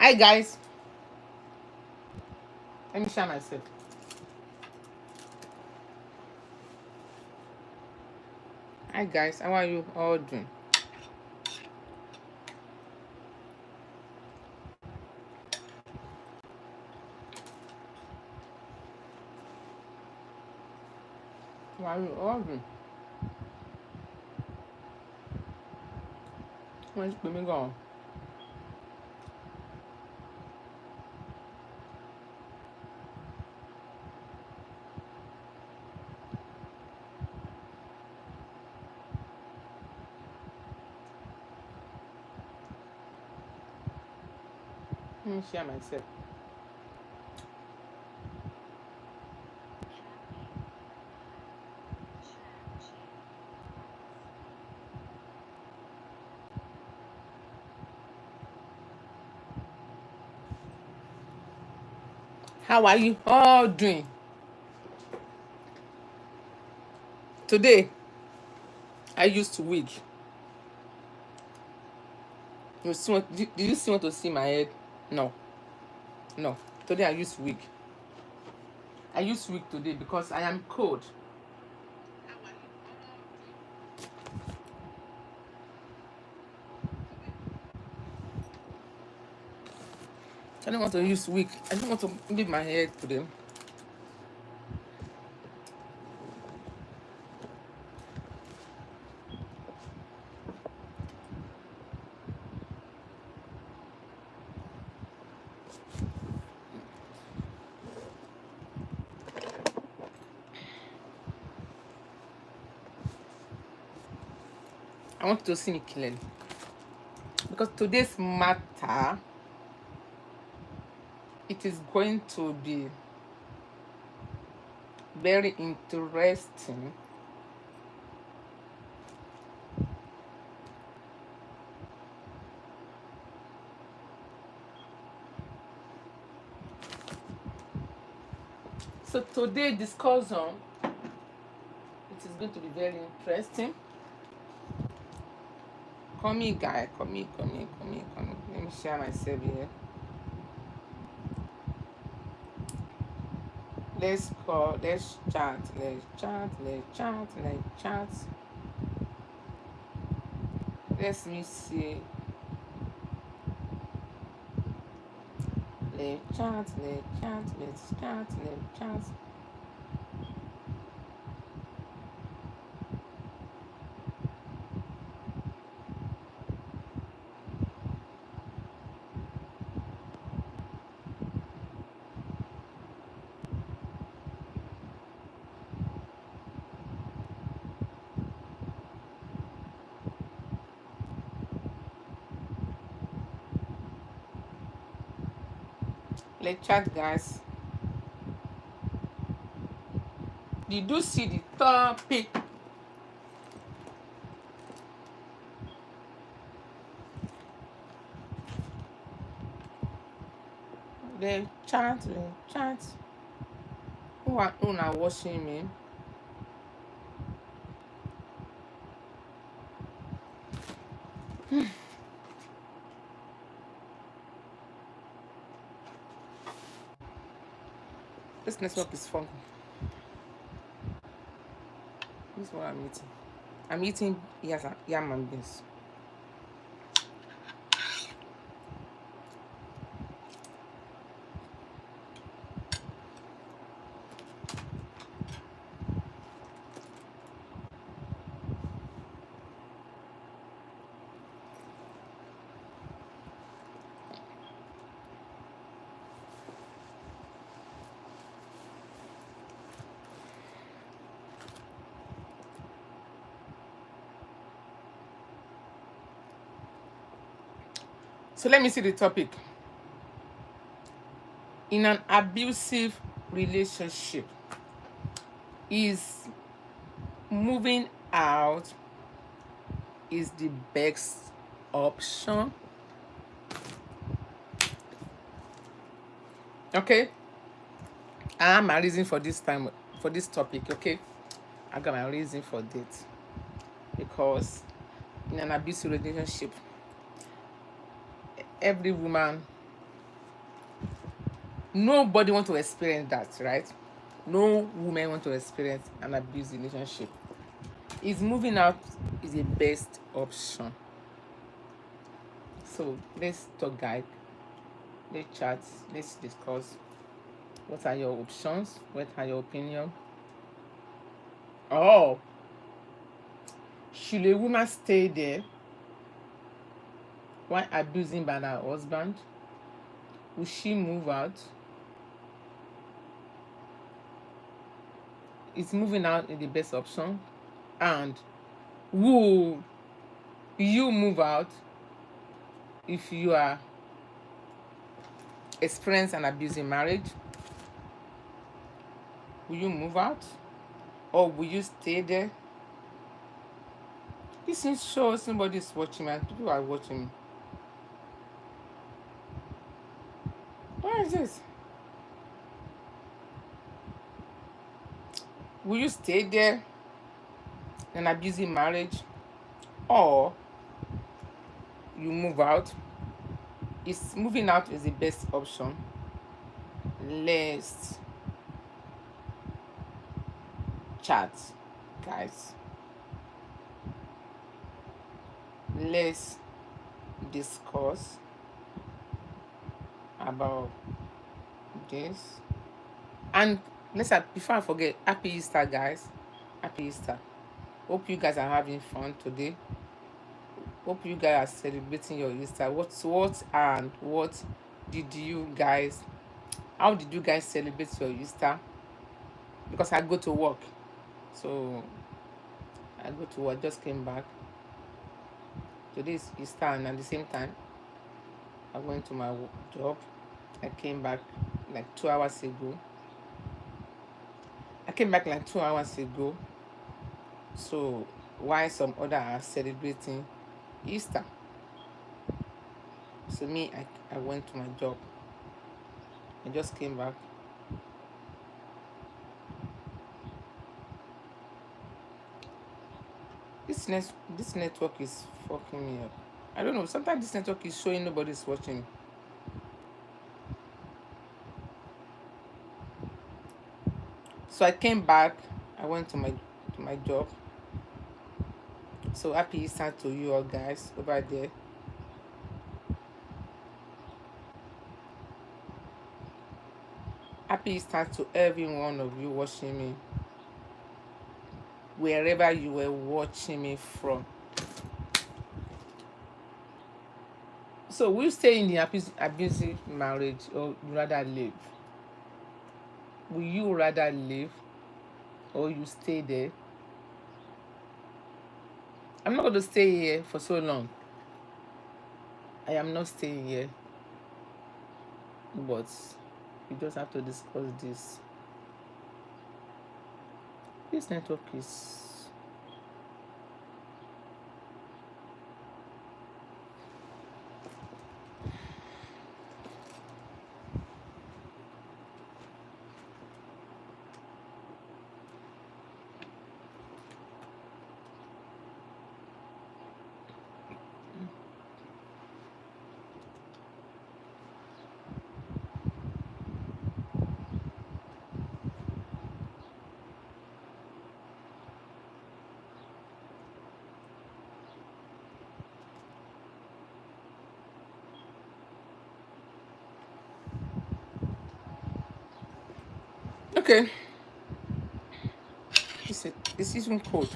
Hi guys, let me share myself. Hi guys, how are you all doing? How are you all doing? Where's me go? Let me share myself. How are you all doing? Today, I used to wig. Did you still want to see my head? No, no. Today I used wig. I used wig today because I am cold. I don't want to use wig. I don't want to leave my hair today. I want you to see me clearly. Because today's matter, it is going to be very interesting. So today discussion, it is going to be very interesting. Come here, guy. Come here, come here, come here, come here. Let me share myself here. Let's call, let's chat, let's chat, let's chat, let's chat. Let me see. Let's chat, let's chat, let's chat, let's chat. Let's chat, guys. Did you see the topic? Let's chat, let's chat. Who are watching me? This network is funky. This is what I'm eating. I'm eating yam and beans. So let me see the topic. In an abusive relationship, is moving out is the best option? Okay, I have my reason for this time, for this topic. Okay, I got my reason for that. Because in an abusive relationship, every woman Nobody want to experience that, right? No woman want to experience an abusive relationship. Is moving out is the best option. So let's talk, guys. Let's chat. Let's discuss. What are your options? What are your opinion? Oh, should a woman stay there while abusing by her husband? Will she move out? Is moving out the best option? And will you move out if you are experiencing an abusive marriage? Will you move out? Or will you stay there? This is show somebody's watching me and people are watching me. What is this? Will you stay there in an abusive marriage? Or you move out? Is moving out is the best option. Let's chat, guys. Let's discuss about this. And before I forget, happy Easter, guys. Happy Easter. Hope you guys are having fun today. Hope you guys are celebrating your Easter. What did you guys, how did you guys celebrate your Easter? Because I go to work. So I go to work, just came back. Today is Easter, and at the same time, I went to my job. I came back like 2 hours ago. So why some other are celebrating Easter? So me, I went to my job. I just came back. This network is fucking me up. I don't know. Sometimes this network is showing nobody's watching. So I came back. I went to my job. So happy Easter to you all, guys, over there. Happy Easter to every one of you watching me, wherever you were watching me from. So will you stay in the abusive marriage or rather leave? Will you rather leave or you stay there? I'm not going to stay here for so long. I am not staying here. But we just have to discuss this. This network is... Okay. It's even cold.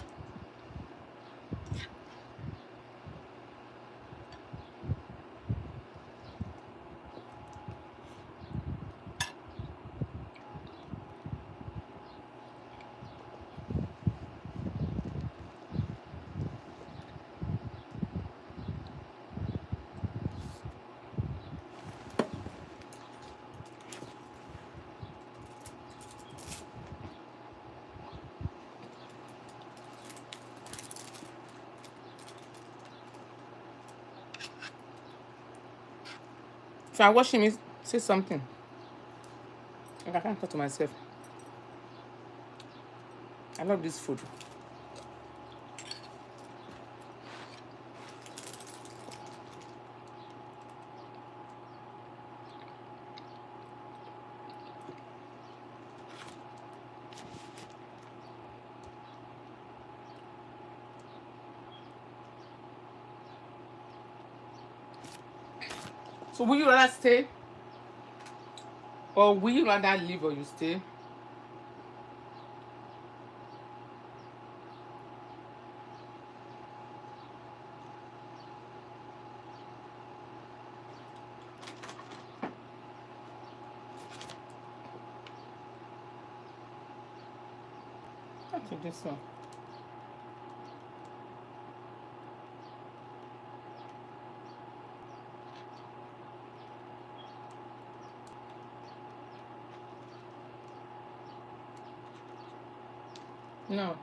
So I'm watching me say something. Like I can't talk to myself. I love this food. So will you rather stay, or will you rather leave or you stay? Okay, this one. No.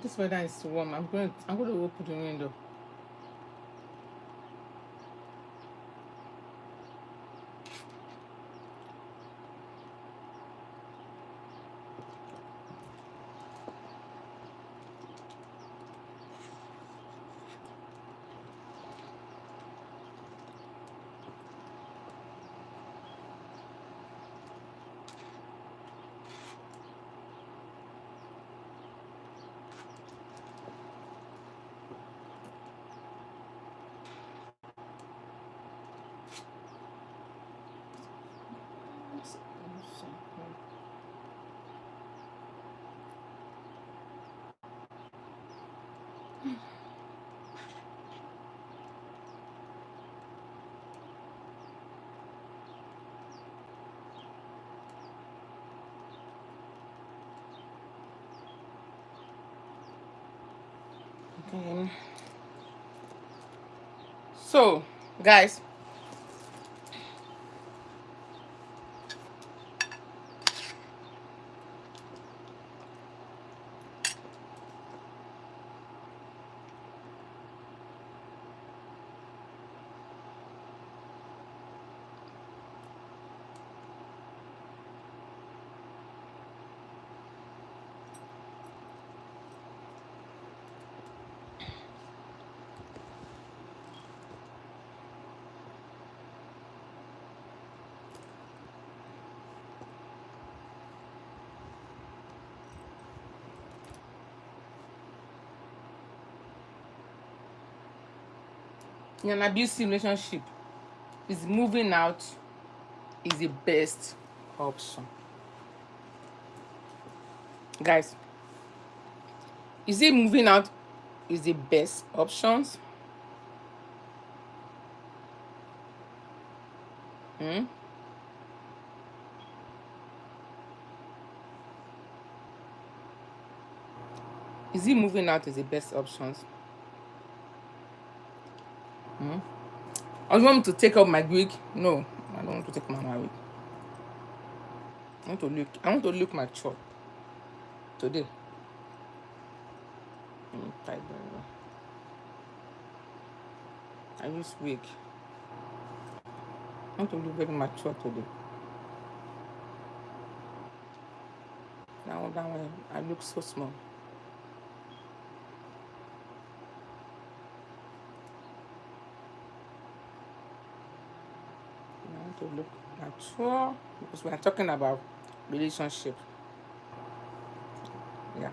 This weather is warm. I'm going to open the window. Okay. So, guys, in an abusive relationship, is moving out is the best option. Guys, is it moving out is the best options? Hmm? Is it moving out is the best options? Hmm? Or you want me to take up my wig? No, I don't want to take up my wig. I want to look mature today. Tie very well. I use wig. I want to look very mature today. Now that one, I look so small. I want to look mature because we are talking about relationship. Yeah.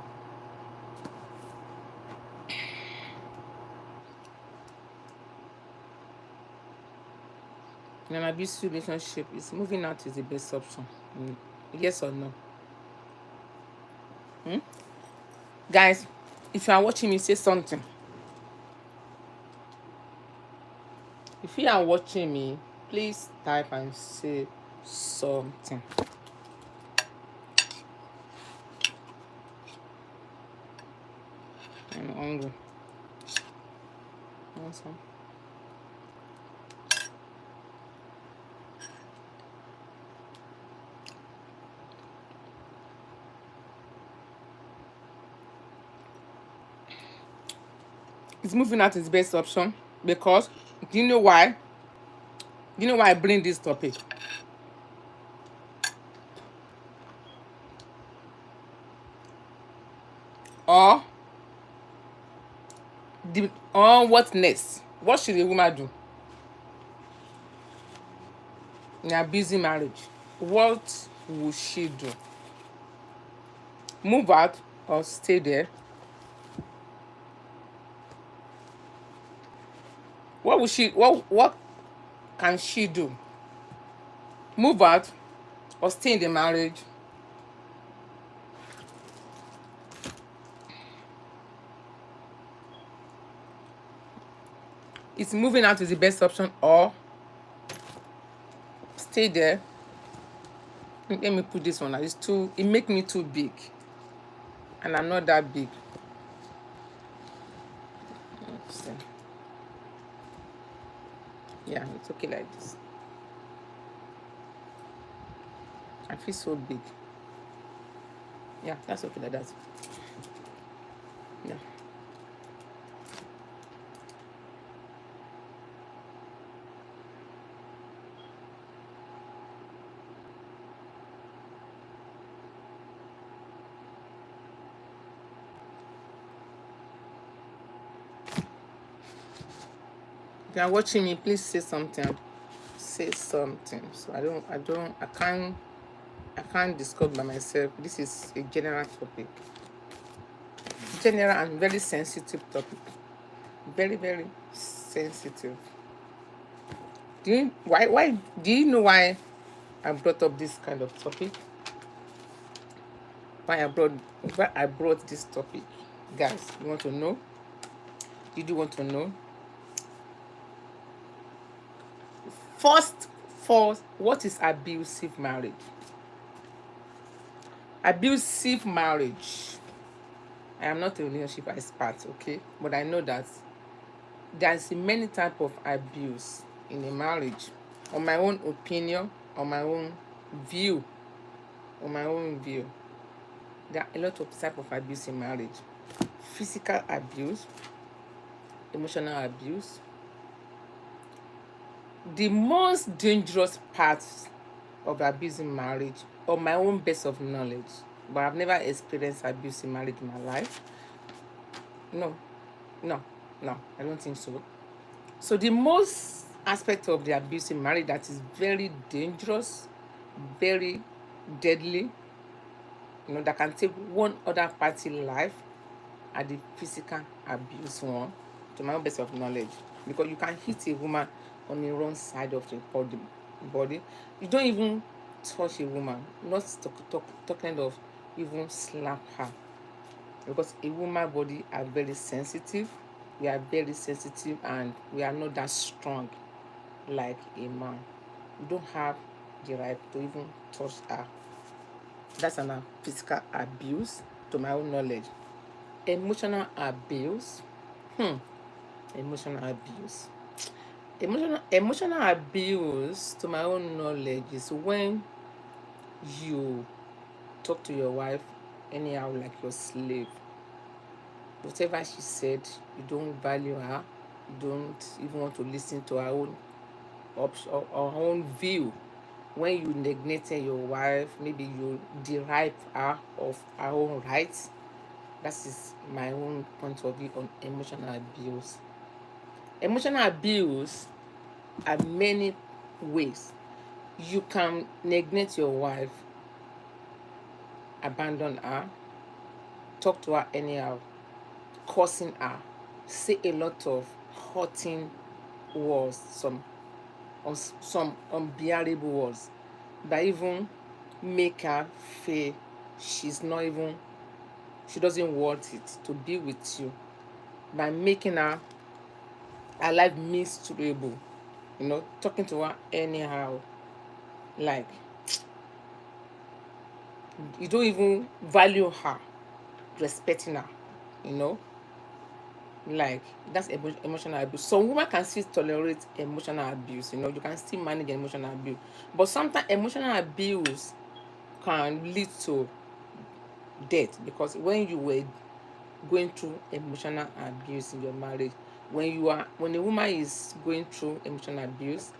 In an abusive relationship, is moving out is the best option. Yes or no? Hmm? Guys, if you are watching me, say something. If you are watching me, please type and say something. I'm hungry. Want some? Is moving out is the best option because do you know why? Do you know why I bring this topic? Or what next? What should a woman do in a busy marriage? What will she do? Move out or stay there? what can she do? Move out or stay in the marriage? Is moving out is the best option, or stay there? Let me put this one. It make me too big, and I'm not that big. So, yeah, it's okay like this. I feel so big. Yeah, that's okay like that. Yeah. If you are watching me, please say something. Say something. So I can't discuss by myself. This is a general topic. General and very sensitive topic. Very, very sensitive. Do you know why I brought up this kind of topic? Why I brought this topic? Guys, you want to know? Did you want to know? First, what is abusive marriage? Abusive marriage. I am not a relationship expert, okay? But I know that there's many type of abuse in a marriage. On my own opinion, on my own view, there are a lot of type of abuse in marriage. Physical abuse, emotional abuse. The most dangerous part of abuse in marriage, on my own base of knowledge, but I've never experienced abuse in marriage in my life. No, no, no, I don't think so. So the most aspect of the abuse in marriage that is very dangerous, very deadly, that can take one other party life, are the physical abuse one, to my own best of knowledge. Because you can hit a woman on the wrong side of the body. You don't even touch a woman, not talking of even slap her. Because a woman body are very sensitive. We are very sensitive, and we are not that strong like a man. You don't have the right to even touch her. That's an physical abuse, to my own knowledge. Emotional abuse. Emotional abuse. Emotional abuse, to my own knowledge, is when you talk to your wife anyhow like your slave. Whatever she said, you don't value her. You don't even want to listen to her own option or her own view. When you neglected your wife, maybe you deprive her of her own rights. That is my own point of view on emotional abuse. Emotional abuse are many ways. You can neglect your wife, abandon her, talk to her anyhow, cursing her, say a lot of hurting words, some unbearable words, that even make her feel she doesn't want it to be with you, by making her life miserable, talking to her anyhow, like you don't even value her, respecting her, like that's emotional abuse. Some women can still tolerate emotional abuse, you can still manage emotional abuse, but sometimes emotional abuse can lead to death. Because when you were going through emotional abuse in your marriage, when a woman is going through emotional abuse,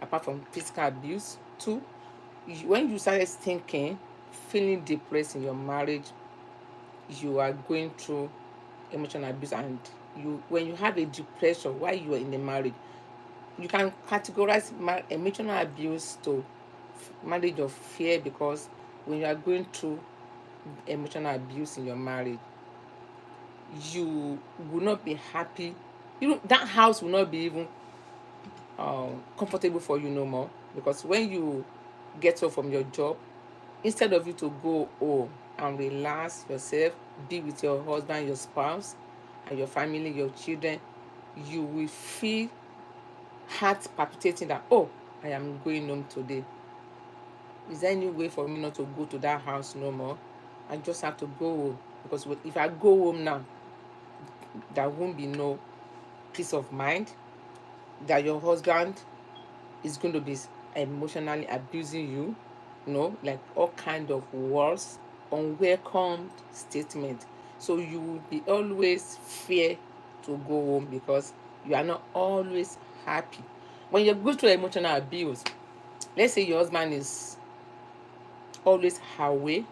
apart from physical abuse too, when you started thinking, feeling depressed in your marriage, you are going through emotional abuse. And when you have a depression while you are in the marriage, you can categorize emotional abuse to marriage of fear. Because when you are going through emotional abuse in your marriage, you will not be happy. That house will not be even comfortable for you no more. Because when you get off from your job, instead of you to go home and relax yourself, be with your husband, your spouse, and your family, your children, you will feel heart palpitating that, oh, I am going home today. Is there any way for me not to go to that house no more? I just have to go home. Because if I go home now, there won't be no peace of mind, that your husband is going to be emotionally abusing you, like all kind of words, unwelcome statement. So you will be always fear to go home because you are not always happy. When you go through emotional abuse, let's say your husband is always away,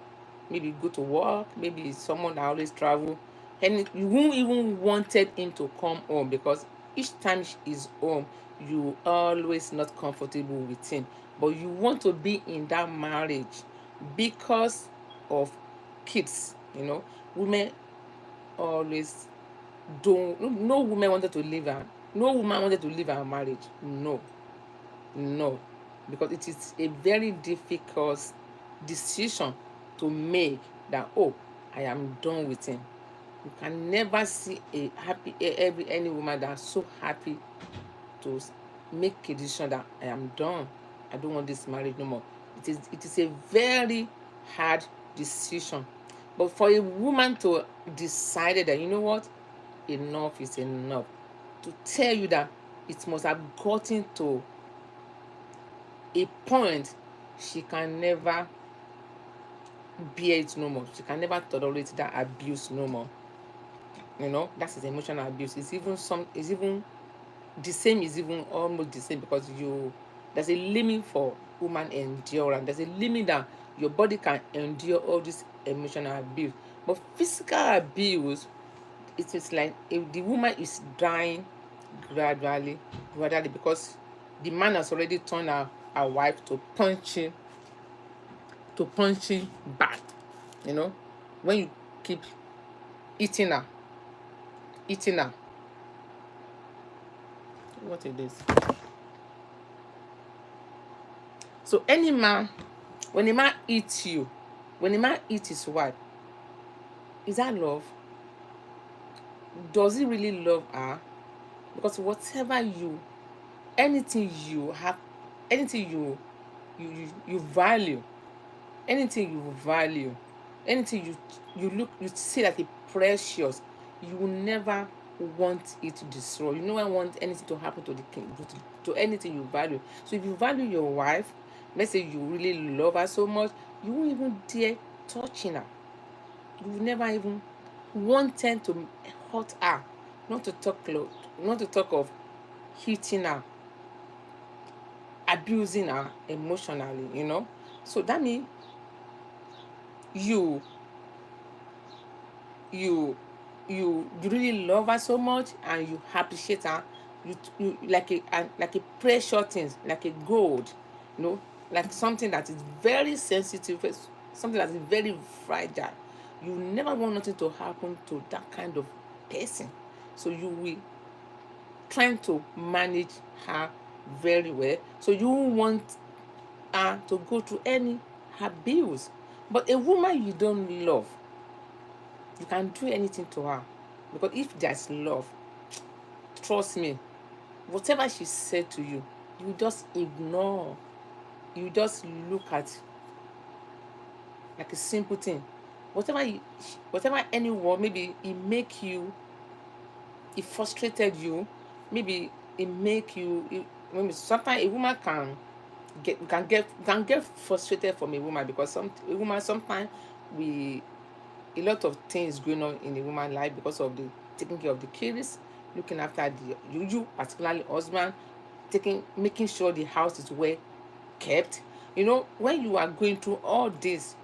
maybe go to work, maybe someone that always travel, and you won't even wanted him to come home because each time he's home, you always not comfortable with him, but you want to be in that marriage because of kids. Women always don't. No woman wanted to leave her. No woman wanted to leave her marriage. No, no, because it is a very difficult decision to make, that, oh, I am done with him. You can never see any woman that's so happy to make a decision that I am done, I don't want this marriage no more. It is a very hard decision. But for a woman to decide that, you know what, enough is enough, to tell you that it must have gotten to a point she can never bear it no more. She can never tolerate that abuse no more. That is emotional abuse. It's even the same, is even almost the same, because there's a limit for woman endurance. There's a limit that your body can endure all this emotional abuse. But physical abuse, it is like if the woman is dying gradually, because the man has already turned her wife to punching back. When you keep eating her, what it is. So any man, when a man eats you, when a man eats his wife, is that love? Does he really love her? Because anything you have, anything you value, anything you see like a precious, you will never want it to destroy. You never want anything to happen to the king, to anything you value. So if you value your wife, let's say you really love her so much, you won't even dare touching her. You will never even wanted to hurt her, not to talk of hitting her, abusing her emotionally. So that means you you you really love her so much, and you appreciate her, you like a precious thing, like a gold, like something that is very sensitive, something that is very fragile. You never want nothing to happen to that kind of person. So you will try to manage her very well, so you won't want her to go through any abuse. But a woman you don't love, you can do anything to her, because if there's love, trust me, whatever she said to you, you just ignore. You just look at like a simple thing. Whatever anyone, maybe it frustrated you, maybe maybe sometimes a woman can get frustrated from a woman, because a woman sometimes, we a lot of things going on in a woman's life, because of the taking care of the kids, looking after you particularly husband, making sure the house is well kept. When you are going through all this,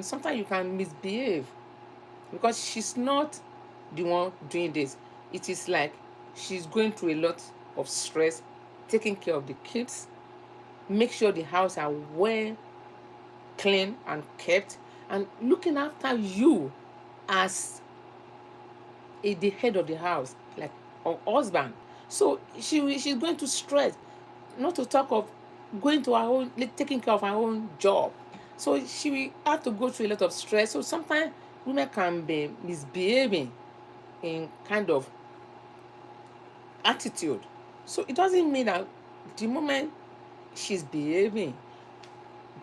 sometimes you can misbehave, because she's not the one doing this. It is like she's going through a lot of stress, taking care of the kids, make sure the house are well clean and kept, and looking after you as the head of the house, like a husband. So she's going to stress. not to talk of going to her own, taking care of her own job. So she will have to go through a lot of stress. So sometimes women can be misbehaving in kind of attitude. So it doesn't mean that the moment she's behaving,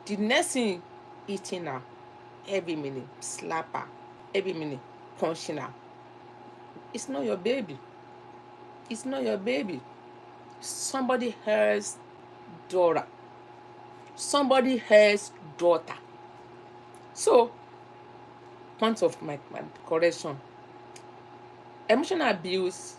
the next thing eating her every minute, slap her every minute, punching her. It's not your baby. It's not your baby. Somebody else's daughter. Somebody else's daughter. So, point of my correction. Emotional abuse,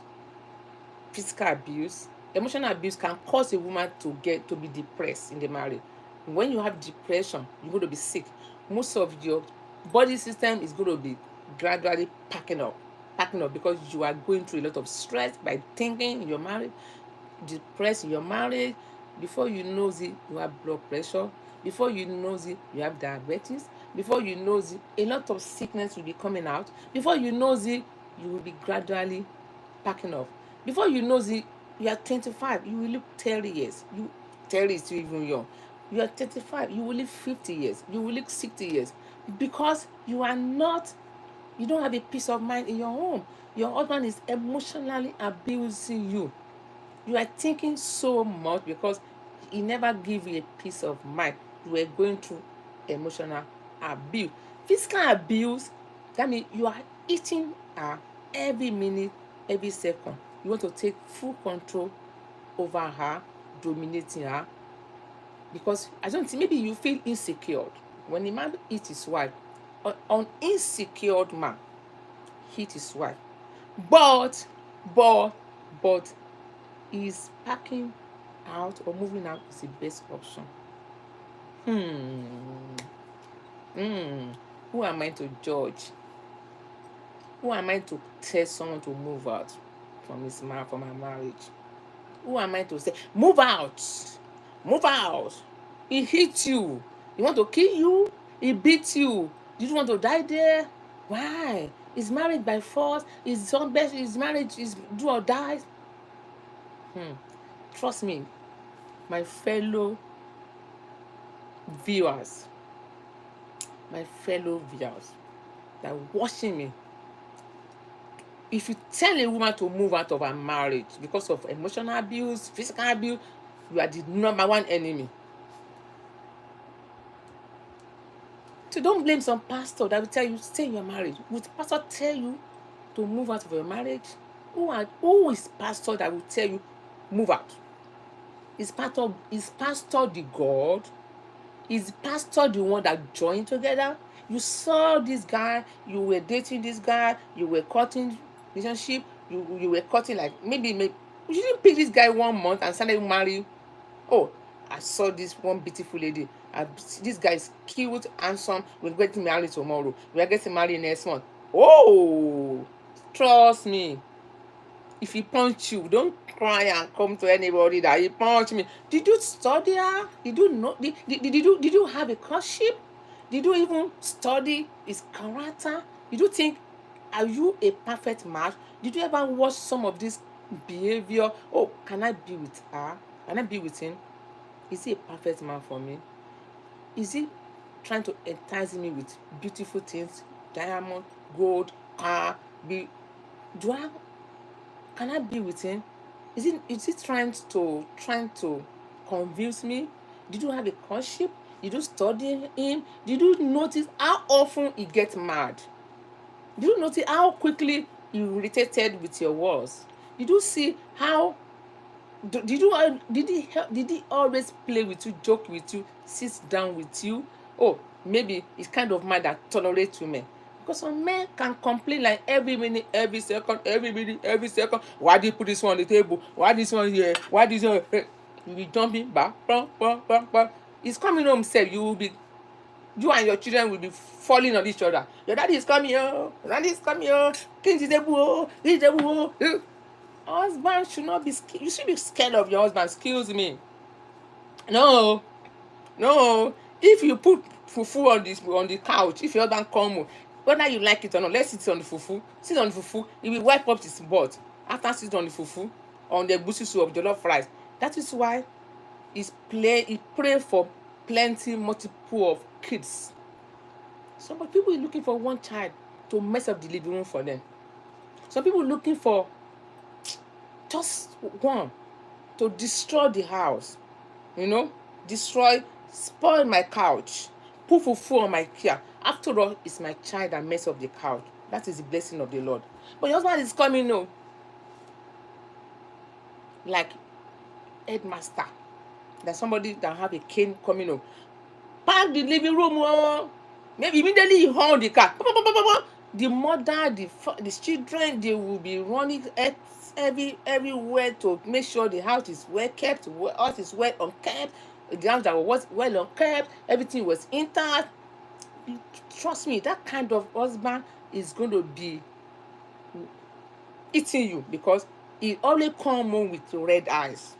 physical abuse, emotional abuse can cause a woman to be depressed in the marriage. When you have depression, you're going to be sick. Most of your body system is going to be gradually packing up because you are going through a lot of stress by thinking in your marriage, depressed in your marriage. Before you know it, you have blood pressure. Before you know it, you have diabetes. Before you know it, a lot of sickness will be coming out. Before you know it, you will be gradually packing up. Before you know it, you are 25, you will live 30 years. 30 is still even young. You are 35, you will live 50 years. You will live 60 years. Because you don't have a peace of mind in your home. Your husband is emotionally abusing you. You are thinking so much because he never give you a peace of mind. You were going through emotional abuse. Physical abuse, that means you are eating her every minute, every second. You want to take full control over her, dominating her. Because I don't think, maybe you feel insecure. When a man eats his wife, an insecure man hit his wife. But is packing out or moving out is the best option. Who am I to judge? Who am I to tell someone to move out from her marriage? Who am I to say, move out? Move out. He hit you. He want to kill you. He beat you. You don't want to die there. Why? Is marriage by force? Is marriage is do or die? Trust me, my fellow viewers that are watching me, if you tell a woman to move out of her marriage because of emotional abuse, physical abuse, you are the number one enemy. So don't blame some pastor that will tell you stay in your marriage. Would the pastor tell you to move out of your marriage? Who is pastor that will tell you move out? Is pastor the God? Is pastor the one that joined together? You saw this guy, you were dating this guy, you were cutting relationship, you were cutting like maybe you didn't pick this guy 1 month and suddenly marry. Oh, I saw this one beautiful lady. This guy is cute, handsome. We're getting married tomorrow. We are getting married next month. Oh, trust me. If he punch you, don't cry and come to anybody that he punched me. Did you study her? Did you know? Did you have a courtship? Did you even study his character? Did you think, are you a perfect match? Did you ever watch some of this behavior? Oh, can I be with her? Can I be with him? Is he a perfect man for me? Is he trying to entice me with beautiful things, diamond, gold, car? Can I be with him? Is he trying to convince me? Did you have a courtship? Did you study him? Did you notice how often he gets mad? Did you notice how quickly he irritated with your words? Did you see how did he always play with you, joke with you, sit down with you? Oh, maybe he's kind of man that tolerates women. Because some men can complain like every minute, every second, every minute, every second. Why do you put this one on the table? Why this one here? Why this one? You'll be jumping back. He's coming home, said you and your children will be falling on each other. Your daddy is coming here. Your daddy is coming here. This is the boo. This is the boo. Husband should not be scared. You should be scared of your husband. Excuse me. No. If you put fufu on the couch, if your husband come home, whether you like it or not, let's sit on the fufu. Sit on the fufu. He will wipe up his butt after sitting on the fufu, on the egusi soup of jollof rice. That is why he pray for plenty multiple of kids. Some people are looking for one child to mess up the living room for them. Some people looking for just one to destroy the house, destroy, spoil my couch, put fufu on my chair. After all, it's my child that mess up the couch. That is the blessing of the Lord. But your husband is coming, like headmaster. There's somebody that have a cane coming, park the living room, maybe immediately you horn the car. The mother, the children, they will be running everywhere to make sure the house is well kept, the house is well unkept, the house that was well unkept, everything was intact. Trust me, that kind of husband is going to be eating you, because he always come home with red eyes.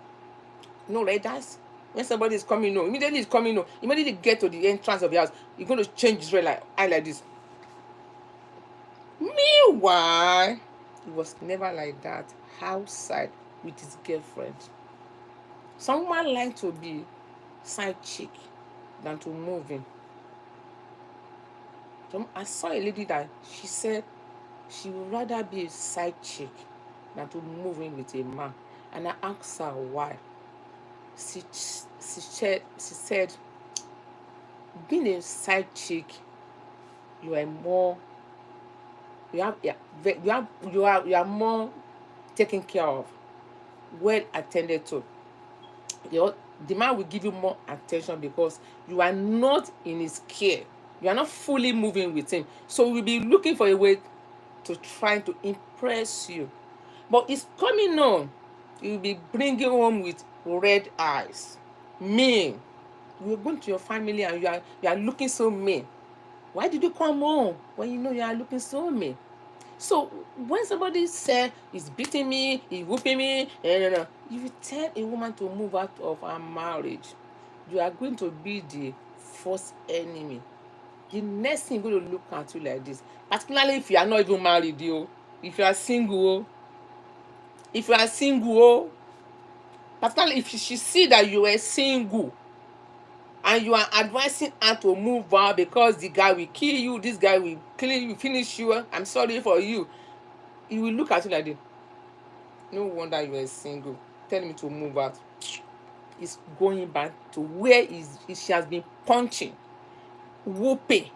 No red eyes. When somebody is coming, immediately he's coming, immediately get to the entrance of the house, you're going to change his red eye like this. Meanwhile, it was never like that outside with his girlfriend. Someone like to be side chick than to move in. I saw a lady that she said she would rather be a side chick than to move in with a man. And I asked her why. She said, being a side chick, you are more taken care of, well attended to. The man will give you more attention because you are not in his care. You are not fully moving with him. So we'll be looking for a way to try to impress you. But it's coming on. You'll be bringing home with red eyes. Mean. You're going to your family and you are looking so mean. Why did you come home when you know you are looking so mean? So when somebody say he's beating me, he's whooping me, if you tell a woman to move out of her marriage, you are going to be the first enemy. The next thing going to look at you like this, particularly if you are not even married, if you are single, particularly if she see that you are single and you are advising her to move out because the guy will kill you, this guy will kill you, finish you, I'm sorry for you, he will look at you like this. No wonder you are single, tell me to move out. He's going back to where she has been punching, whooping,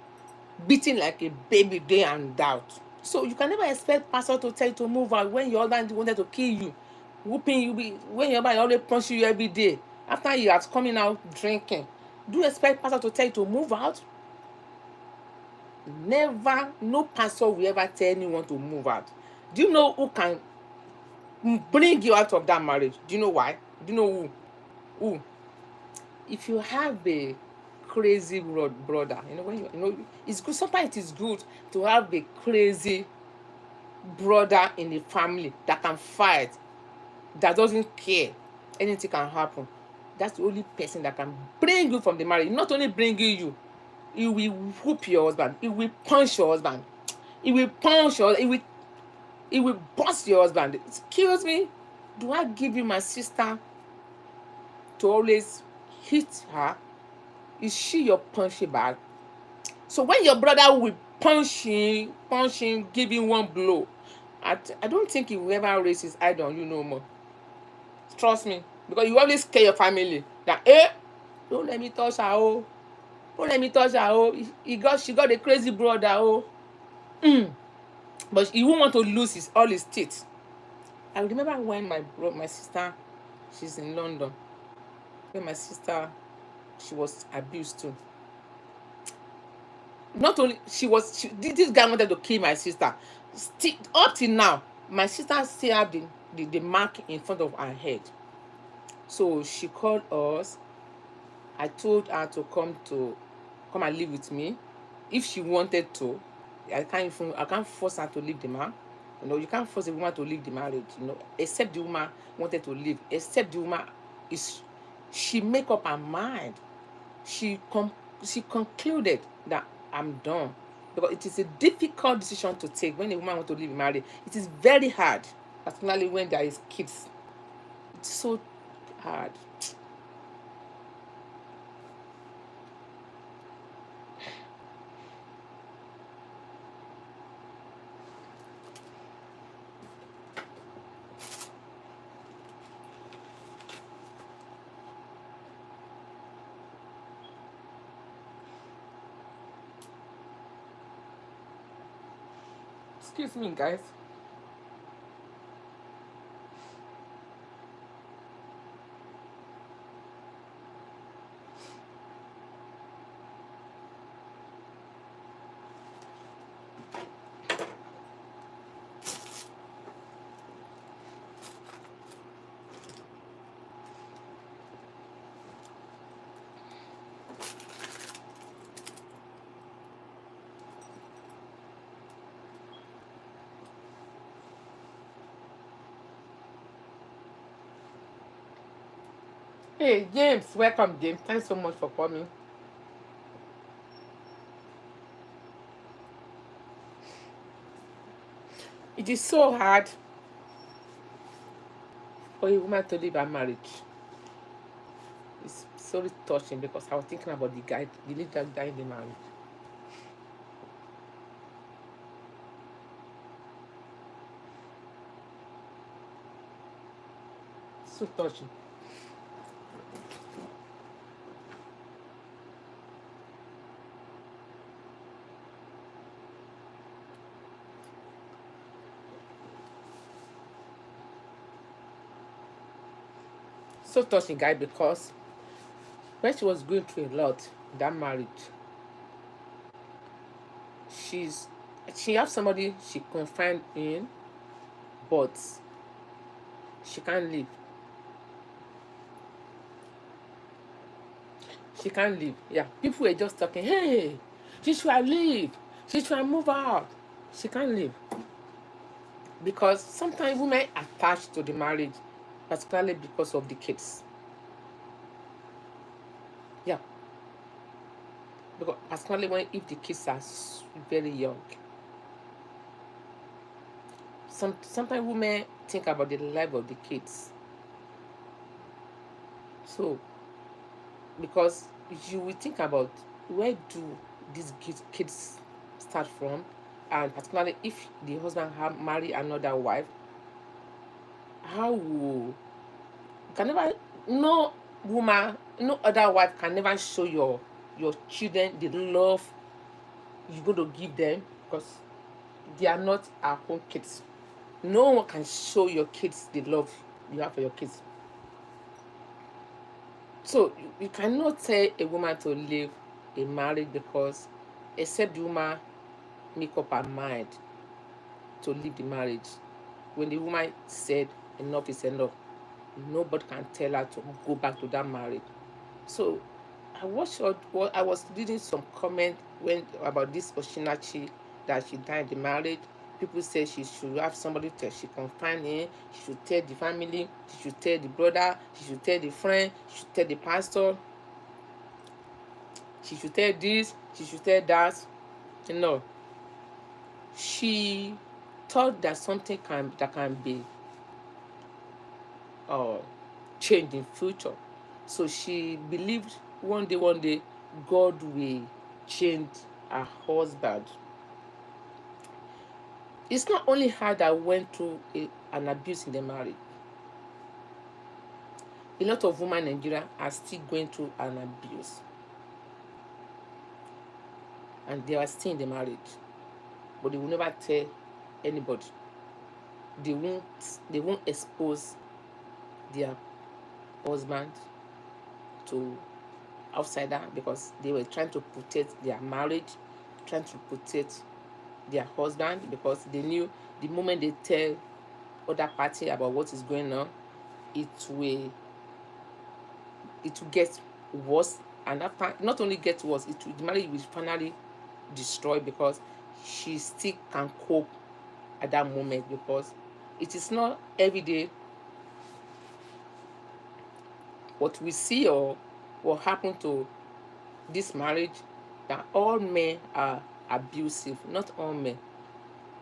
beating like a baby day and out. So you can never expect pastor to tell you to move out when your husband wanted to kill you, whooping you, when your husband always punch you every day after you have coming out drinking. Do you expect pastor to tell you to move out? Never. No pastor will ever tell anyone to move out. Do you know who can bring you out of that marriage? Do you know why? Do you know who? If you have a crazy brother, when it's good. Sometimes it is good to have a crazy brother in the family that can fight, that doesn't care, anything can happen. That's the only person that can bring you from the marriage. Not only bringing you, he will whoop your husband, he will punch your husband, he will bust your husband. Excuse me, do I give you my sister to always hit her? Is she your punching bag? So when your brother will punch him, give him one blow, I don't think he will ever raise his eye on you no more. Trust me, because you always scare your family that don't let me touch her, don't let me touch her, she got a crazy brother, but he won't want to lose all his teeth. I remember when my sister, she's in London, when my sister, she was abused too. Not only this guy wanted to kill my sister. Up till now, my sister still have the mark in front of her head. So she called us. I told her to come and live with me if she wanted to. I can't force her to leave the man. You can't force a woman to leave the marriage, except the woman wanted to leave, except the woman she make up her mind. She concluded that I'm done, because it is a difficult decision to take when a woman wants to leave a marriage. It is very hard, particularly when there is kids. It's so hard. Excuse me, guys. Hey, James. Welcome, James. Thanks so much for coming. It is so hard for a woman to leave her marriage. It's so touching because I was thinking about the guy, the little guy in the marriage. So touching. So touching, guy, because when she was going through a lot, that marriage, she's she has somebody she confined in, but she can't leave. She can't leave. Yeah, people were just talking. Hey, she should leave. She should move out. She can't leave because sometimes women attach to the marriage, particularly because of the kids. Yeah, because particularly when if the kids are very young. Sometimes women think about the life of the kids. So because you will think about where do these kids start from, and particularly if the husband have marry another wife, how will can never no woman, no other wife can never show your children the love you're going to give them because they are not our own kids. No one can show your kids the love you have for your kids. So you cannot tell a woman to leave a marriage because except the woman make up her mind to leave the marriage. When the woman said enough is enough, nobody can tell her to go back to that marriage. So I was reading some comment when about this Oshinachi that she died in the marriage. People say she should have somebody that she confine in. She should tell the family. She should tell the brother. She should tell the friend. She should tell the pastor. She should tell this. She should tell that. No, she thought that something can be uh, changed in future. So she believed one day, God will change her husband. It's not only her that went through an abuse in the marriage. A lot of women in Nigeria are still going through an abuse. And they are still in the marriage. But they will never tell anybody. They won't expose their husband to outsider because they were trying to protect their marriage, trying to protect their husband because they knew the moment they tell other party about what is going on, it will get worse, and after not only get worse, the marriage will finally destroy because she still can cope at that moment because it is not every day what we see or what happened to this marriage that all men are abusive, not all men.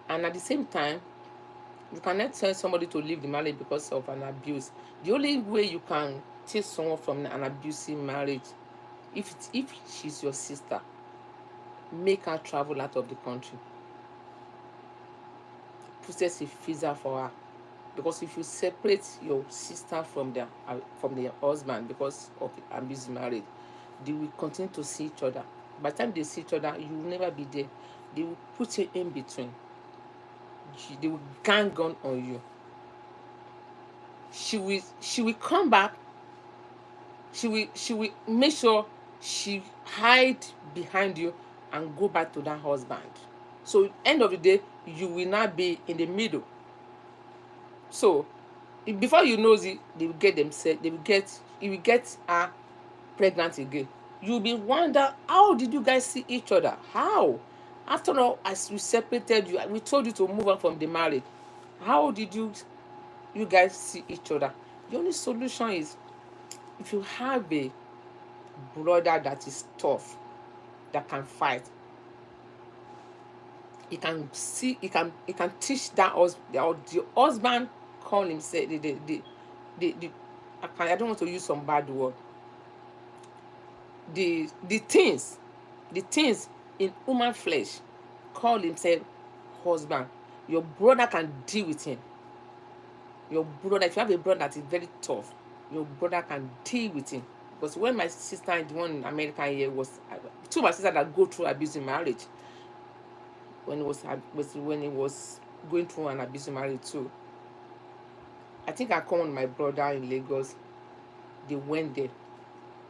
And at the same time, you cannot tell somebody to leave the marriage because of an abuse. The only way you can take someone from an abusive marriage, if she's your sister, make her travel out of the country. Process a visa for her. Because if you separate your sister from their husband because of abusive marriage, they will continue to see each other. By the time they see each other, you will never be there. They will put you in between. they will gang on you. She will come back. She will make sure she hide behind you and go back to that husband. So end of the day, you will not be in the middle. So before you know it, they will get themselves. You will get her pregnant again. You'll be wonder, how did you guys see each other? How? After all, as we separated you, we told you to move on from the marriage. How did you guys see each other? The only solution is, if you have a brother that is tough, that can fight, he can teach that the husband call himself the I don't want to use some bad word. The things in human flesh call himself husband. Your brother can deal with him. Your brother, if you have a brother that is very tough, your brother can deal with him. Because when my sister, the one in America here, was two of my sisters that go through abusive marriage, when it was going through an abusive marriage too. I think I called my brother in Lagos. They went there.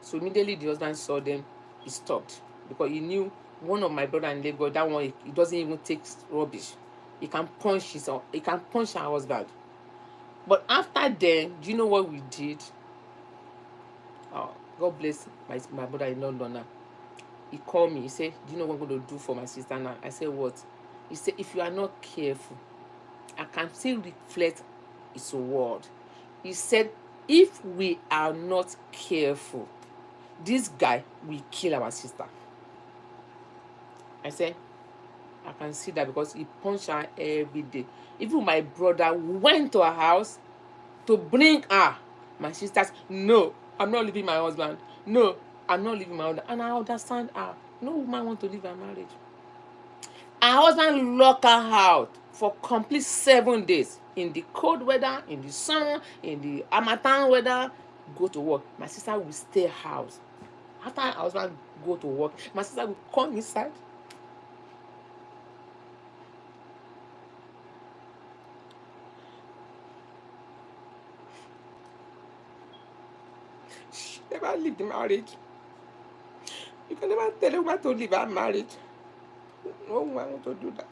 So immediately the husband saw them, he stopped. Because he knew one of my brother in Lagos, that one, he doesn't even take rubbish. He can punch her husband. But after then, do you know what we did? Oh, God bless my brother in London now. He called me. He said, do you know what I'm going to do for my sister now? I said, what? He said, if you are not careful, I can still reflect his word. He said, if we are not careful, this guy will kill our sister. I said, I can see that, because he punched her every day. Even my brother went to her house to bring her. My sisters, no, I'm not leaving my husband. No, I'm not leaving my husband. And I understand her. No woman wants to leave her marriage. Her husband locked her out for complete 7 days. In the cold weather, in the sun, in the harmattan weather, go to work. My sister will stay house. After her husband go to work, my sister will come inside. She never leave the marriage. You can never tell a woman to leave her marriage. No woman want to do that.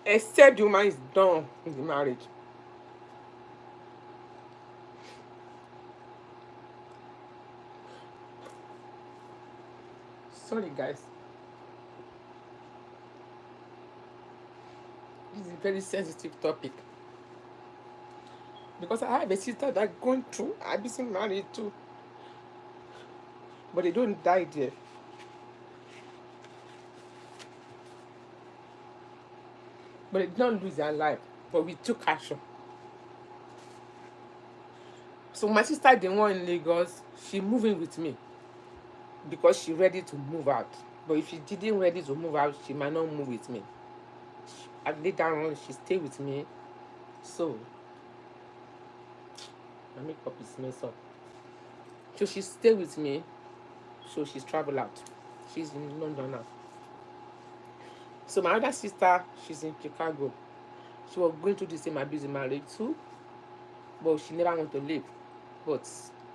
Except the woman is done with the marriage. Sorry, guys. This is a very sensitive topic. Because I have a sister that gone through abusive marriage too. But they don't die there. But they did not lose their life. But we took action. So my sister, the one in Lagos, she moving with me because she ready to move out. But if she didn't ready to move out, she might not move with me. Later on, she stay with me. So my makeup is messed up. So she stay with me. So she's travel out. She's in London now. So my other sister, she's in Chicago. She was going through the same abusive marriage too, but she never want to leave. But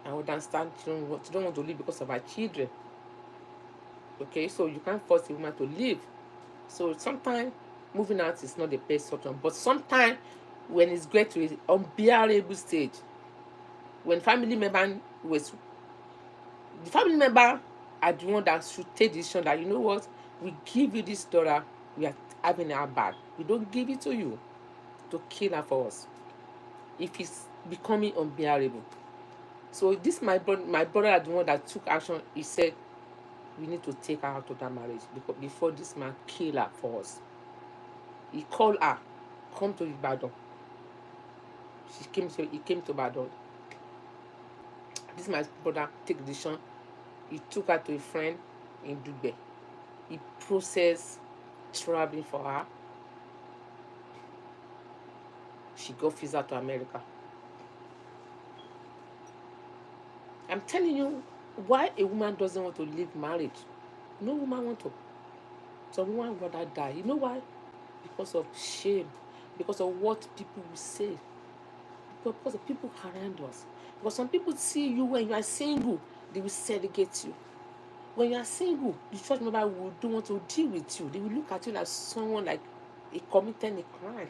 I understand she don't want to leave because of her children. Okay, so you can't force a woman to leave. So sometimes moving out is not the best option. But sometimes when it's get to an unbearable stage, when the family member are the one that should take the decision that, you know what, we give you this daughter, we are having her back. We don't give it to you to kill her for us if it's becoming unbearable. So this my brother are the one that took action. He said, we need to take her out of that marriage before this man kill her for us. He called her, come to Ibadan. He came to Ibadan. This my brother take the decision. He took her to a friend in Dubai. He processed traveling for her. She got visa to America. I'm telling you, Why a woman doesn't want to leave marriage? No woman want to. Some woman rather die. You know why? Because of shame, because of what people will say, because of people around us. Because some people see you when you are single, they will segregate you. When you are single, the church member will don't want to deal with you. They will look at you like someone like a committed a crime.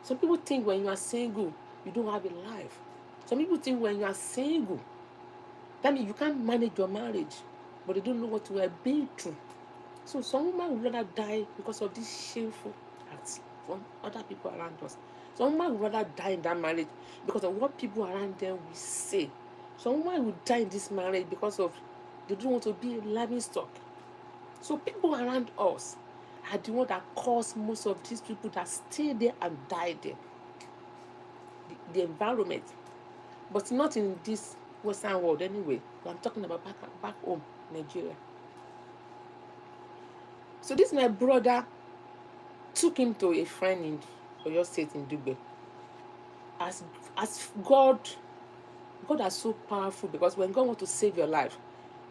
Some people think when you are single, you don't have a life. Some people think when you are single, that means you can't manage your marriage, but they don't know what you are being through. So some women would rather die because of these shameful acts from other people around us. Some women would rather die in that marriage because of what people around them will say. Some women would die in this marriage because of they don't want to be a living stock. So people around us are the one that cause most of these people that stay there and die there. The environment. But not in this Western world anyway. I'm talking about back home, Nigeria. So this my brother took him to a friend in Oyo State in Dugbe. As God is so powerful, because when God wants to save your life,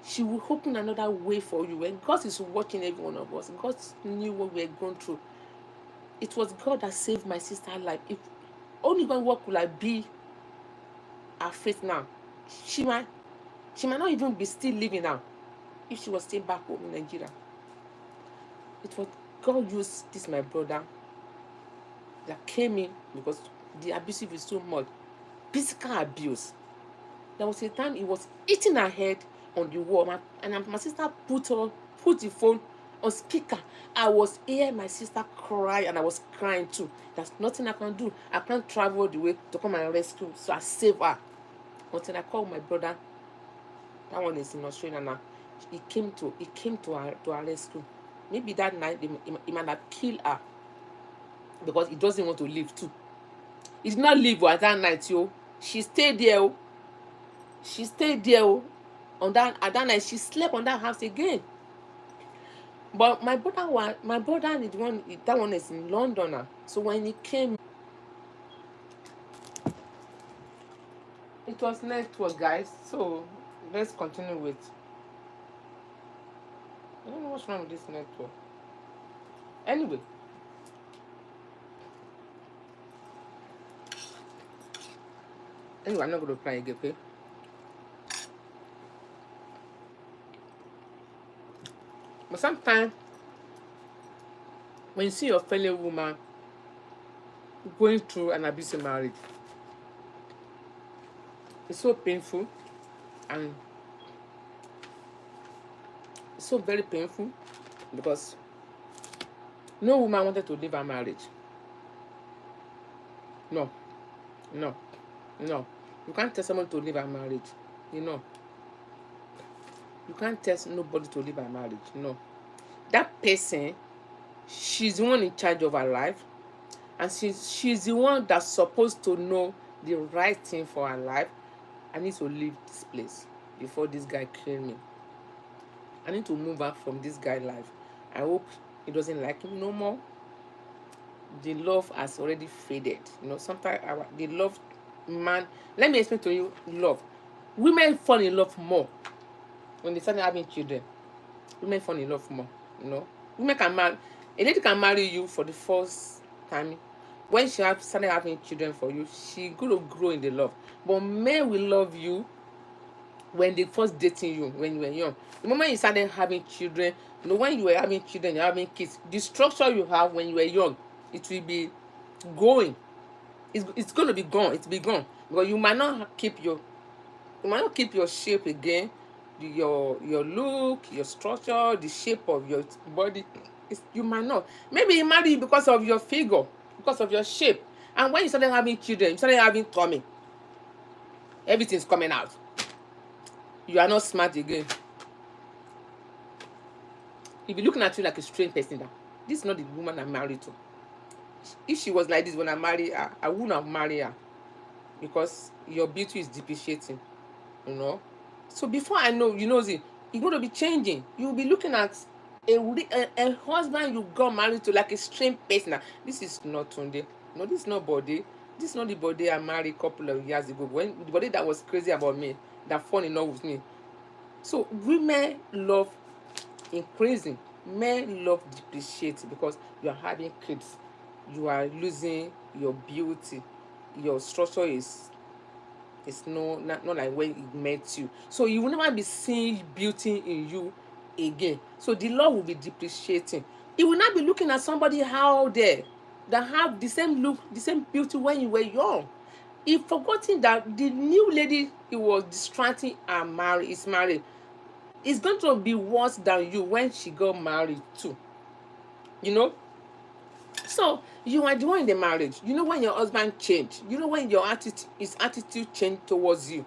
she will open another way for you. When God is watching every one of us, God knew what we were going through. It was God that saved my sister's life. If only God, what could I be her faith now? She might not even be still living now if she was still back home in Nigeria. It was God used this my brother that came in because the abusive is so much. Physical abuse. There was a time he was hitting her head on the wall, and my sister put the phone on speaker. I was hearing my sister cry, and I was crying too. There's nothing I can do. I can't travel the way to come and rescue, so I save her. Until I called my brother. That one is in Australia now. He came to her rescue. Maybe that night he might have killed her because he doesn't want to leave too. He did not leave at that night, yo. She stayed there. She stayed there. At that night, she slept on that house again. But my brother is the one. That one is in London now. So when he came, it was network, guys. So let's continue with. I don't know what's wrong with this network. Anyway, I'm not going to cry again, okay? But sometimes when you see your fellow woman going through an abusive marriage, it's so painful, and it's so very painful because no woman wanted to leave her marriage. No. You can't tell someone to leave her marriage. You can't tell nobody to leave her marriage. No. That person, she's the one in charge of her life, and she's the one that's supposed to know the right thing for her life. I need to leave this place before this guy kills me. I need to move out from this guy's life. I hope he doesn't like him no more. The love has already faded. Sometimes the love man. Let me explain to you love. Women fall in love more when they start having children. Women fall in love more. Women can marry. A lady can marry you for the first time. When she started having children for you, she going to grow in the love. But men will love you when they first dating you, when you were young. The moment you started having children, when you were having children, you're having kids, the structure you have when you were young, it will be going. It's going to be gone. It's be gone because you might not keep your shape again, your look, your structure, the shape of your body. You might not. Maybe you marry because of your figure, because of your shape. And when you started having children, you started having tummy, everything's coming out. You are not smart again. You'll be looking at you like a strange person. This is not the woman I'm married to. If she was like this when I married her, I wouldn't have married her because your beauty is depreciating. So before I know, you're going to be changing. You'll be looking at a husband you got married to like a strange person. This is not Tunde. No, this is not Bode. This is not the Bode I married a couple of years ago. When the Bode that was crazy about me, that fell in love with me. So women love increasing, men love depreciating, because you are having kids, you are losing your beauty, your structure is not like when it met you. So you will never be seeing beauty in you again. So the Lord will be depreciating. He will not be looking at somebody out there that have the same look, the same beauty when you were young. He forgotten that the new lady he was distracting and married is married. It's going to be worse than you when she got married too. You know, so you are the one in the marriage. You know when your husband changed. You know when his attitude changed towards you.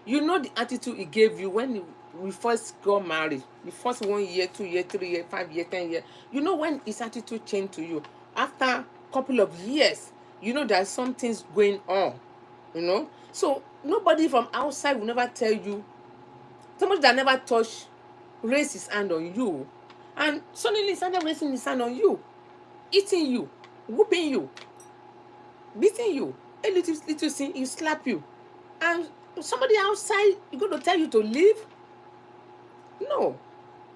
You know the attitude he gave you when we first got married. The first 1 year, 2 year, 3 year, 5 year, 10 year. You know when his attitude changed to you. After a couple of years, you know there's something's going on. You know, so nobody from outside will never tell you. Somebody that never touched raise his hand on you, and suddenly he started raising his hand on you, eating you, whooping you, beating you. A little thing, he slap you, and somebody outside is going to tell you to leave. No,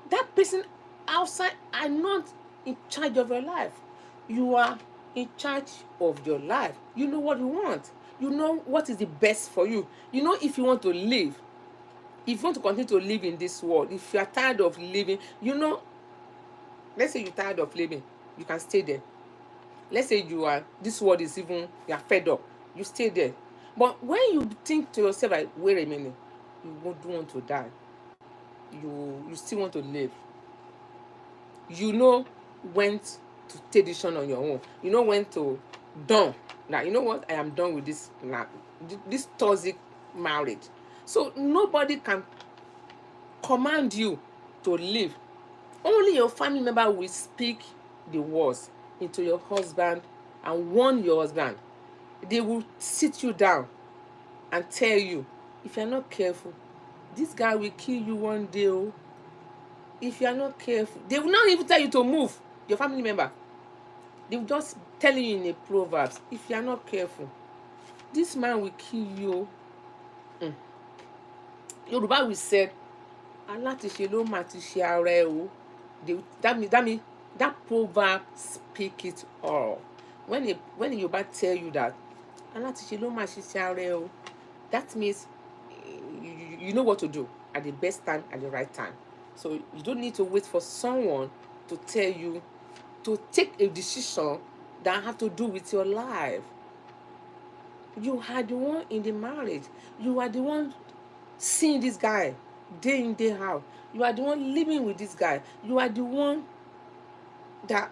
that person outside are not in charge of your life. You are in charge of your life. You know what you want. You know what is the best for you. You know if you want to live, if you want to continue to live in this world, if you are tired of living, you know, let's say you're tired of living, you can stay there. Let's say this world is even, you are fed up, you stay there. But when you think to yourself, like, wait a minute, you don't want to die, you still want to live, you know when to take decision on your own. You know when to done. Now, you know what, I am done with this now, this toxic marriage. So nobody can command you to live. Only your family member will speak the words into your husband and warn your husband. They will sit you down and tell you, if you're not careful, this guy will kill you one day. Oh. If you're not careful, they will not even tell you to move, your family member. They will just tell you in a proverbs, if you're not careful, this man will kill you. Yoruba will say, alátiṣe ló máa ti ṣe ara ẹ o. That proverb speak it all. When Yoruba tell you that alátiṣe ló máa ṣiṣẹ́ ara ẹ o, that means you know what to do at the best time, at the right time. So you don't need to wait for someone to tell you to take a decision that have to do with your life. You are the one in the marriage. You are the one seeing this guy day in, day out. You are the one living with this guy. You are the one that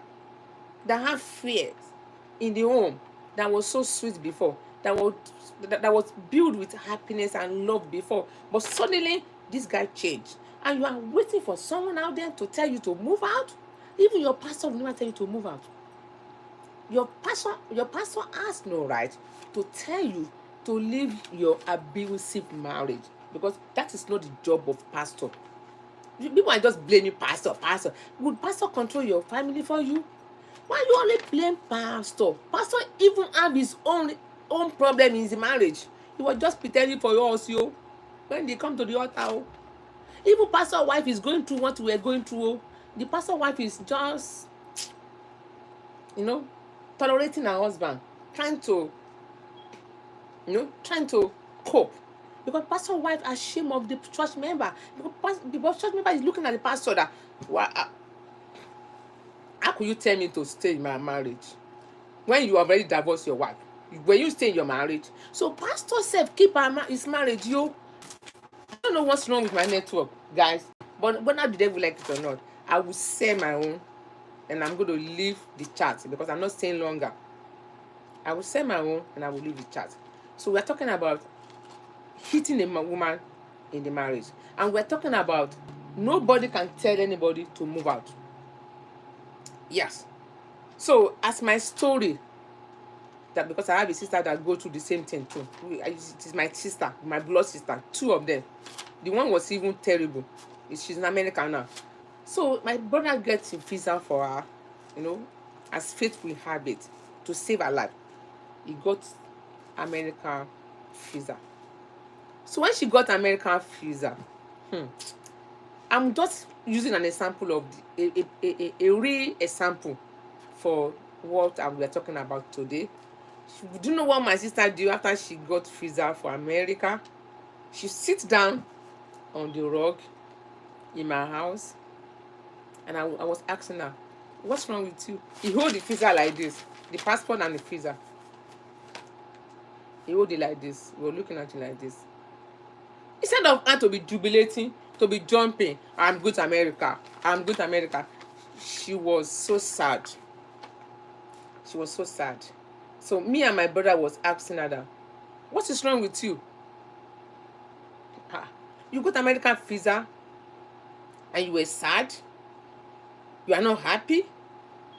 have fears in the home that was so sweet before, that was built with happiness and love before. But suddenly this guy changed, and you are waiting for someone out there to tell you to move out. Even your pastor will never tell you to move out. Your pastor has no right to tell you to leave your abusive marriage, because that is not the job of pastor. People are just blaming pastor. Would pastor control your family for you? Why you only blame pastor? Pastor even have his own problem in his marriage. He was just pretending for yours, yo. When they come to the altar, oh. Even pastor wife is going through what we are going through. Oh. The pastor wife is just, tolerating her husband, trying to cope. Because pastor wife is ashamed of the church member. Because the church member is looking at the pastor that, how could you tell me to stay in my marriage when you already divorced your wife? When you stay in your marriage? So pastor self keep his marriage, yo. I don't know what's wrong with my network, guys. But whether the devil like it or not, I will say my own, and I'm going to leave the chat because I'm not staying longer. I will say my own and I will leave the chat. So we're talking about hitting a woman in the marriage, and we're talking about nobody can tell anybody to move out. Yes. So as my story, that because I have a sister that go through the same thing too. It is my sister, my blood sister, two of them. The one was even terrible. She's an American now. So my brother gets a visa for her, as fate will have it, to save her life. He got American visa. So when she got American visa, I'm just using an example of a real example for what we are talking about today. Do you know what my sister did after she got visa for America? She sits down on the rug in my house, and I was asking her, "What's wrong with you?" He hold the visa like this, the passport and the visa. He hold it like this. We were looking at it like this. Instead of her to be jubilating, to be jumping, "I'm good to America, I'm good to America," she was so sad. She was so sad. So me and my brother was asking her that, "What is wrong with you? Ah, you got American visa and you were sad? You are not happy?"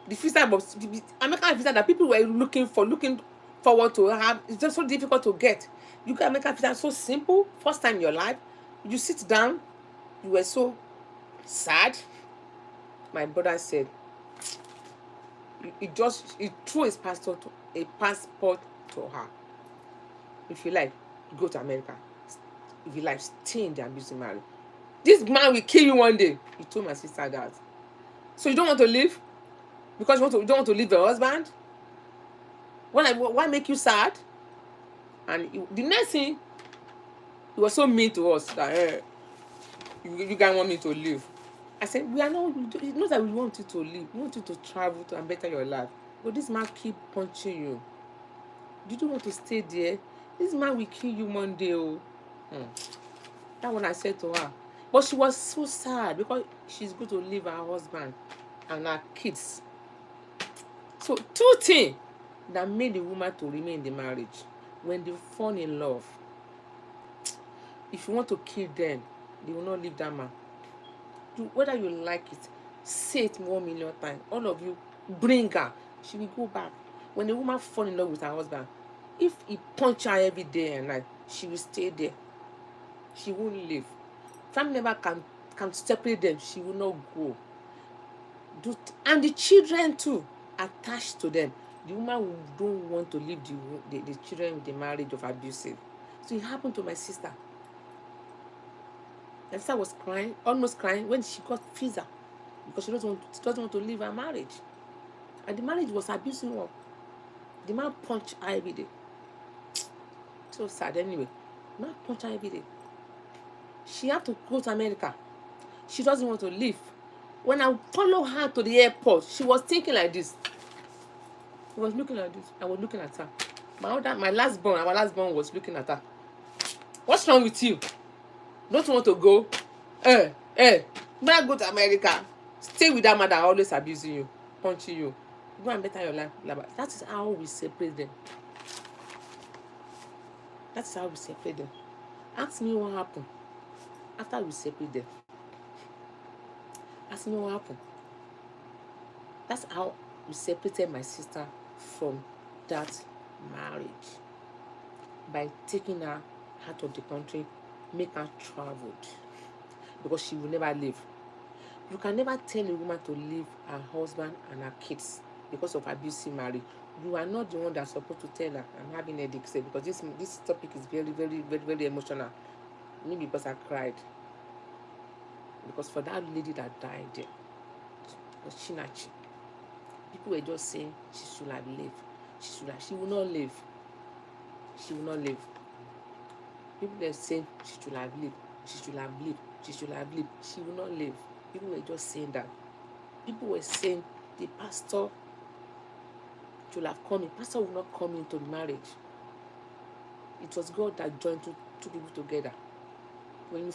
The visa was the American visa that people were looking forward to have. It's just so difficult to get. You got American visa so simple. First time in your life, you sit down. You were so sad. My brother said, he threw his passport to her. "If you like, go to America. If you like, stay in the abusive marriage. This man will kill you one day." He told my sister that. "So you don't want to leave because you don't want to leave your husband? Why make you sad?" And the next thing, he was so mean to us that you guys want me to leave. I said, "We are not. You know that we want you to leave. We want you to travel to and better your life. But this man keep punching you. You don't want to stay there. This man will kill you one day." Oh, that one I said to her. But she was so sad because she's going to leave her husband and her kids. So two things that made the woman to remain in the marriage. When they fall in love, if you want to kill them, they will not leave that man. Whether you like it, say it 1,000,000 times. All of you, bring her. She will go back. When the woman fall in love with her husband, if he punch her every day and night, she will stay there. She won't leave. Family member can separate them. She will not go. And the children too, attached to them. The woman don't want to leave the children with the marriage of abusive. So it happened to my sister. My sister was crying, almost crying, when she got visa because she doesn't want to leave her marriage. And the marriage was abusing her. The man punched her every day. So sad anyway. The man punched her every day. She had to go to America. She doesn't want to leave. When I followed her to the airport, she was thinking like this. She was looking like this. I was looking at her. Our last born was looking at her. "What's wrong with you? Don't want to go? Now go to America. Stay with that man that always abusing you, punching you. Go and better your life." That is how we separate them. That's how we separate them. Ask me what happened after we separate them. Ask me what happened. That's how we separated my sister from that marriage. By taking her out of the country, make her traveled. Because she will never leave. You can never tell a woman to leave her husband and her kids because of abusive marriage. You are not the one that's supposed to tell her, "I'm having a headache," because this topic is very, very, very, very emotional. Maybe because I cried. Because for that lady that died there, was Chinachi. People were just saying she should have lived. She will not live. She will not live. People were saying she should have lived. She should have lived. She should have lived. She will not live. People were just saying that. People were saying the pastor should have come in. Pastor will not come into the marriage. It was God that joined two people together. When you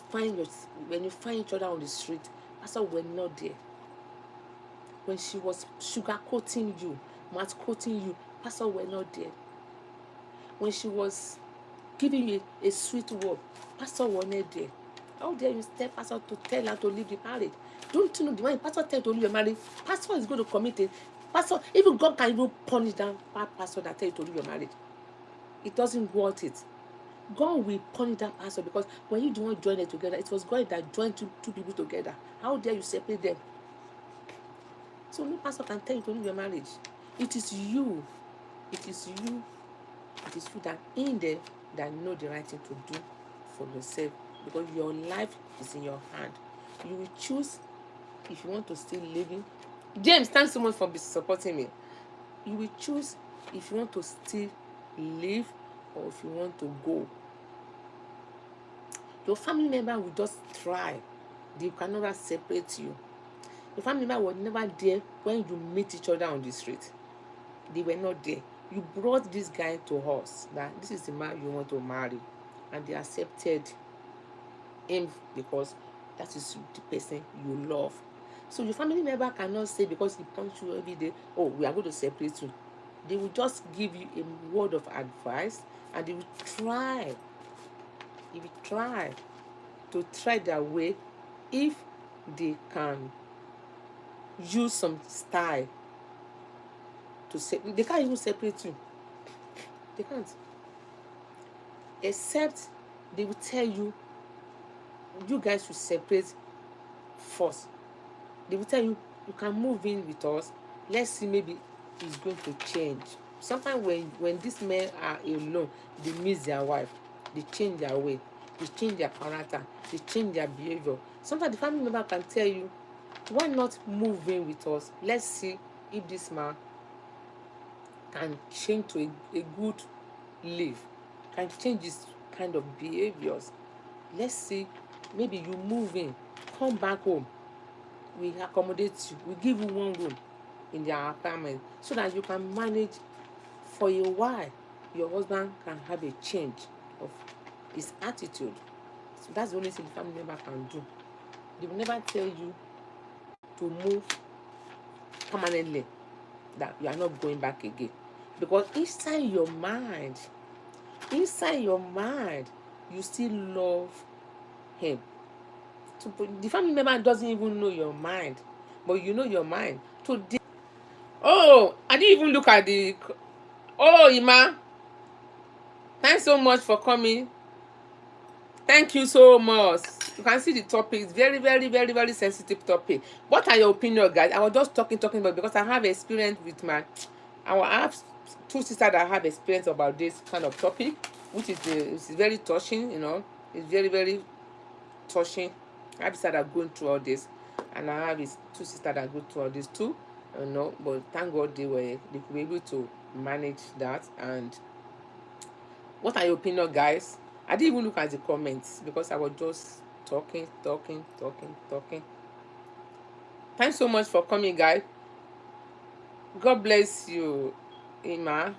find each other on the street, pastor were not there. When she was sugarcoating you, coating you, pastor were not there. When she was giving you a sweet word, pastor was not there. How dare you tell pastor to tell her to leave the marriage? Don't you know the way pastor tell you to leave your marriage, pastor is going to commit it. Pastor, even God can even punish that pastor that tell you to leave your marriage. It doesn't want it. God will punish that pastor because when you don't join it together, it was God that joined two people together. How dare you separate them? So no pastor can tell you to leave your marriage. It is you. It is you. It is you that in there that know the right thing to do for yourself, because your life is in your hand. You will choose if you want to still living. James, thanks so much for supporting me. You will choose if you want to still live or if you want to go. Your family member will just try. They can never separate you. Your family member was never there when you meet each other on the street. They were not there. You brought this guy to us, that this is the man you want to marry, and they accepted him because that is the person you love. So your family member cannot say because he punch you every day, oh, we are going to separate you. They will just give you a word of advice, and they will try. They will try to try their way if they can use some style to say. They can't even separate you. They can't. Except they will tell you, you guys should separate first. They will tell you, you can move in with us. Let's see, maybe it's going to change. Sometimes when these men are alone, they miss their wife. They change their way. They change their character. They change their behavior. Sometimes the family member can tell you, why not move in with us? Let's see if this man can change to a good life, can change his kind of behaviors. Let's see, maybe you move in, come back home, we accommodate you, we give you one room in their apartment so that you can manage for a while. Your husband can have a change of his attitude. So that's the only thing the family member can do. They will never tell you to move permanently, that you are not going back again, because inside your mind you still love him. So the family member doesn't even know your mind, but you know your mind. So oh, I didn't even look at the. Oh, Ima, thanks so much for coming. Thank you so much. You can see the topic. It's very, very, very, very sensitive topic. What are your opinion, guys? I was just talking about, because I have experience with I have two sisters that have experience about this kind of topic, which is it's very touching. It's very, very touching. I have sisters that are going through all this, and I have two sisters that go through all this too. But thank God they could be able to manage that. And what are your opinion, guys? I didn't even look at the comments because I was just talking. Thanks so much for coming, guys. God bless you, Ima.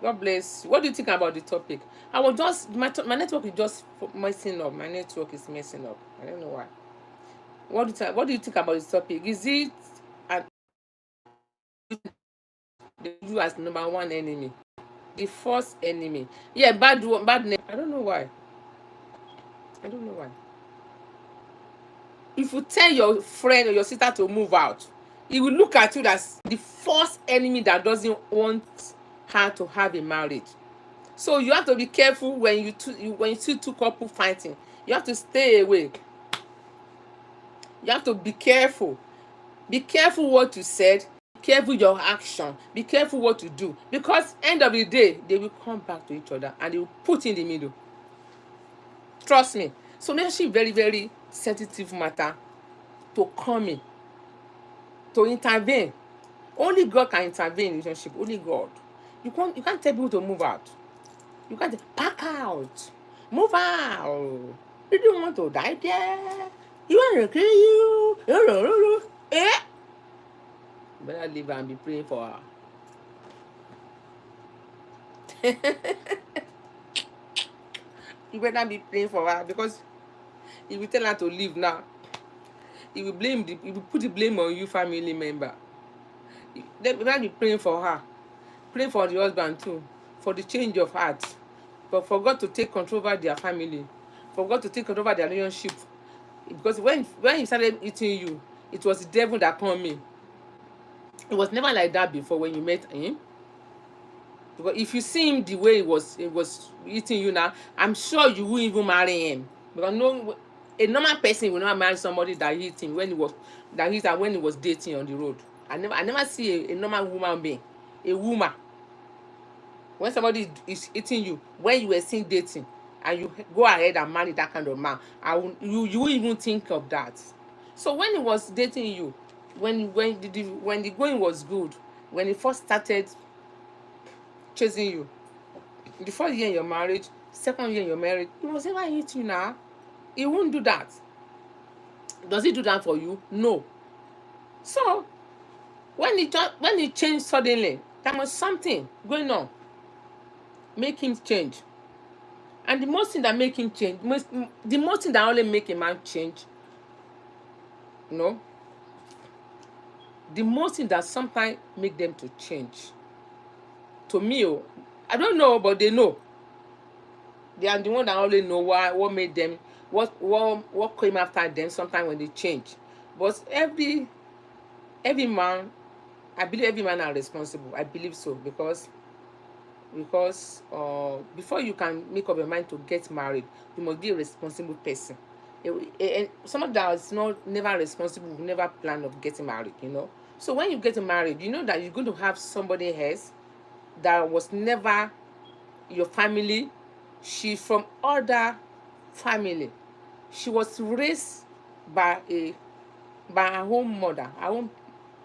God bless you. What do you think about the topic? I was just my network is just messing up. My network is messing up. I don't know why. What do you think about this topic? Is it you as number one enemy? The first enemy? Yeah, bad name. I don't know why. If you tell your friend or your sister to move out, he will look at you as the first enemy that doesn't want her to have a marriage. So you have to be careful when you see two couple fighting. You have to stay away. You have to be careful. Be careful what you said. Be careful your action. Be careful what you do. Because end of the day, they will come back to each other and they will put in the middle. Trust me. So relationship very, very sensitive matter to come in, to intervene. Only God can intervene in relationship. Only God. You can't tell people to move out. You can't pack out. Move out. You don't want to die there. You want to kill you. Eh? You better leave her and be praying for her. You better be praying for her, because if you tell her to leave now, he will put the blame on you, family member. They better be praying for her. Pray for the husband too, for the change of heart, but for God to take control over their family, for God to take control over their relationship. Because when he started eating you, it was the devil that came in. It was never like that before when you met him. Because if you see him the way he was eating you now, I'm sure you won't even marry him. Because a normal person will not marry somebody that hit him when he was dating on the road. I never see a normal woman being a woman. When somebody is eating you when you were still dating, and you go ahead and marry that kind of man, you won't even think of that. So when he was dating you, when the going was good, when he first started chasing you, the first year in your marriage, second year in your marriage, he was never hit you now. He won't do that. Does he do that for you? No. So when he changed suddenly, there was something going on. Make him change. And the most thing that make him change, the most thing that only make a man change, you know, the most thing that sometimes make them to change. To me, oh, I don't know, but they know. They are the one that only know what made them, what came after them. Sometimes when they change, but every man, I believe every man are responsible. I believe so because before you can make up your mind to get married, you must be a responsible person. And someone that is not never responsible will never plan of getting married, you know. So when you get married, you know that you're going to have somebody else that was never your family. She from other family. She was raised by her own mother, her own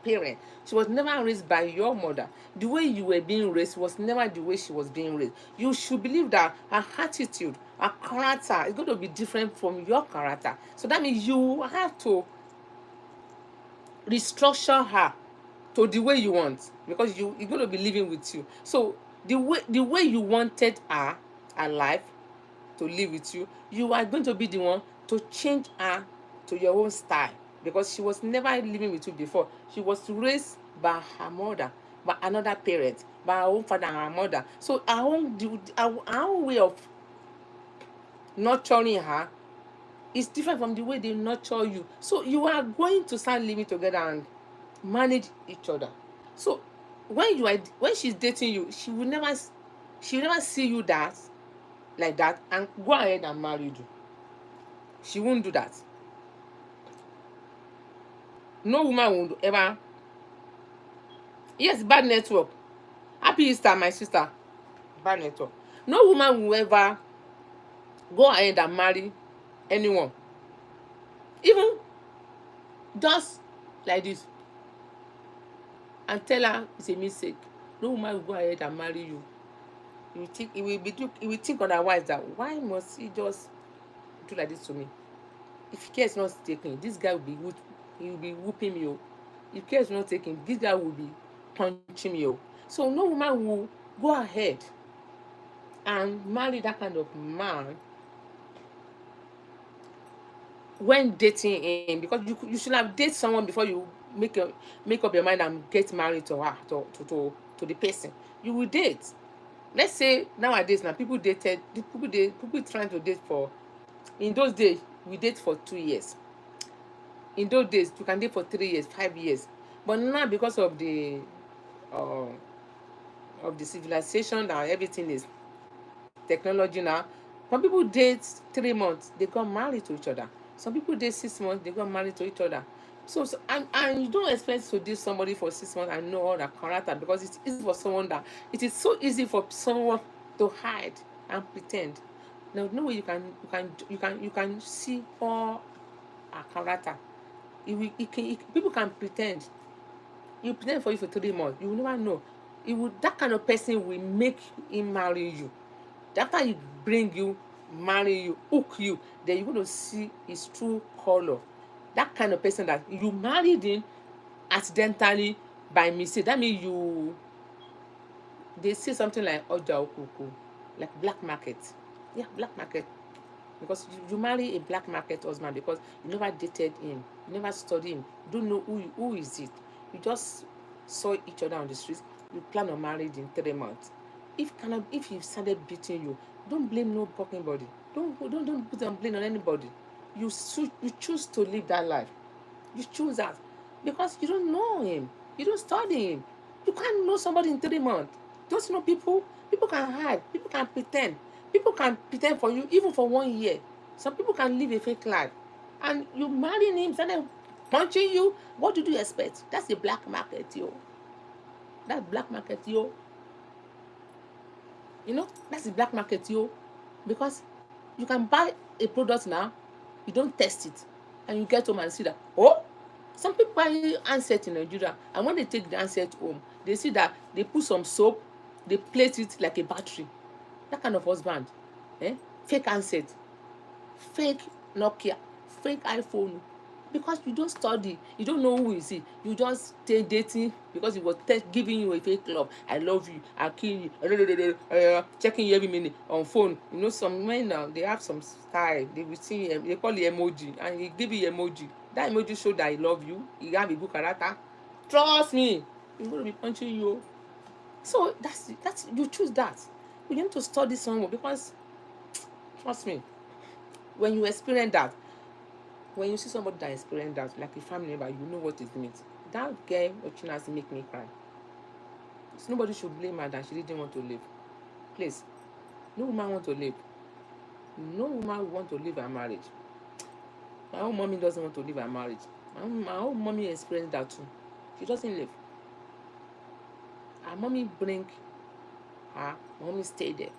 parent. She was never raised by your mother. The way you were being raised was never the way she was being raised. You should believe that her attitude, her character is going to be different from your character. So that means you have to restructure her to the way you want, because you're going to be living with you. So the way you wanted her life to live with you, you are going to be the one to change her to your own style, because she was never living with you before. She was raised by her mother, by another parent, by her own father and her mother. So her own way of nurturing her is different from the way they nurture you. So you are going to start living together and manage each other. So when she's dating you, she will never see you that like that and go ahead and marry you. She won't do that. No woman will ever. Yes, bad network. Happy Easter, my sister. Bad network. No woman will ever go ahead and marry anyone, even just like this, and tell her it's a mistake. No woman will go ahead and marry you. He will think otherwise, that why must he just do like this to me? If care is not taken, this guy he will be whooping me. Oh. If care is not taken, this guy will be punching me. Oh. So no woman will go ahead and marry that kind of man when dating him, because you should have dated someone before you make up your mind and get married to her, to the person you will date. Let's say nowadays now people trying to date for, in those days we date for 2 years. In those days you can date for 3 years, 5 years. But now, because uh, of the civilization, now everything is technology now. Some people date 3 months, they got married to each other. Some people date 6 months, they got married to each other. And you don't expect to date somebody for 6 months and know all their character, because it's easy for someone that it is so easy for someone to hide and pretend. No way you can see all our character. People can pretend. You pretend for you for 3 months, you will never know. That kind of person will make him marry you. After he bring you, marry you, hook you, then you're going to see his true color. That kind of person that you married him accidentally by mistake. That means they say something like oja okuku, like black market. Yeah, black market. Because you marry a black market husband because you never dated him, you never studied him, you don't know who is it. You just saw each other on the streets, you plan on marriage in 3 months. If he started beating you, don't blame no fucking body. Don't put on blame on anybody. You choose to live that life. You choose that because you don't know him. You don't study him. You can't know somebody in 3 months. Don't you know people? People can hide. People can pretend. People can pretend for you even for 1 year. Some people can live a fake life. And you marrying him, started punching you. What do you expect? That's the black market, yo. That's black market, yo. You know, that's the black market, yo. Because You can buy a product now, you don't test it, and you get home and see that, oh, some people buy handset in Nigeria, and when they take the handset home, they see that they put some soap, they plate it like a battery. That kind of husband, eh? Fake handset, fake Nokia, fake iPhone, because you don't study, you don't know who is he, you just stay dating because he was giving you a fake love. I love you, I'll kill you, checking you every minute on phone. You know, some men now, they have some style, they will see, they call it emoji, and he give you emoji. That emoji show that he love you, he have a good character. Trust me, he's going to be punching you. So that's you choose that. You need to study someone, because trust me, when you experience that, when you see somebody that experience that, like a family member, you know what it means. That girl Ochina make me cry. So nobody should blame her that she didn't want to live. Please, no woman want to live. No woman want to live her marriage. My own mommy doesn't want to live her marriage. My own mommy experienced that too. She doesn't live. Her mommy bring her. My mommy stayed there.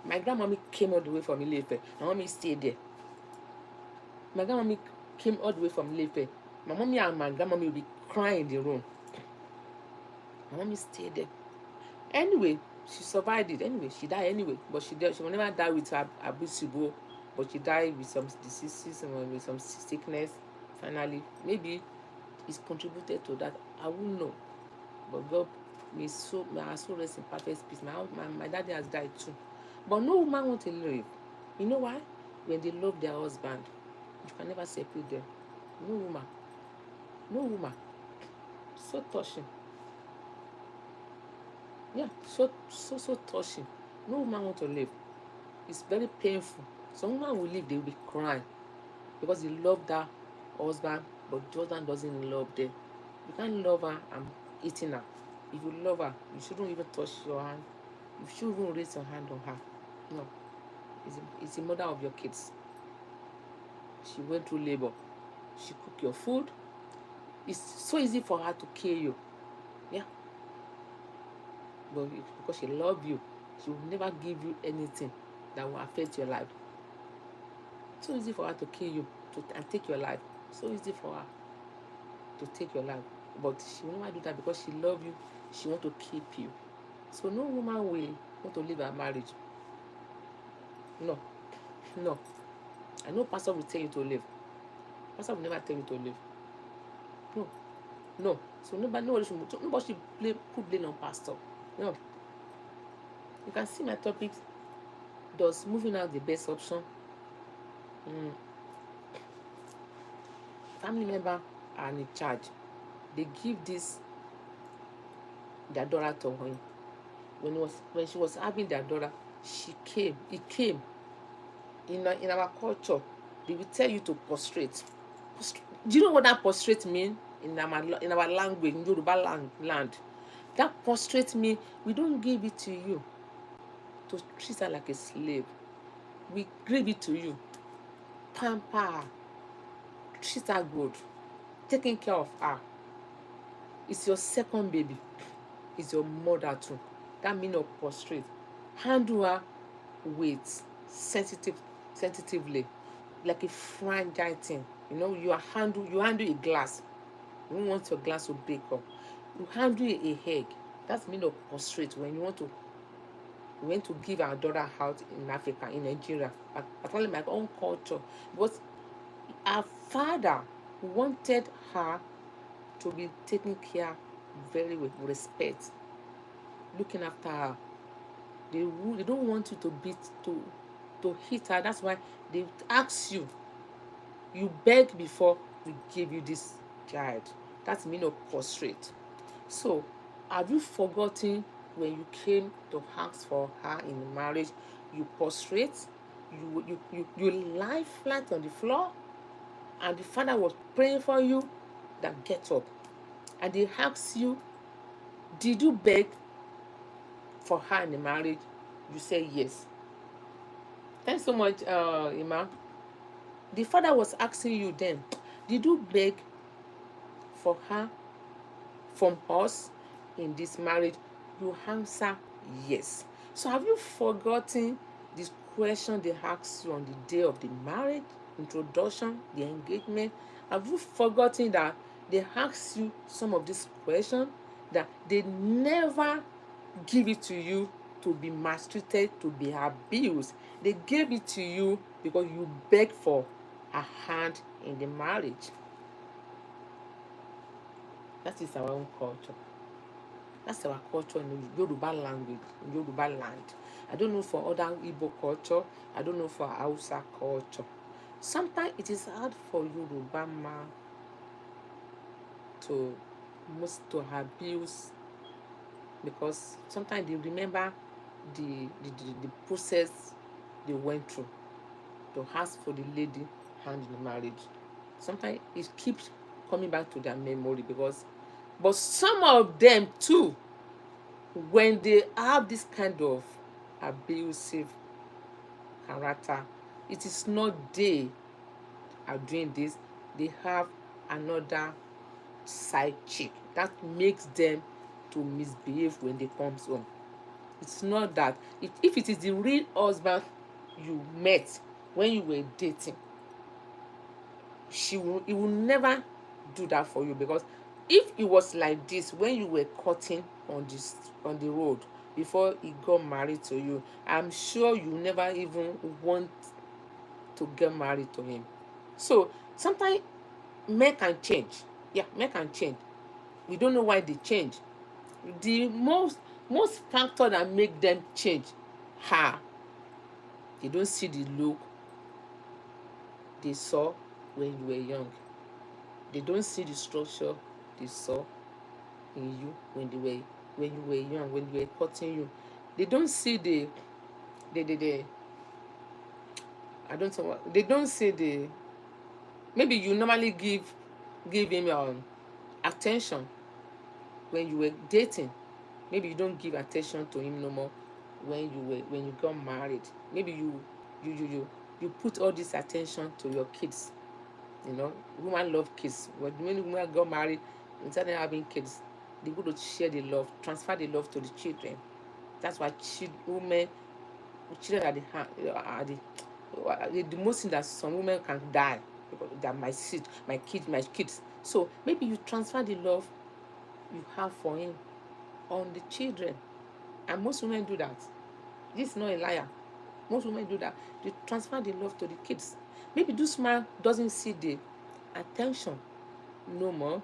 My grandmommy came all the way from Ilefe. My mommy stayed there. My grandmommy came all the way from Ilefe. My mommy and my grandmommy will be crying in the room. My mommy stayed there. Anyway, she survived it. Anyway, she died anyway. But she will never die with her abusive, but she died with some diseases and with some sickness. Finally, maybe it's contributed to that. I won't know. But God may her soul rest in perfect peace. My daddy has died too. But no woman wants to live. You know why? When they love their husband, you can never separate them. No woman. No woman. So touching. Yeah, so touching. No woman want to live. It's very painful. Some woman will live, they will be crying because they love that husband, but the husband doesn't love them. You can't love her and eating her. If you love her, you shouldn't even touch your hand. You shouldn't even raise your hand on her. No. It's the mother of your kids. She went through labor. She cooked your food. It's so easy for her to kill you. Yeah. But because she loves you, she will never give you anything that will affect your life. So easy for her to kill you and take your life. So easy for her to take your life. But she will never do that because she loves you. She wants to keep you. So no woman will want to leave her marriage. No. No. And no pastor will tell you to leave. Pastor will never tell you to leave. No. No. So nobody should put blame on pastor. No. You can see my topics. Does moving out the best option? Family member are in charge. They give their daughter to him. When she was having their daughter, it came. In our culture, they will tell you to prostrate. Do you know what that prostrate means in our language, in Yoruba land? That prostrate means we don't give it to you to treat her like a slave. We give it to you. Pamper her. Treat her good. Taking care of her. It's your second baby. It's your mother too. That means of prostrate. Handle her with sensitively, like a fragile thing. You know, you handle a glass. You don't want your glass to break up. You handle a egg. That's mean of prostrate when you want to give our daughter out in Africa, in Nigeria, particularly my own culture. But her father wanted her to be taken care very with respect, looking after her. They don't want you to hit her. That's why they ask you. You beg before we give you this child. That's mean of prostrate. So, have you forgotten when you came to ask for her in marriage? You prostrate, you lie flat on the floor, and the father was praying for you that get up. And they asked you, did you beg for her in the marriage? You say yes. Thanks so much, Ima. The father was asking you then, did you beg for her from us in this marriage? You answer yes. So have you forgotten this questions they ask you on the day of the marriage, introduction, the engagement? Have you forgotten that they ask you some of these questions that they never give it to you to be mistreated, to be abused? They gave it to you because you begged for a hand in the marriage. That is our own culture. That's our culture in Yoruba language, in Yoruba land. I don't know for other Igbo culture. I don't know for Hausa culture. Sometimes it is hard for Yoruba man to abuse, because sometimes they remember the process they went through to ask for the lady hand in marriage. Sometimes it keeps coming back to their memory, but some of them too, when they have this kind of abusive character, it is not they are doing this, they have another side chick that makes them to misbehave when they come home. It's not that if it is the real husband you met when you were dating, he will never do that for you, because if it was like this when you were cutting on the road before he got married to you, I'm sure you never even want to get married to him. So sometimes men can change. Yeah, men can change. We don't know why they change. The most factor that make them change are they don't see the look they saw when you were young. They don't see the structure they saw in you when you were young, when you were courting you. They don't see the I don't know what they don't see the maybe you normally give him attention when you were dating. Maybe you don't give attention to him no more when you got married. Maybe you put all this attention to your kids. Women love kids. When women got married, instead of having kids, they go to share the love, transfer the love to the children. That's why children are the most thing that some women can die, because they are my kids. So maybe you transfer the love you have for him on the children, and most women do that. This is not a liar. Most women do that. They transfer the love to the kids. Maybe this man doesn't see the attention no more.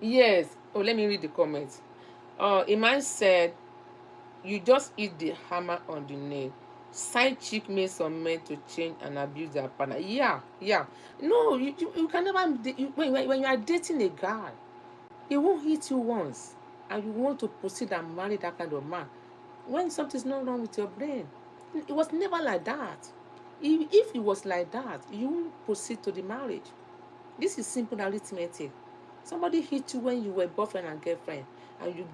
Yes. Oh, let me read the comments. Iman said, you just hit the hammer on the nail. Side chick made some men to change and abuse their partner. Yeah. No, you can never. When you are dating a guy, he won't hit you once, and you want to proceed and marry that kind of man when something's not wrong with your brain. It was never like that. If it was like that, you won't proceed to the marriage. This is simple arithmetic. Somebody hit you when you were boyfriend and girlfriend, and you.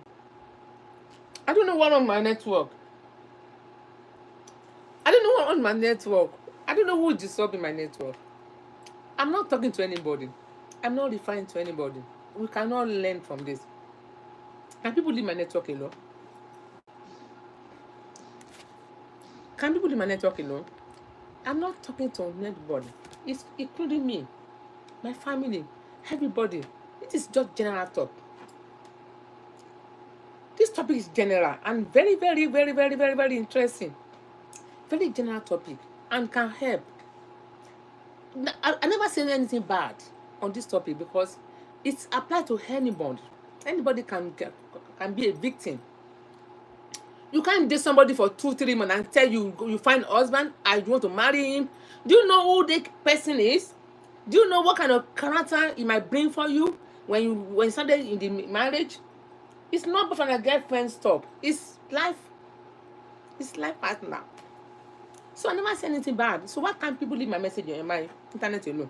I don't know what on my network. I don't know what on my network. I don't know who is disturbing my network. I'm not talking to anybody. I'm not referring to anybody. We cannot learn from this. Can people leave my network alone? Can people leave my network alone? I'm not talking to anybody. It's including me, my family, everybody. It is just general talk. This topic is general and very, very, very, very, very, very interesting. Very general topic and can help. I never said anything bad on this topic because it's applied to anybody. Anybody can be a victim. You can't date somebody for 2-3 months and tell you find a husband and you want to marry him. Do you know who the person is? Do you know what kind of character he might bring for you when you started in the marriage? It's not boyfriend and girlfriend stuff. It's life. It's life partner. So I never say anything bad. So why can't people leave my message on my internet alone?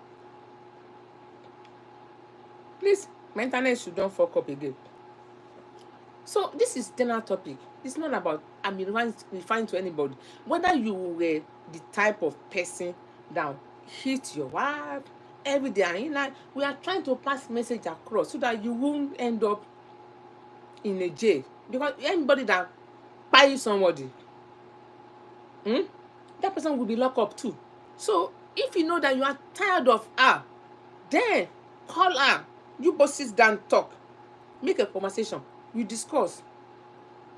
Please, my internet should don't fuck up again. So this is general topic. It's not about I'm referring to anybody. Whether you were the type of person that hit your wife, every day. And like, we are trying to pass message across so that you won't end up in a jail. Because anybody that buys somebody, that person will be locked up too. So if you know that you are tired of her, then call her. You both sit down, talk, make a conversation, you discuss.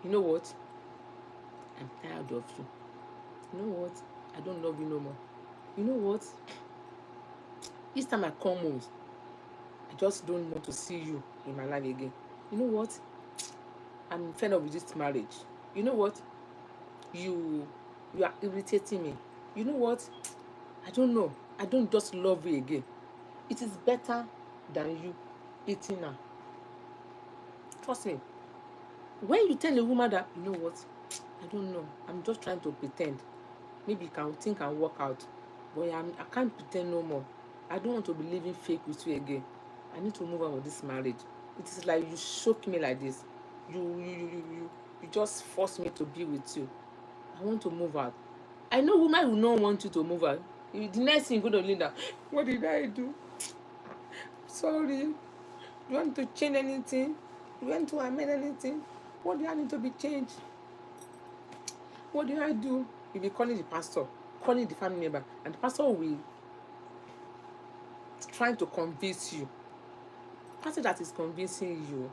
You know what? I'm tired of you. You know what? I don't love you no more. You know what? Each time I come home, I just don't want to see you in my life again. You know what? I'm fed up with this marriage. You know what? You are irritating me. You know what? I don't know. I don't just love you again. It is better than you eating her. Trust me. When you tell a woman that, you know what? I don't know. I'm just trying to pretend. Maybe you can think and work out. But I can't pretend no more. I don't want to be living fake with you again. I need to move on with this marriage. It is like you shook me like this. You just forced me to be with you. I want to move out. I know women will not want you to move out. The next thing you're going to lean down. What did I do? Sorry. You want to change anything? You want to amend anything? What do I need to be changed? What do I do? You'll be calling the pastor, calling the family member, and the pastor will trying to convince you. Pastor that is convincing you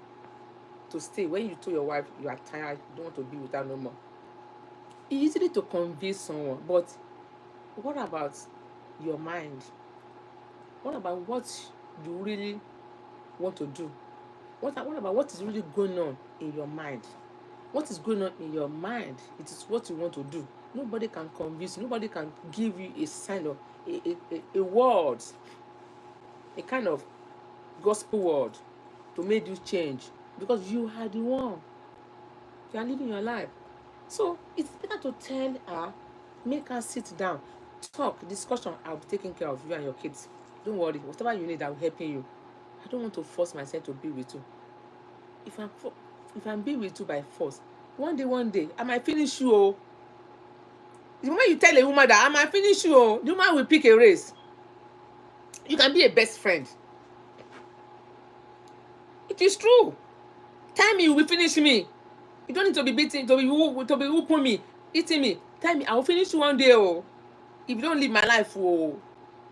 to stay when you told your wife you are tired, you don't want to be with her no more. It's easy to convince someone, but what about your mind? What about what you really want to do? What about what is really going on in your mind? What is going on in your mind? It is what you want to do. Nobody can convince you. Nobody can give you a sign of a word, a kind of gospel word to make you change, because you are the one. You are living your life. So it's better to tell her, make her sit down, talk, discussion. I'll be taking care of you and your kids. Don't worry. Whatever you need, I'm helping you. I don't want to force myself to be with you. If I'm being with you by force, one day, I might finish you. Oh. The moment you tell a woman that I might finish you, oh, the woman will pick a race. You can be a best friend. It is true. Tell me you will finish me. You don't need to be beating, to be whooping me, eating me. Tell me I will finish you one day. Oh, if you don't live my life, oh,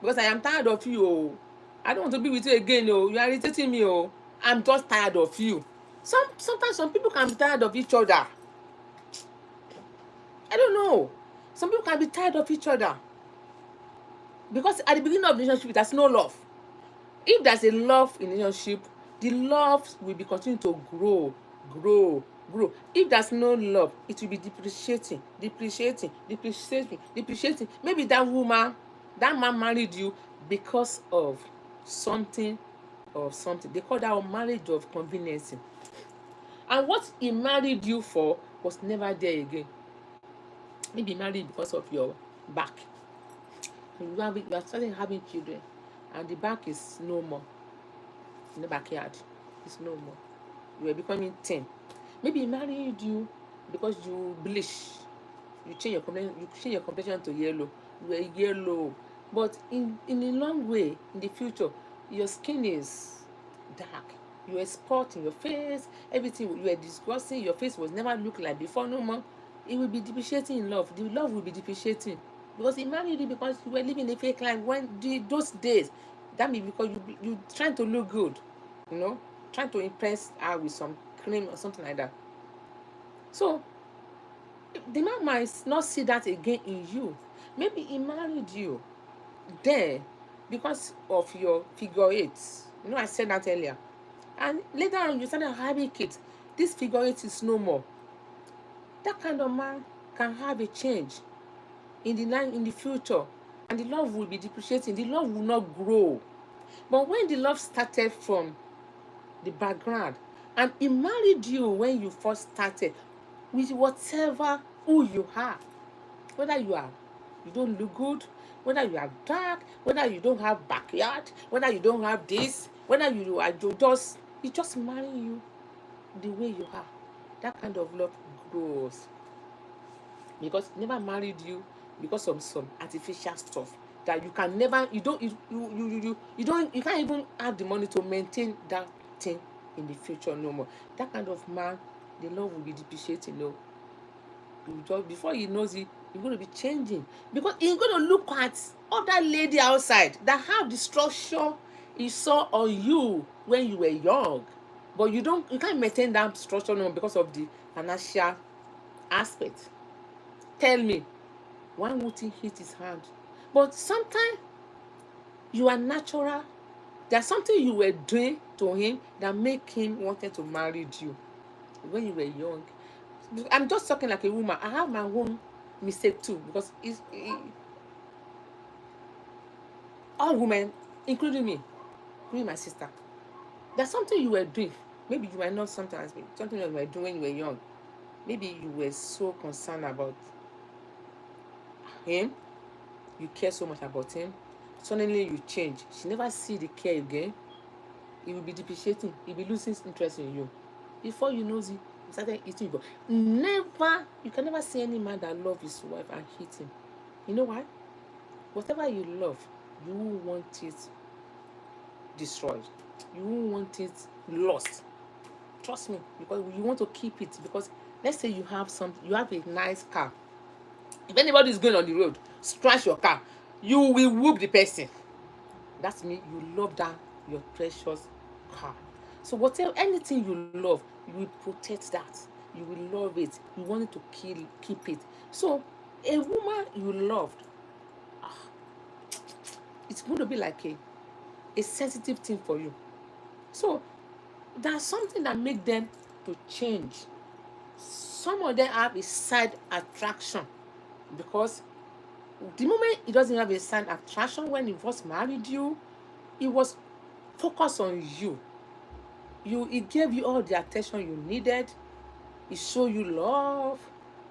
because I am tired of you. Oh, I don't want to be with you again. Oh, you are irritating me. Oh, I'm just tired of you. Sometimes some people can be tired of each other. I don't know. Some people can be tired of each other because at the beginning of the relationship, there's no love. If there's a love in the relationship, the love will be continuing to grow. If there's no love, it will be depreciating. Maybe that man married you because of something. They call that marriage of convenience. And what he married you for was never there again. Maybe he married because of your back. You are starting having children, and the back is no more. In the backyard, it's no more. You are becoming thin. Maybe he married you because you bleach. You change your complexion to yellow. You are yellow. But in a long way, in the future, your skin is dark. You are spot in your face. Everything, you are disgusting. Your face was never look like before no more. It will be depreciating in love. The love will be depreciating. Because he married you because you were living a fake life those days. That means because you trying to look good, trying to impress her with some cream or something like that. So the man might not see that again in you. Maybe he married you there because of your figure eight. I said that earlier. And later on, you started having kids. This figure eight is no more. That kind of man can have a change in the future, and the love will be depreciating. The love will not grow. But when the love started from the background, and he married you when you first started with whatever who you are, whether you don't look good, whether you are dark, whether you don't have backyard, whether you don't have this, whether you are just marry you the way you are. That kind of love grows, because he never married you because of some artificial stuff. that you can never, you don't, you don't, you can't even have the money to maintain that thing in the future no more. That kind of man, the love will be depreciating. No, you just, before he knows it, you're going to be changing, because he's going to look at other lady outside that have the structure he saw on you when you were young, but you can't maintain that structure no more because of the financial aspect. Tell me, why won't he hit his hand? But sometimes you are natural. There's something you were doing to him that make him wanted to marry you when you were young. I'm just talking like a woman. I have my own mistake too, because all women, including me, including my sister, there's something you were doing. Maybe you were not sometimes, but something you were doing when you were young. Maybe you were so concerned about him, you care so much about him. Suddenly you change. She never see the care again. He will be depreciating. He will be losing interest in you. Before you know it, you started eating you. Never, you can never see any man that love his wife and hit him. You know why? Whatever you love, you won't want it destroyed. You won't want it lost. Trust me, because you want to keep it. Because let's say you have a nice car. If anybody is going on the road, scratch your car, you will whoop the person. That's me. You love that your precious car. So whatever, anything you love, you will protect that. You will love it. You want it to keep it. So a woman you loved, it's going to be like a sensitive thing for you. So there's something that make them to change. Some of them have a side attraction, because the moment he doesn't have a side attraction, when he first married you, he was focused on you. He gave you all the attention you needed. He showed you love.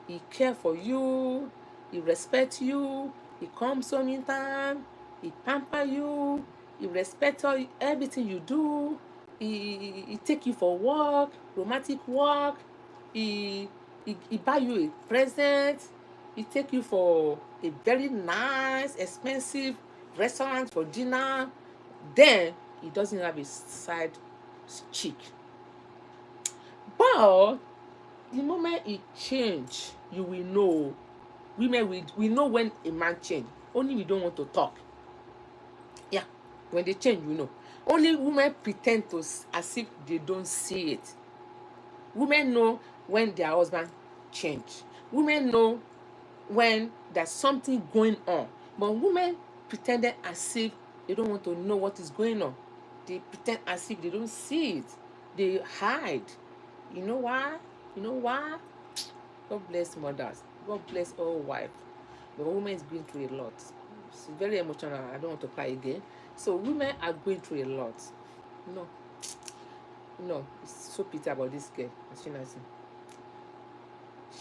He cared for you. He respects you. He comes home in time. He pamper you. He respects everything you do. He take you for walk, romantic walk. He buy you a present. He take you for a very nice, expensive restaurant for dinner. Then he doesn't have a side chick. But the moment he change, you will know. Women, we know when a man change. Only we don't want to talk. Yeah, when they change, we know. Only women pretend to as if they don't see it. Women know when their husband change. Women know when there's something going on. But women pretended as if they don't want to know what is going on. They pretend as if they don't see it. They hide. You know why? You know why? God bless mothers. God bless all wives. The woman is going through a lot. It's very emotional. I don't want to cry again. So women are going through a lot. No. No. It's so pity about this girl.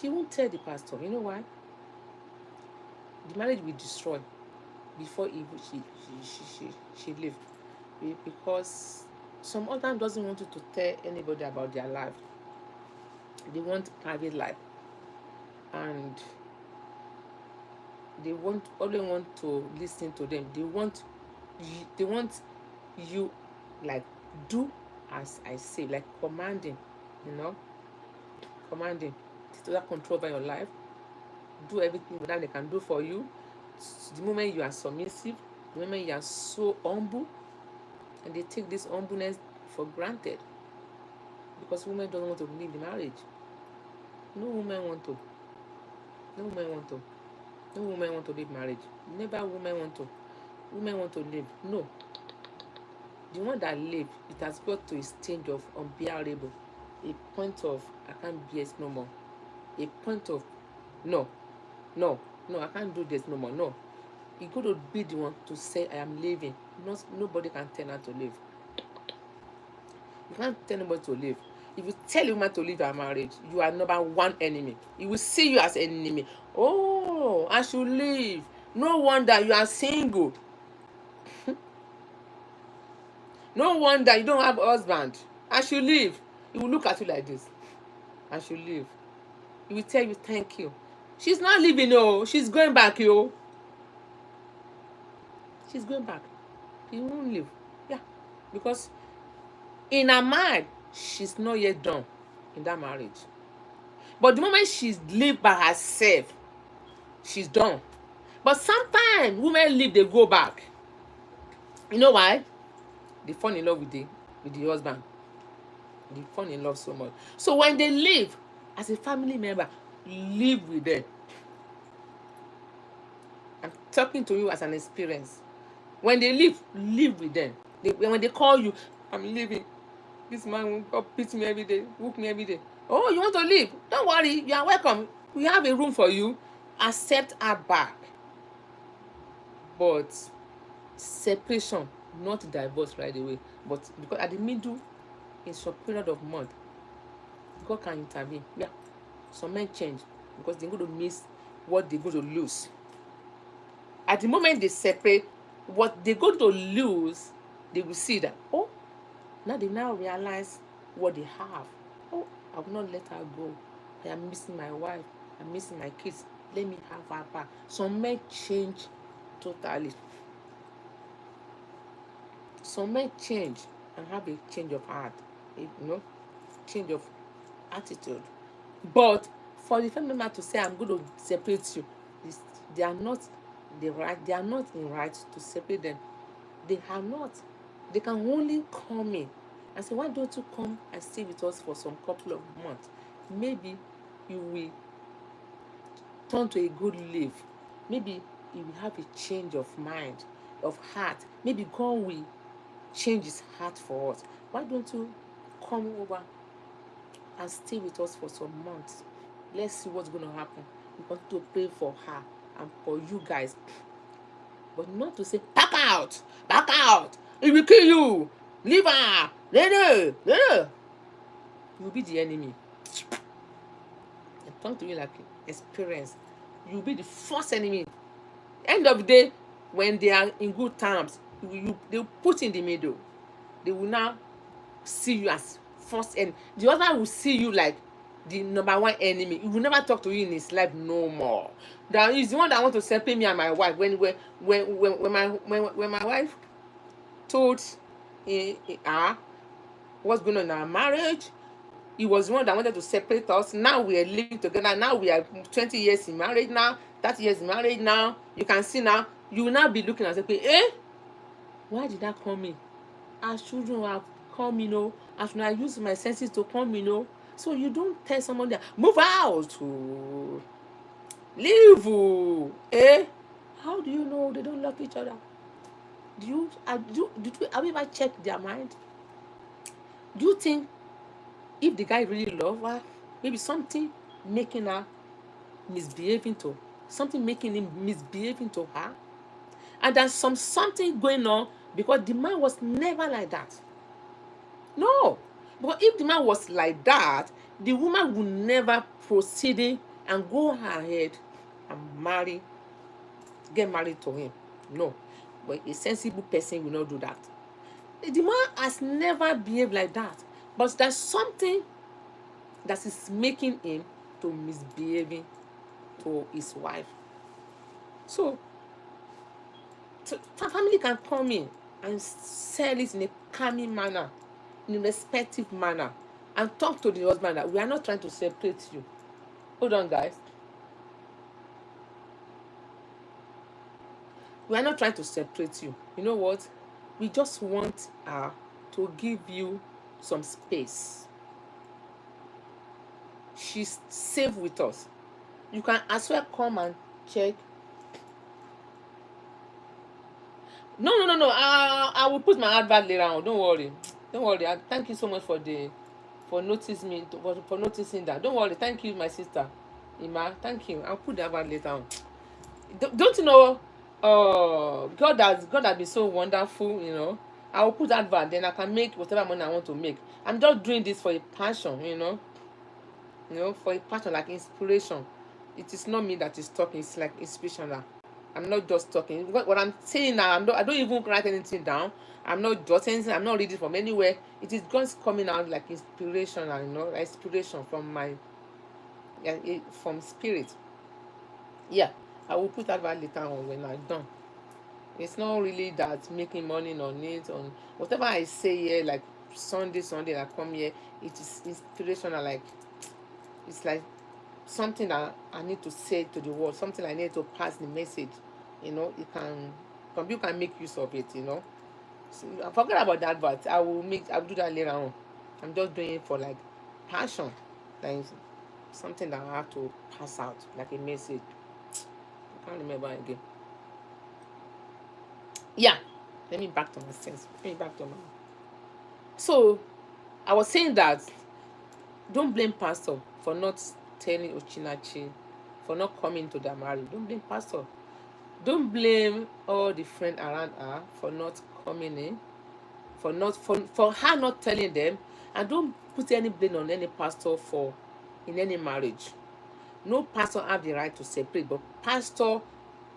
She won't tell the pastor. You know why? The marriage will destroy before she leave. Because some other doesn't want you to tell anybody about their life. They want private life. And they only want to listen to them. They want you like do as I say, like commanding, commanding, total control over your life. Do everything that they can do for you. The moment you are submissive, the moment you are so humble, and they take this humbleness for granted, because women don't want to leave the marriage. No woman want to. No woman want to. No woman want to leave marriage. Never women want to. Women want to leave. No. The one that leave, it has got to a stage of unbearable. A point of, I can't bear no more. A point of, no, I can't do this no more. No. You're going to be the one to say, I am leaving. Nobody can tell her to leave. You can't tell nobody to leave. If you tell a woman to leave her marriage, you are number one enemy. He will see you as an enemy. Oh, I should leave. No wonder you are single. No wonder you don't have a husband. I should leave. He will look at you like this. I should leave. He will tell you thank you. She's not leaving, no. She's going back, yo. she's going back. She won't leave. Yeah, because in her mind, she's not yet done in that marriage. But the moment she's lived by herself, she's done. But sometimes women leave, they go back. You know why? They fall in love with the husband. They fall in love so much. So when they leave, as a family member, live with them. I'm talking to you as an experience. When they leave, live with them. When they call you, I'm leaving. This man will beat me every day, whoop me every day. Oh, you want to leave? Don't worry, you are welcome. We have a room for you. Accept her back. But separation, not divorce right away. But because at the middle, in some period of month, God can intervene. Yeah, some men change because they're going to miss what they're going to lose. At the moment they separate, what they're going to lose, they will see that, oh, now they now realize what they have. Oh, I will not let her go. I am missing my wife. I'm missing my kids. Let me have her back. Some men change totally. Some men change and have a change of heart, change of attitude. But for the family member to say, I'm going to separate you, they are not they are not in right to separate them. They are not. They can only come in and say, why don't you come and stay with us for some couple of months? Maybe you will turn to a good life. Maybe you will have a change of mind, of heart. Maybe God will change his heart for us. Why don't you come over and stay with us for some months? Let's see what's going to happen. We want to pray for her and for you guys. But not to say, back out, it will kill you, leave her, no. You'll be the enemy. I'm talking to you like experience. You'll be the first enemy. End of the day, when they are in good terms, they'll put in the middle. They will now see you as first enemy. The other will see you like the number one enemy. He will never talk to you in his life no more. That is the one that want to separate me and my wife. When my wife told her what's going on in our marriage, he was the one that wanted to separate us. Now we are living together. Now we are 20 years in marriage now, 30 years in marriage now. You can see now, you will now be looking and say, why did that come in? I shouldn't have come, I should have used my senses to come, So you don't tell someone that, move out, leave, How do you know they don't love each other? Have you ever checked their mind? Do you think if the guy really loves her, maybe something making her misbehaving to, something making him misbehaving to her, and there's something going on because the man was never like that. No, but if the man was like that, the woman would never proceed and go ahead and get married to him. No, but a sensible person will not do that. The man has never behaved like that, but there's something that is making him to misbehaving to his wife. So family can come in and sell it in a calming manner, in a respectful manner, and talk to the husband that we are not trying to separate you. Hold on, guys. We are not trying to separate you. You know what? We just want to give you some space. She's safe with us. You can as well come and check. No. I will put my advert later on. Don't worry. Thank you so much for noticing that. Don't worry. Thank you, my sister Ima. Thank you. I'll put the advert later on. Don't you know? God has been so wonderful. I will put advert, then I can make whatever money I want to make. I'm just doing this for a passion, for a passion, like inspiration. It is not me that is talking. It's like inspirational. I'm not just talking. What I'm saying now, I don't even write anything down. I'm not jotting anything. I'm not reading from anywhere. It is just coming out like inspirational, inspiration from from spirit. Yeah, I will put that back later on when I'm done. It's not really that making money on it. On whatever I say here, like Sunday, I come here, it is inspirational. Like it's like something that I need to say to the world, something I need to pass the message. It can, some people can make use of it. So I forget about that, but I'll do that later on. I'm just doing it for like passion, like something that I have to pass out, like a message. I can't remember again. Yeah, let me back to my sense. Let me back to my. So I was saying that don't blame pastor for not telling Ochinachi, for not coming to their marriage. Don't blame pastor. Don't blame all the friends around her for not coming in, for her not telling them, and don't put any blame on any pastor for in any marriage. No pastor have the right to separate, but pastor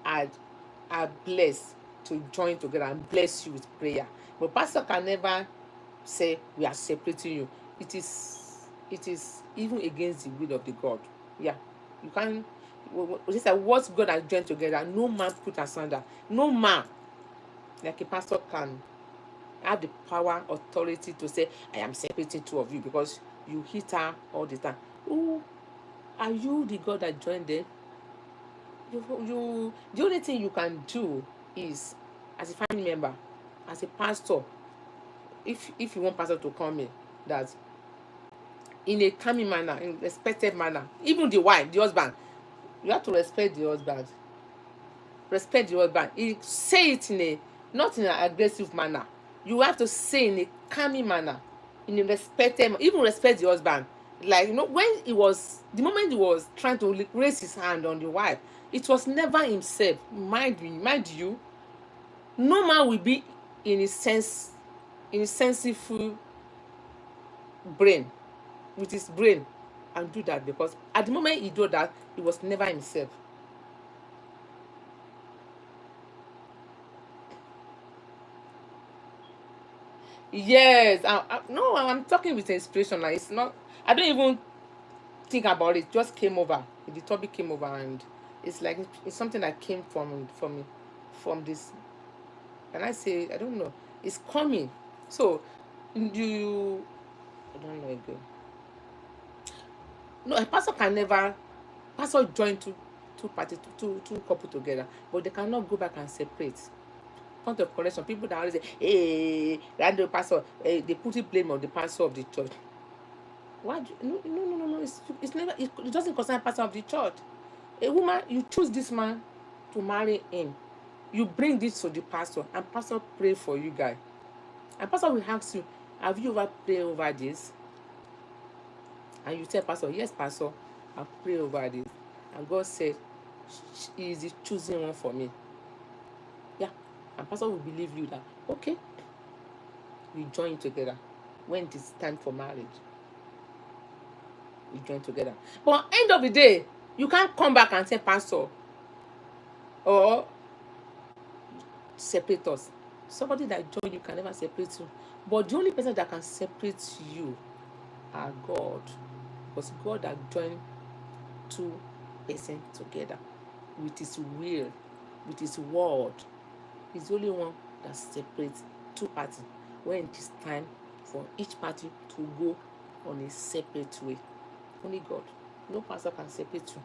are are blessed to join together and bless you with prayer. But pastor can never say we are separating you. It is even against the will of the God. Yeah, you can't. Just like what God has joined together, no man put asunder. No man, like a pastor, can have the power, authority to say, I am separating two of you because you hit her all the time. Who are you, the God that joined them? The only thing you can do is, as a family member, as a pastor, if you want pastor to come in, that in a calming manner, in a respected manner, even the wife, the husband, you have to respect the husband. Respect the husband. Say it in a, not in an aggressive manner. You have to say in a calming manner, in a respected, even respect the husband. Like, when he was, the moment he was trying to raise his hand on the wife, it was never himself. Mind you, no man will be in his sensible brain, with his brain, and do that, because at the moment he do that, he was never himself. Yes, no, I'm talking with inspiration. Like, it's not. I don't even think about it. Just came over. The topic came over, and it's like it's something that came from this. Can I say? I don't know. It's coming. So, you. I don't know again. No, a pastor can never. Pastor join two parties, two couple together, but they cannot go back and separate. Point of correction: people that always say, "Hey, that the pastor," they put it blame on the pastor of the church. Why? No. It's never. It doesn't concern pastor of the church. A woman, you choose this man to marry him. You bring this to the pastor, and pastor pray for you guys. And pastor will ask you, have you ever prayed over this? And you tell pastor, yes, pastor, I pray over this. And God said, he is the choosing one for me. Yeah. And pastor will believe you that, okay, we join together. When it is time for marriage, we join together. But end of the day, you can't come back and say, pastor, or separate us. Somebody that join you can never separate you. But the only person that can separate you are God. Because God has joined two persons together with his will, with his word. He's the only one that separates two parties when it is time for each party to go on a separate way. Only God. No pastor can separate you.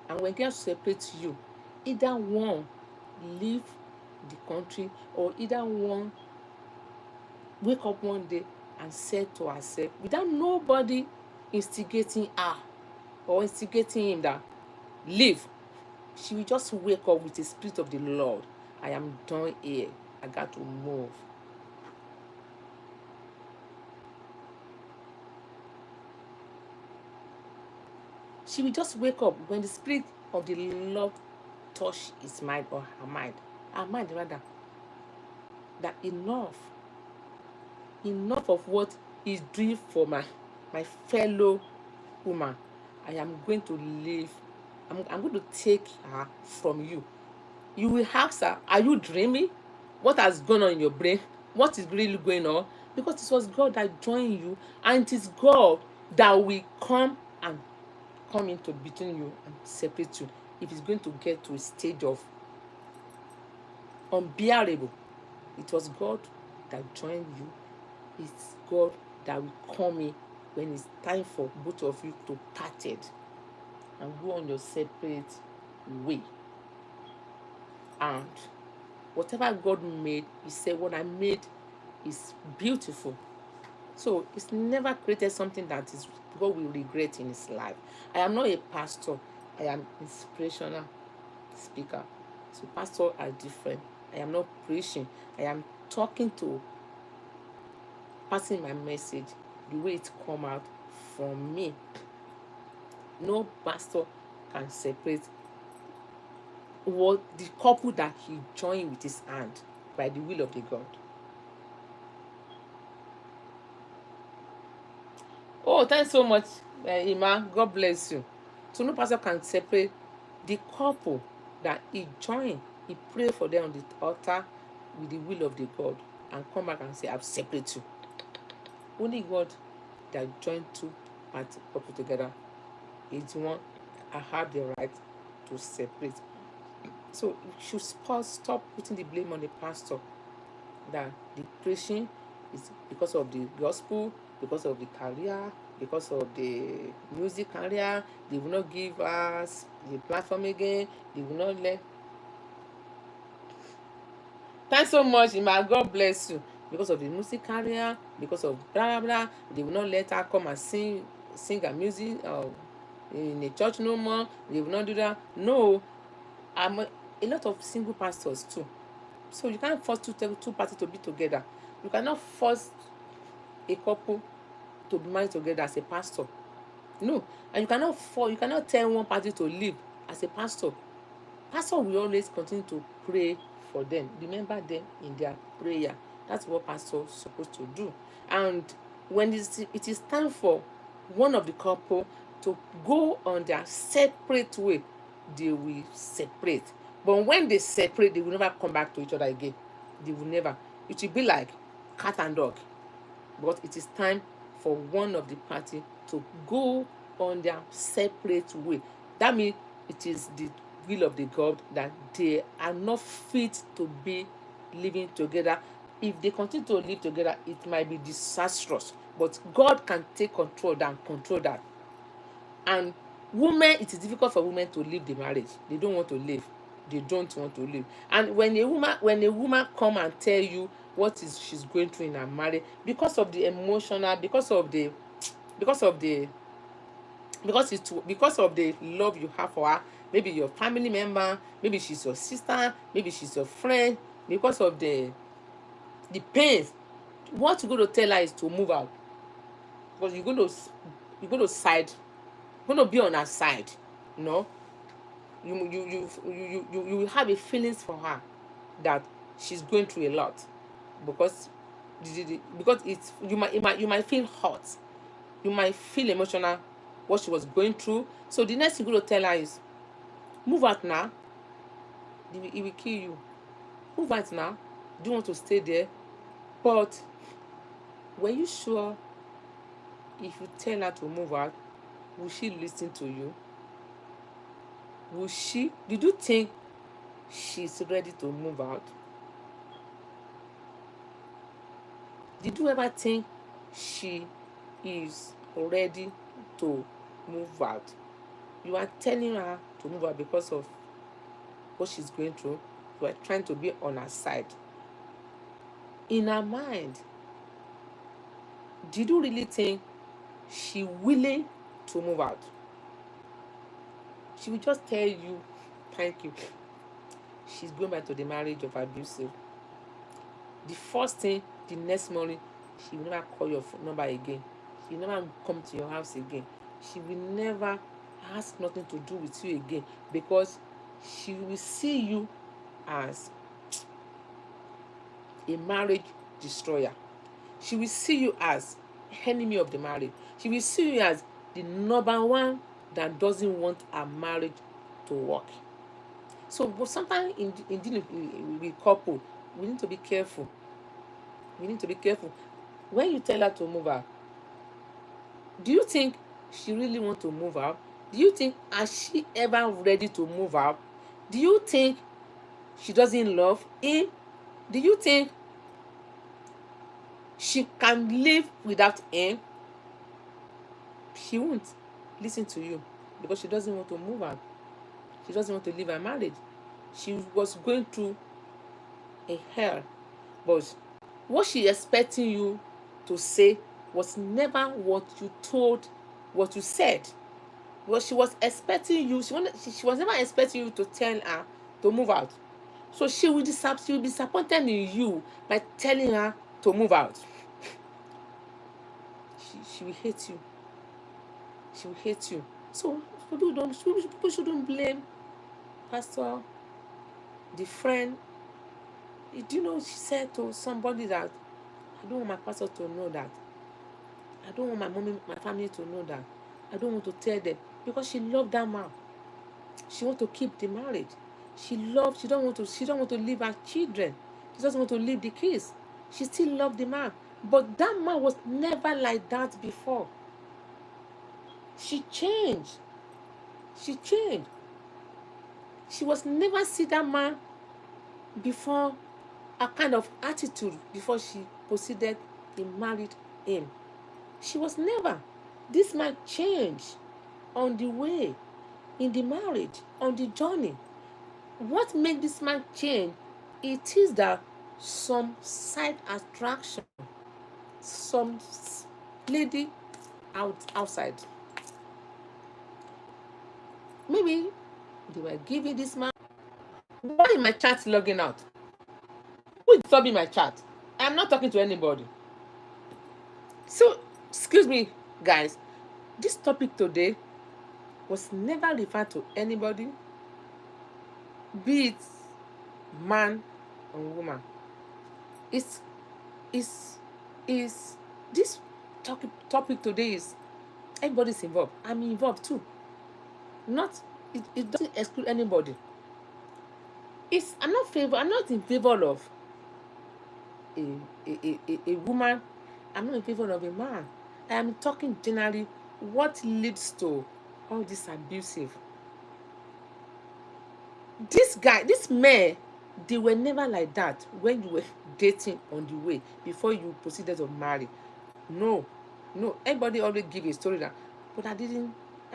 And when God separates you, either one leave the country, or either one wake up one day and say to herself, without nobody instigating her or instigating him, that leave. She will just wake up with the spirit of the Lord. I am done here. I got to move. She will just wake up when the spirit of the Lord touch his mind, or her mind rather, that enough of what he's doing for my fellow woman. I am going to leave. I'm going to take her from you. You will ask her, are you dreaming? What has gone on in your brain? What is really going on? Because it was God that joined you, and it is God that will come into between you and separate you if it's going to get to a stage of unbearable, it was God that joined you. It's God that will come in when it's time for both of you to part it and go on your separate way. And whatever God made, He said, what I made is beautiful. So it's never created something that is God will regret in His life. I am not a pastor. I am inspirational speaker. So pastors are different. I am not preaching. I am talking to, passing my message the way it come out from me. No pastor can separate what the couple that he joined with his hand by the will of the God. Oh, thanks so much, Ima. God bless you. So no pastor can separate the couple that he joined. He prayed for them on the altar with the will of the God and come back and say, I've separated you. Only God that joined two party couple together is the one I have the right to separate. So you should stop putting the blame on the pastor that the preaching is because of the gospel, because of the career, because of the music career. They will not give us the platform again. They will not let. Thanks so much, Ima. God bless you. Because of the music career, because of blah blah blah, they will not let her come and sing her music in a church no more. They will not do that. No, I'm a lot of single pastors too. So you can't force two parties to be together. You cannot force a couple to be married together as a pastor. No, and you cannot tell one party to leave as a pastor. Pastor will always continue to pray for them. Remember them in their prayer. That's what pastor is supposed to do. And when it is time for one of the couple to go on their separate way, they will separate. But when they separate, they will never come back to each other again. They will never. It will be like cat and dog. But it is time for one of the party to go on their separate way. That means it is the will of the God that they are not fit to be living together. If they continue to live together, it might be disastrous. But God can take control and control that. And women, it is difficult for women to leave the marriage. They don't want to leave. They don't want to leave. And when a woman come and tell you what is she's going through in her marriage, because of the emotional, because of the love you have for her, maybe your family member, maybe she's your sister, maybe she's your friend, because of the pains, what you're going to tell her is to move out, because you're going to be on her side. You will have a feelings for her that she's going through a lot, because it's you might feel hurt, you might feel emotional what she was going through. So the next thing you're going to tell her is move out now. It will kill you. Move out now. Do you want to stay there? But were you sure if you tell her to move out, will she listen to you? Did you think she's ready to move out? Did you ever think she is ready to move out? You are telling her to move out because of what she's going through. You are trying to be on her side. In her mind, did you really think she willing to move out? She will just tell you, thank you. She's going back to the marriage of abusive. The first thing, the next morning, she will never call your phone number again. She will never come to your house again. She will never ask nothing to do with you again, because she will see you as a marriage destroyer. She will see you as enemy of the marriage. She will see you as the number one that doesn't want a marriage to work. So, but sometimes in dealing with couple, we need to be careful. We need to be careful. When you tell her to move out, do you think she really wants to move out? Do you think, has she ever ready to move out? Do you think she doesn't love him, do you think she can live without him? She won't listen to you because she doesn't want to move out. She doesn't want to leave her marriage. She was going through a hell, but what she expecting you to say was never what you told, what you said. But she was expecting you, she was never expecting you to tell her to move out. So she will be disappointed in you by telling her to move out. She will hate you. She will hate you. So people shouldn't blame pastor, the friend. Do you know she said to somebody that I don't want my pastor to know that. I don't want my family to know that. I don't want to tell them, because she loved that man. She want to keep the marriage. She don't want to leave her children. She doesn't want to leave the kids. She still loved the man. But that man was never like that before. She changed. She changed. She was never see that man before, a kind of attitude before she proceeded and married him. She was never. This man changed on the way, in the marriage, on the journey. What made this man change? It is that some side attraction, some lady outside. Maybe they were giving this man. Why is my chat logging out? Who is disturbing my chat? I'm not talking to anybody. So, excuse me, guys. This topic today was never referred to anybody, be it man or woman. It's this topic today is everybody's involved. I'm involved too. It doesn't exclude anybody. I'm not in favor of a woman. I'm not in favor of a man. I am talking generally what leads to all this abusive. This men, they were never like that when you were dating on the way before you proceeded to marry. No. Everybody always give a story that, but I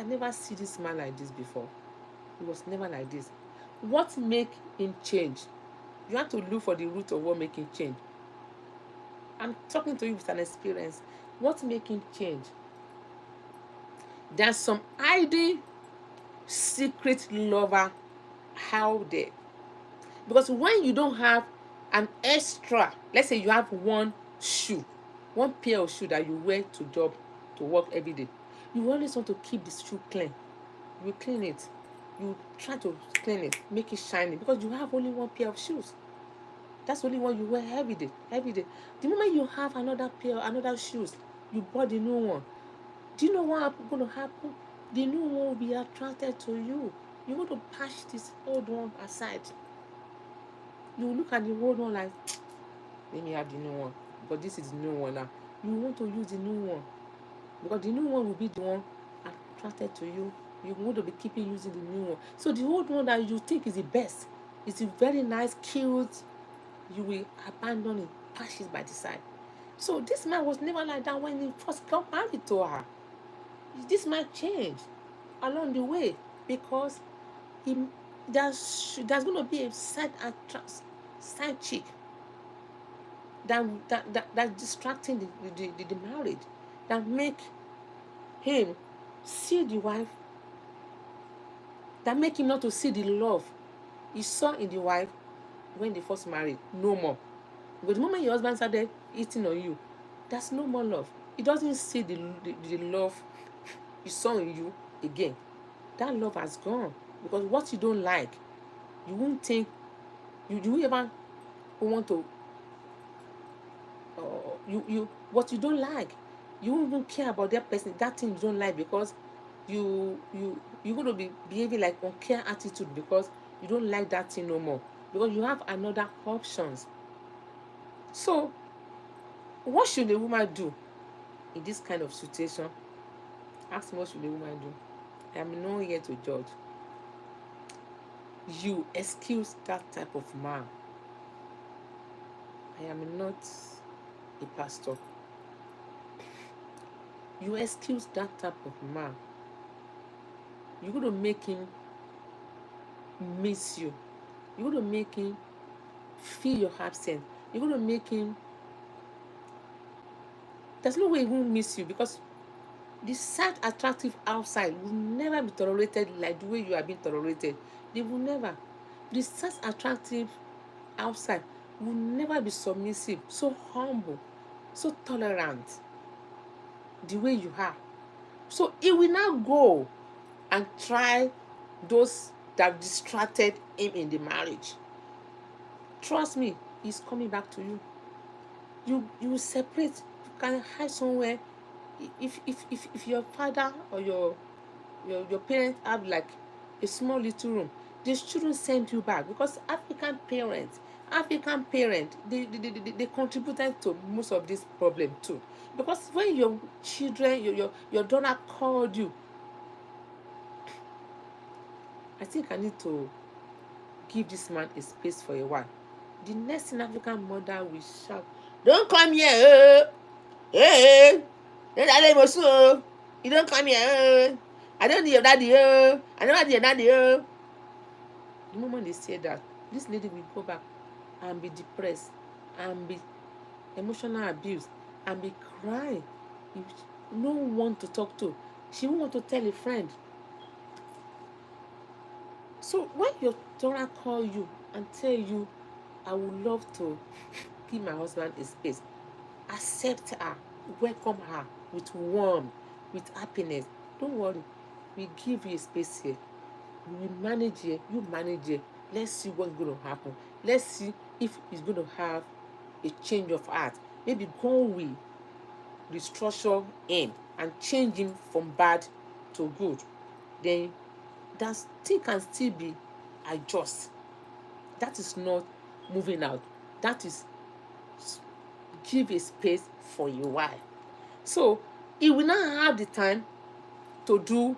never see this man like this before. He was never like this. What make him change? You have to look for the root of what make him change. I'm talking to you with an experience. What make him change? There's some hiding secret lover out there. Because when you don't have an extra, let's say you have one pair of shoe that you wear to work every day, you always want to keep the shoe clean. You clean it. You try to clean it, make it shiny, because you have only one pair of shoes. That's only one you wear every day. The moment you have another shoes, you bought the new one. Do you know what's going to happen? The new one will be attracted to you. You want to patch this old one aside. You look at the old one like, let me have the new one, but this is the new one now. You want to use the new one because the new one will be the one attracted to you. You want to be keeping using the new one. So the old one that you think is the best, it's very nice, cute, you will abandon it, patch it by the side. So this man was never like that when he first got married to her. This man changed along the way because there's going to be a side chick that distracting the marriage, that make him see the wife, that make him not to see the love he saw in the wife when they first married. No more. But the moment your husband started eating on you, there's no more love. He doesn't see the love he saw in you again. That love has gone. Because what you don't like, you won't think, you ever want to, what you don't like, you won't even care about that person, that thing you don't like, because you're going to be behaving like uncared attitude because you don't like that thing no more, because you have another options. So what should a woman do in this kind of situation? Ask me, what should a woman do? I am not here to judge. you excuse that type of man. I am not a pastor. You excuse that type of man. You're going to make him miss you. You're going to make him feel your absence. You're going to make him. There's no way he won't miss you, because the sad attractive outside will never be tolerated like the way you are being tolerated. They will never. The sad attractive outside will never be submissive, so humble, so tolerant the way you are. So he will now go and try those that distracted him in the marriage. Trust me, he's coming back to you. You will separate. You can hide somewhere. If your father or your parents have like a small little room, they shouldn't send you back, because African parents, they contributed to most of this problem too. Because when your children, your daughter called you, I think I need to give this man a space for a while. The next in African mother will shout, "Don't come here, hey, you don't come here, I don't need your daddy, I don't need your daddy." The moment they say that, this lady will go back and be depressed and be emotional abused and be crying. No one to talk to. She won't want to tell a friend. So when your daughter call you and tell you, "I would love to give my husband a space," accept her, welcome her with warmth, with happiness. Don't worry, we give you a space here. We will manage here, you manage here. Let's see what's going to happen. Let's see if he's going to have a change of heart. Maybe God will restructure him and change him from bad to good. Then that thing can still be adjust. That is not moving out. That is give a space for a while. So he will not have the time to do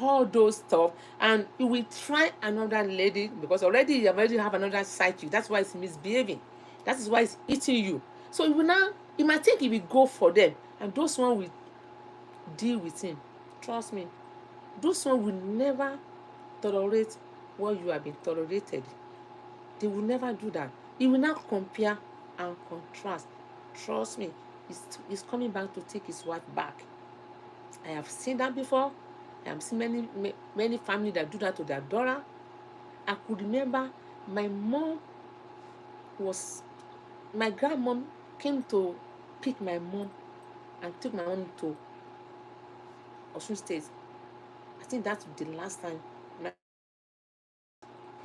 all those stuff, and he will try another lady, because already have another side chick. That's why he's misbehaving. That is why he's eating you. So he might think he will go for them, and those one will deal with him. Trust me, those one will never tolerate what you have been tolerated. They will never do that. He will not compare and contrast. Trust me, he's coming back to take his wife back. I have seen that before. I have seen many families that do that to their daughter. I could remember my grandmom came to pick my mom and took my mom to Osun State. I think that's the last time I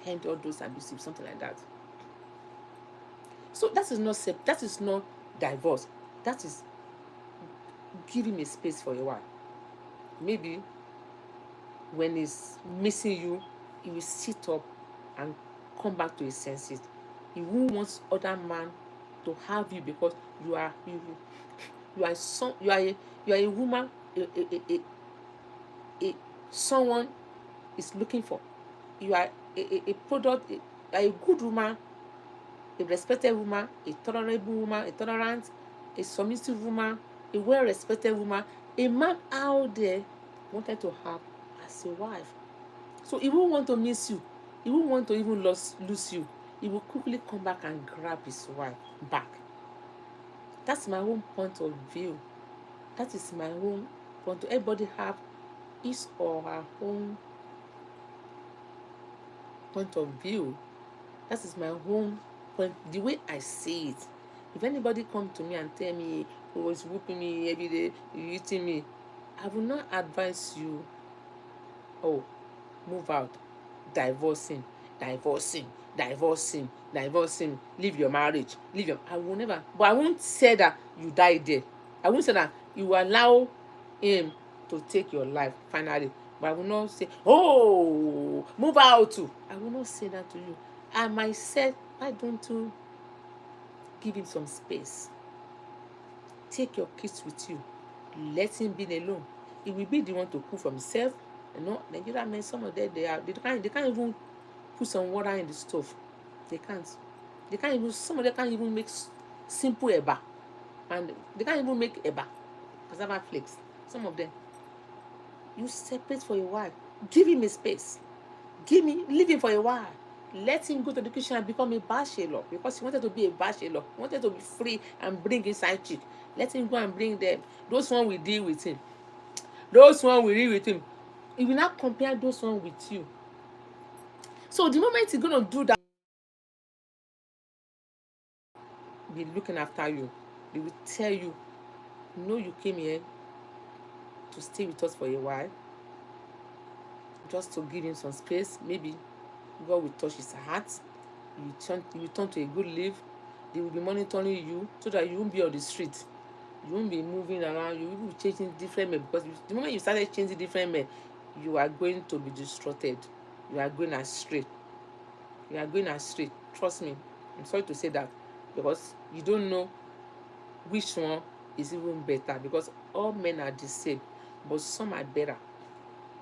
heard all those abusive, something like that. So that is not divorce. That is give him a space for a while. Maybe when he's missing you, he will sit up and come back to his senses. He won't want other man to have you, because you are a woman, someone is looking for. You are a product. You are a good woman, a respected woman, a tolerable woman, a tolerant, a submissive woman, a well-respected woman. A man out there wanted to have as a wife. So he won't want to miss you. He won't want to even lose you. He will quickly come back and grab his wife back. That's my own point of view. That is my own point. Everybody have his or her own point of view. That is my own point, the way I see it. If anybody come to me and tell me, "Oh, he's whooping me every day, you're eating me," I will not advise you, "Oh, move out, divorce him, leave your marriage, I will never. But I won't say that you die there. I won't say that you allow him to take your life finally. But I will not say, "Oh, move out too." I will not say that to you. I might say, "Why don't you give him some space? Take your kids with you. Let him be alone. He will be the one to cook for himself." Nigerian men, some of them, they can't even put some water in the stove. They can't. They can't even, some of them can't even make simple eba. And they can't even make eba, cassava flakes. Some of them. You separate for a while. Give him a space. Leave him for a while. Let him go to the kitchen and become a bachelor, because he wanted to be a bachelor. He wanted to be free and bring his side chick. Let him go and bring them. Those one will deal with him. Those one will deal with him. He will not compare those one with you. So the moment he's going to do that, be looking after you. They will tell you, no, you came here to stay with us for a while, just to give him some space. Maybe God will touch his heart. You return to a good life. They will be monitoring you so that you won't be on the street. You won't be moving around. You will be changing different men, because the moment you started changing different men, you are going to be distorted. You are going astray. You are going astray. Trust me. I'm sorry to say that, because you don't know which one is even better, because all men are the same, but some are better,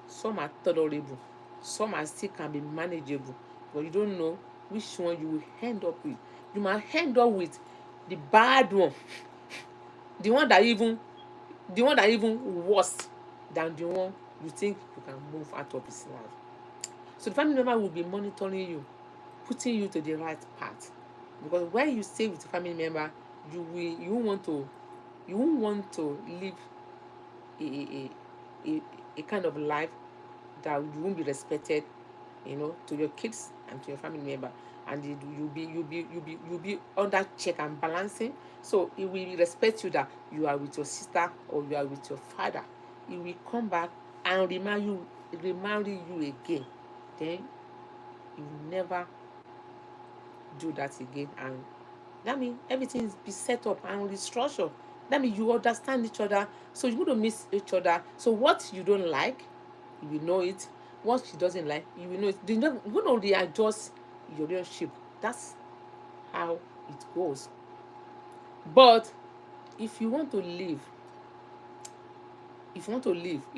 some are tolerable, some are still can be manageable, but you don't know which one you will end up with. You might end up with the bad one, the one that even worse than the one you think you can move out of his life. So the family member will be monitoring you, putting you to the right path, because when you stay with a family member, you won't want to live a kind of life that you won't be respected, to your kids and to your family member, and you'll be under check and balancing. So it will respect you that you are with your sister or you are with your father. He will come back and remarry you again. Then you will never do that again, and that means everything is be set up and restructured. That means you understand each other, so you're going to miss each other. So what you don't like, you will know it. What she doesn't like, you will know it. You're going to readjust your relationship. That's how it goes. But if you want to live, if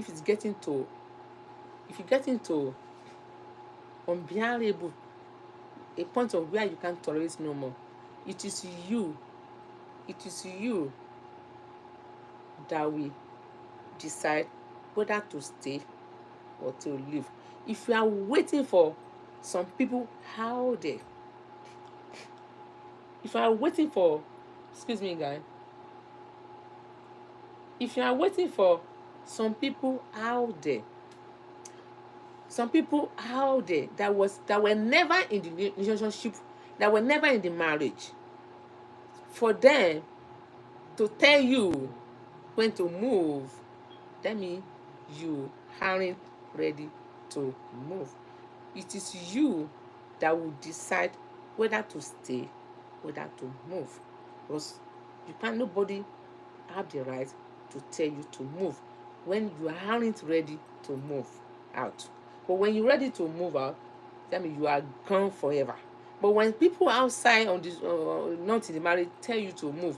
it's getting to, if you get into unbearable, a point of where you can't tolerate no more, it is you that will decide whether to stay or to leave. If you are waiting for some people out there, if you are waiting for, excuse me guys, if you are waiting for some people out there that were never in the relationship, that were never in the marriage, for them to tell you when to move, that means you aren't ready to move. It is you that will decide whether to stay, whether to move, because nobody have the right to tell you to move when you aren't ready to move out. But when you're ready to move out, that means you are gone forever. But when people outside on this not in the marriage tell you to move,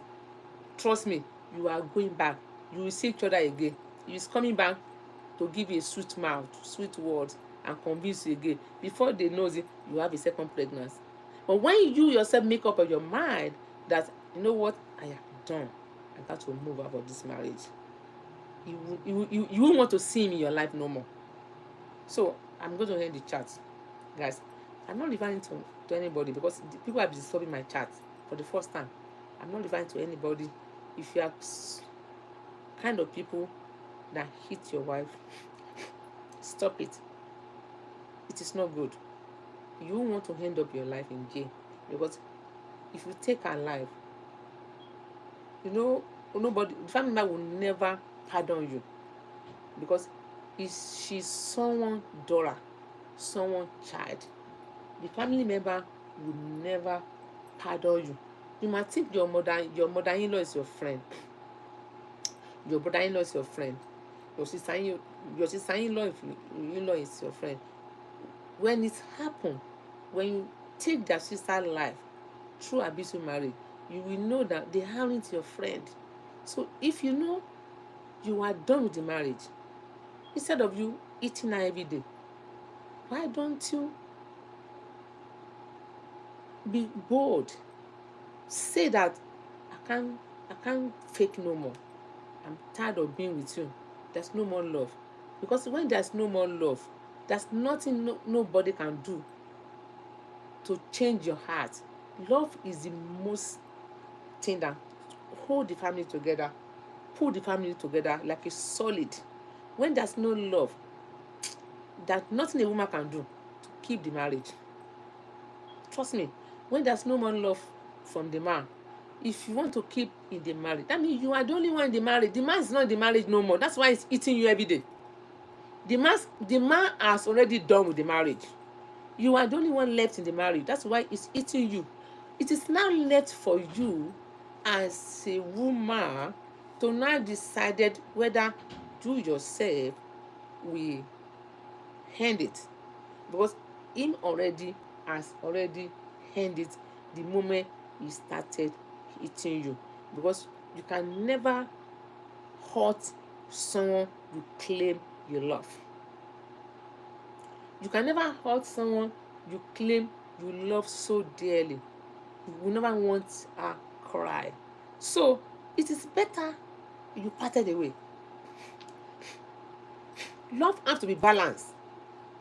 trust me, you are going back. You will see each other again. He is coming back to give you a sweet mouth, sweet words, and convince you again. Before they know it, you have a second pregnancy. But when you yourself make up of your mind that, you know what, I am done, I got to move out of this marriage, you won't want to see him in your life no more. So I'm going to end the chat, guys. I'm not referring to anybody, because the people have been disturbing my chat for the first time. I'm not referring to anybody. If you are kind of people that hit your wife, stop it. It is not good. You won't want to end up your life in jail, because if you take her life, nobody, the family member will never pardon you, because she's someone's daughter, someone's child. The family member will never pardon you. You might think your mother-in-law is your friend, your brother-in-law is your friend, your sister-in-law is your friend. When it happens, when you take their sister's life through abusive marriage, you will know that they aren't your friend. So if you know you are done with the marriage, instead of you eating her every day, why don't you Be bold. Say that I can't fake no more. I'm tired of being with you. There's no more love. Because when there's no more love, there's nothing nobody can do to change your heart. Love is the most thing that hold the family together, pull the family together like a solid. When there's no love, there's nothing a woman can do to keep the marriage. Trust me, when there's no more love from the man, if you want to keep in the marriage, that means you are the only one in the marriage. The man is not in the marriage no more. That's why he's eating you every day. The man has already done with the marriage. You are the only one left in the marriage. That's why it's eating you. It is now left for you as a woman to now decide whether you yourself will end it. Because him already has already end it the moment he started eating you. Because you can never hurt someone you claim you love. You can never hurt someone you claim you love so dearly. You will never want her cry. So it is better you parted away. Love has to be balanced.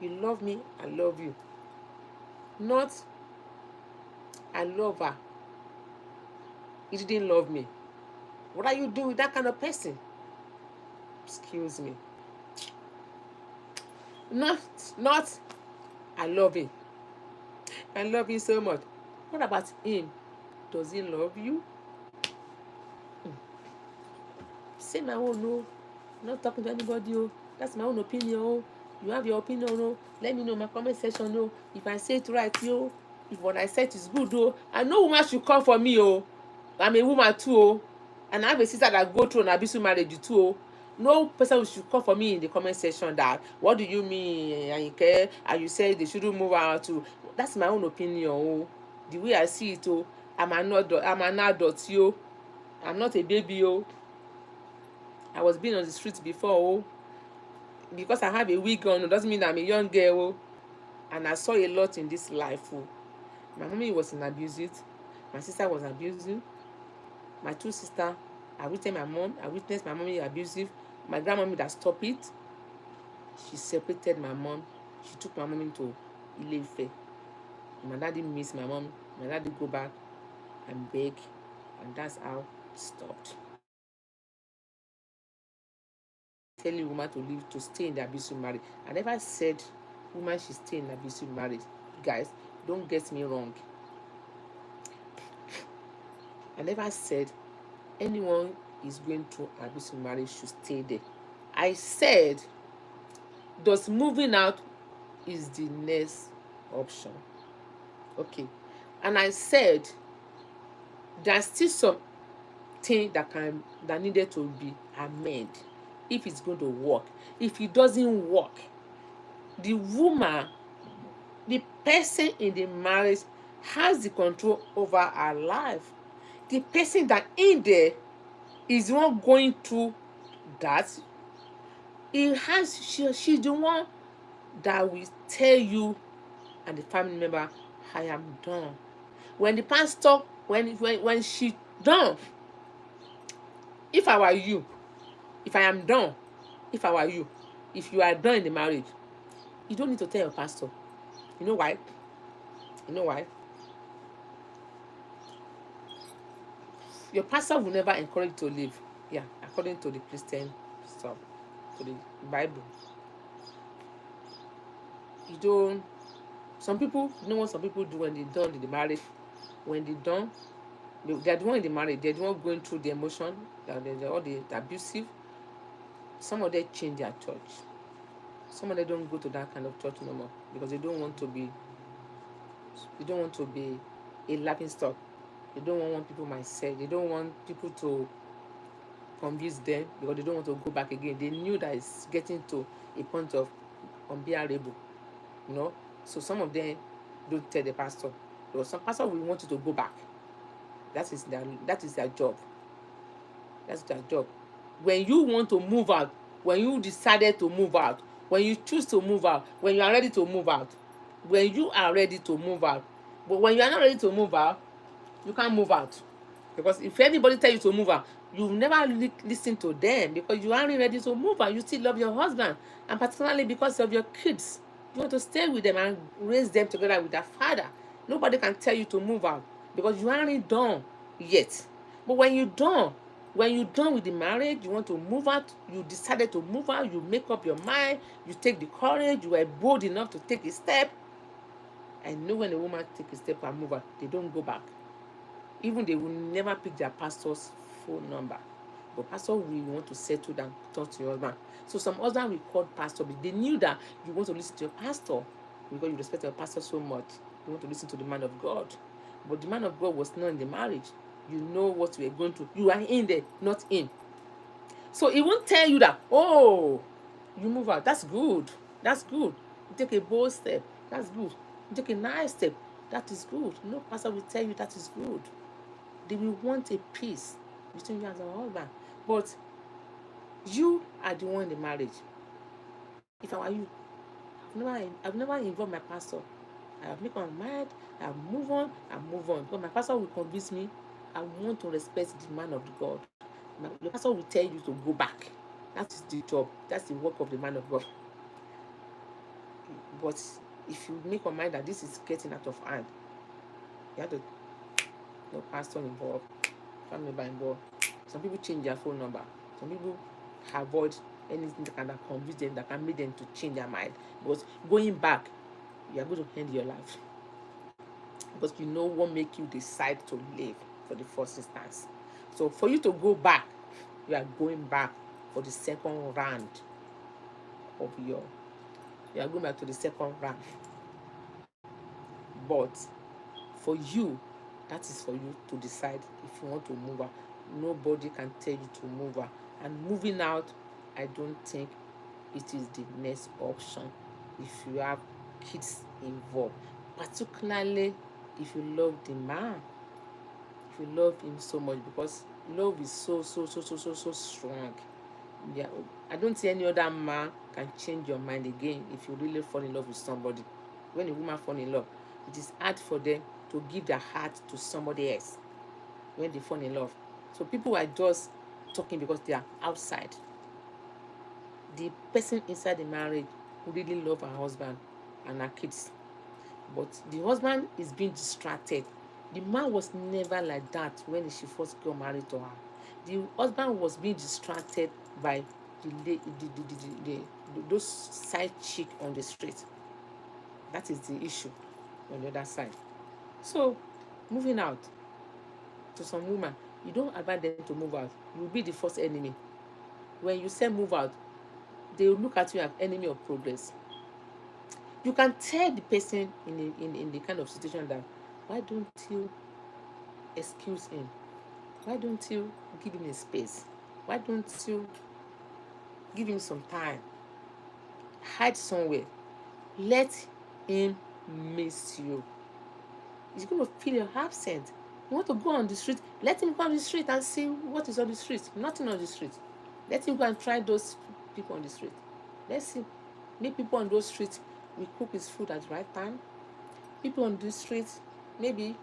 You love me, I love you. Not I love her. You didn't love me. What are you doing with that kind of person? Excuse me. Not I love him. I love him so much. What about him? Does he love you? Say my own, no. I'm not talking to anybody, oh. That's my own opinion, oh. You have your opinion, oh. Let me know in my comment section, oh. If I say it right, yo. If what I said is good, oh. I know woman should come for me, oh. I'm a woman too, oh. And I have a sister that go through an abusive marriage too, oh. No person should come for me in the comment section that, what do you mean, and you care, and you say they shouldn't move out to. That's my own opinion, oh. The way I see it, oh. I'm an adult, yo. I'm not a baby, oh. I was being on the streets before, oh. Because I have a wig on, doesn't mean I'm a young girl, oh. And I saw a lot in this life, oh. My mommy was in abusive. My sister was abusive. My two sisters, I witnessed my mommy abusive. My grandmommy that stopped it. She separated my mom. She took my mom into Ile-Ife. My daddy missed my mom. My daddy go back and beg. And that's how it stopped. Telling woman to leave, to stay in the abusive marriage. I never said woman should stay in abusive marriage. Guys, don't get me wrong. I never said anyone is going through abusive marriage should stay there. I said, does moving out is the next option. Okay. And I said, there's still some thing that needed to be amended if it's going to work. If it doesn't work, the woman, the person in the marriage has the control over her life. The person that in there is the one going through that. She's the one that will tell you and the family member, I am done. When the pastor, when she done, if I were you, if I am done, if I were you, if you are done in the marriage, you don't need to tell your pastor. You know why? You know why? Your pastor will never encourage you to leave. Yeah, according to the Christian stuff, to the Bible. You don't. Some people, you know what some people do when they done in the marriage? When they done, they're the one in the marriage. They're the one going through the emotion, they're all the abusive. Some of them change their church. Some of them don't go to that kind of church no more because they don't want to be a laughing stock. They don't want people might say. They don't want people to convince them because they don't want to go back again. They knew that it's getting to a point of unbearable, you know. So some of them don't tell the pastor because some pastor will want you to go back. That is their job. That's their job. When you want to move out, when you decided to move out, when you choose to move out, when you are ready to move out, when you are ready to move out, But when you are not ready to move out, you can't move out. Because if anybody tell you to move out, you never listen to them, because you aren't ready to move out. You still love your husband, and particularly because of your kids. You want to stay with them and raise them together with their father. Nobody can tell you to move out because you aren't done yet. But when you're done with the marriage, you want to move out, you decided to move out, you make up your mind, you take the courage, you were bold enough to take a step. I know when a woman take a step and move out, they don't go back. Even they will never pick their pastor's phone number. But pastor will want to settle down, talk to your husband. So some husband will call pastor, but they knew that you want to listen to your pastor because you respect your pastor so much. You want to listen to the man of God. But the man of God was not in the marriage. You know what you are going to. You are in there, not in. So he won't tell you that, oh, you move out. That's good. That's good. You take a bold step. That's good. You take a nice step. That is good. No pastor will tell you that is good. They will want a peace between you and your husband. But you are the one in the marriage. If I were you, I've never involved my pastor. I have made my mind, I have move on, Because my pastor will convince me, I want to respect the man of God. The pastor will tell you to go back. That is the job. That's the work of the man of God. But if you make your mind that this is getting out of hand, you have to no pastor involved, family member involved. Some people change their phone number. Some people avoid anything that can convince them, that can make them to change their mind. Because going back, you are going to end your life. Because you know what make you decide to live for the first instance. So for you to go back, you are going back for the second round of your. You are going back to the second round. But for you, that is for you to decide if you want to move out. Nobody can tell you to move out. And moving out, I don't think it is the next option if you have kids involved. Particularly if you love the man. If you love him so much, because love is so strong. Yeah, I don't see any other man can change your mind again if you really fall in love with somebody. When a woman fall in love, it is hard for them to give their heart to somebody else when they fall in love. So people are just talking because they are outside. The person inside the marriage who really love her husband and her kids, but the husband is being distracted. The man was never like that when she first got married to her. The husband was being distracted by those side chick on the street. That is the issue on the other side. So, moving out, to some women, you don't advise them to move out. You will be the first enemy. When you say move out, they will look at you as enemy of progress. You can tell the person in the kind of situation that, why don't you excuse him? Why don't you give him a space? Why don't you give him some time? Hide somewhere. Let him miss you. He's going to feel you're absent. You want to go on the street, let him go on the street and see what is on the street. Nothing on the street. Let him go and try those people on the street. Let's see. Maybe people on those streets will cook his food at the right time. People on the streets, maybe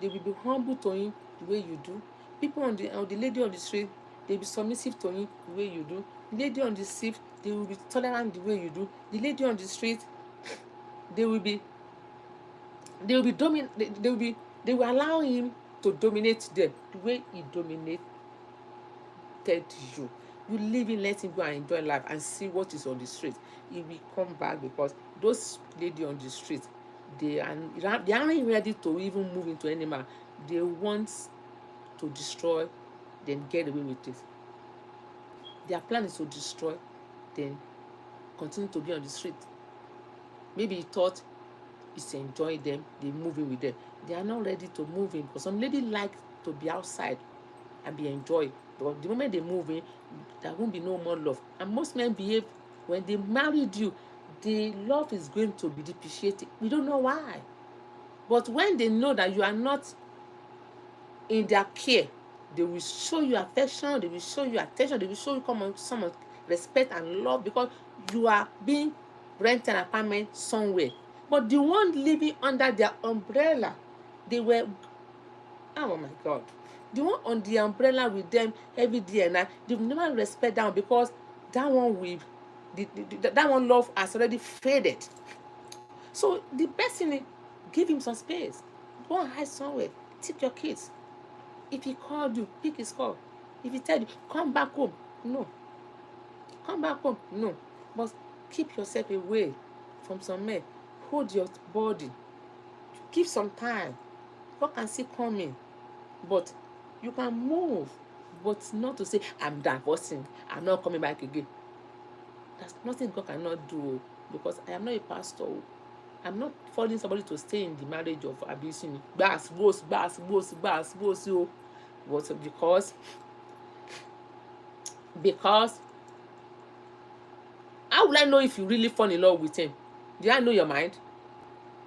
they will be humble to him the way you do. People on the lady on the street, they will be submissive to him the way you do. The lady on the street, they will be tolerant the way you do. The lady on the street, they will will allow him to dominate them the way he dominated you. You leave him, let him go and enjoy life and see what is on the street. He will come back, because those lady on the street, they aren't ready to even move into any man. They want to destroy, then get away with it. Their plan is to destroy, then continue to be on the street. Maybe he thought he's enjoying them, they move in with them. They are not ready to move in, because some lady like to be outside and be enjoyed. But the moment they move in, there won't be no more love. And most men behave, when they married you, the love is going to be depreciated. We don't know why. But when they know that you are not in their care, they will show you affection, they will show you attention, they will show you some respect and love, because you are being rented an apartment somewhere. But the one living under their umbrella, they were, oh my God, the one on the umbrella with them every day and night, they will never respect that one, because that one with that one love has already faded. So the best thing is, give him some space. Go and hide somewhere. Take your kids. If he called you, pick his call. If he tell you, come back home, no. Come back home, no. But keep yourself away from some men. Hold your body. Give some time. God can see coming. But you can move. But not to say, I'm divorcing, I'm not coming back again. That's nothing God cannot do, because I am not a pastor. I'm not forcing somebody to stay in the marriage of abusing me. But because how will I know if you really fall in love with him? Do I know your mind?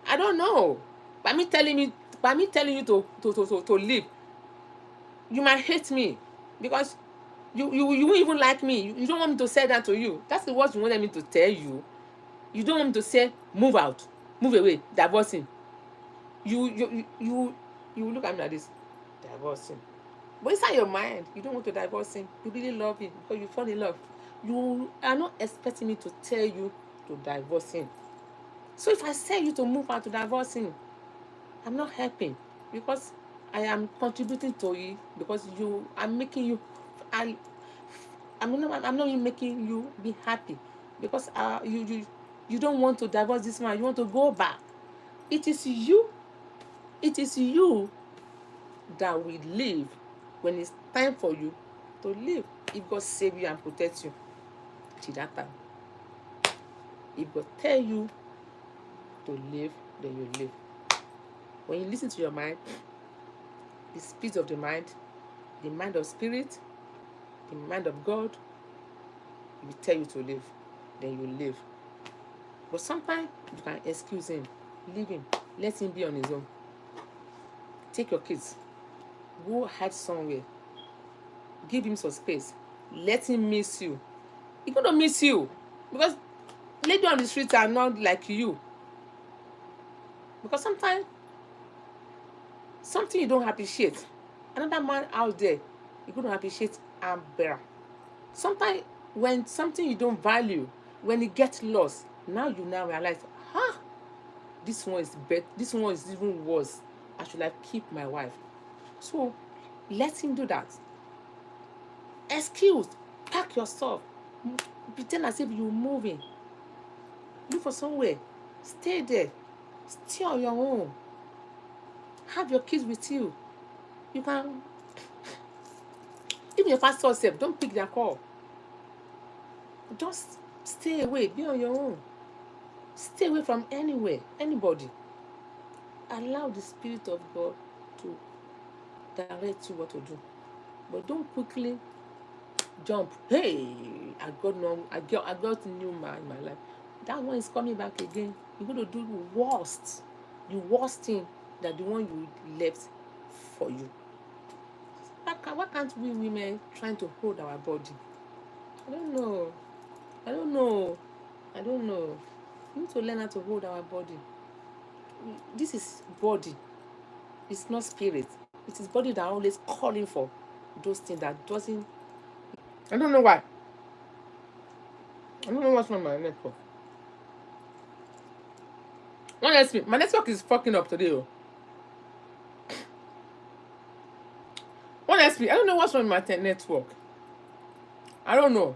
I don't know. By me telling you to leave, you might hate me, because you won't even like me. You don't want me to say that to you. That's the words you wanted me to tell you. You don't want me to say, move out, move away, divorce him. You look at me like this, divorce him. But inside your mind, you don't want to divorce him. You really love him because you fall in love. You are not expecting me to tell you to divorce him. So if I say you to move out to divorce him, I'm not helping, because I am contributing to it, because I'm making you, I'm not even making you be happy, because you don't want to divorce this man. You want to go back. It is you that will leave when it's time for you to leave. If God save you and protect you till that time. If God tell you to leave, then you leave. When you listen to your mind, the speed of the mind of spirit, the mind of God, He will tell you to leave, then you leave. But sometimes you can excuse him, leave him, let him be on his own. Take your kids, go hide somewhere, give him some space, let him miss you. He gonna miss you, because ladies on the streets are not like you. Because sometimes something you don't appreciate, another man out there, you gonna appreciate and better. Sometimes when something you don't value, when it gets lost, now you realize, this one is better, this one is even worse. I should like keep my wife. So let him do that. Excuse, pack your stuff, pretend as if you're moving. Look for somewhere, stay there, stay on your own. Have your kids with you. You can, even your pastor self, don't pick their call. Just stay away, be on your own. Stay away from anywhere, anybody. Allow the Spirit of God to direct you what to do. But don't quickly jump. Hey, I got a new man in my life. That one is coming back again. You're going to do the worst thing that the one you left for you. Why can't we women trying to hold our body? I don't know. We need to learn how to hold our body. This is body. It's not spirit. It is body that are always calling for those things that doesn't. I don't know why. I don't know what's wrong with my network. Honestly, my network is fucking up today. Honestly, I don't know what's wrong with my network. I don't know.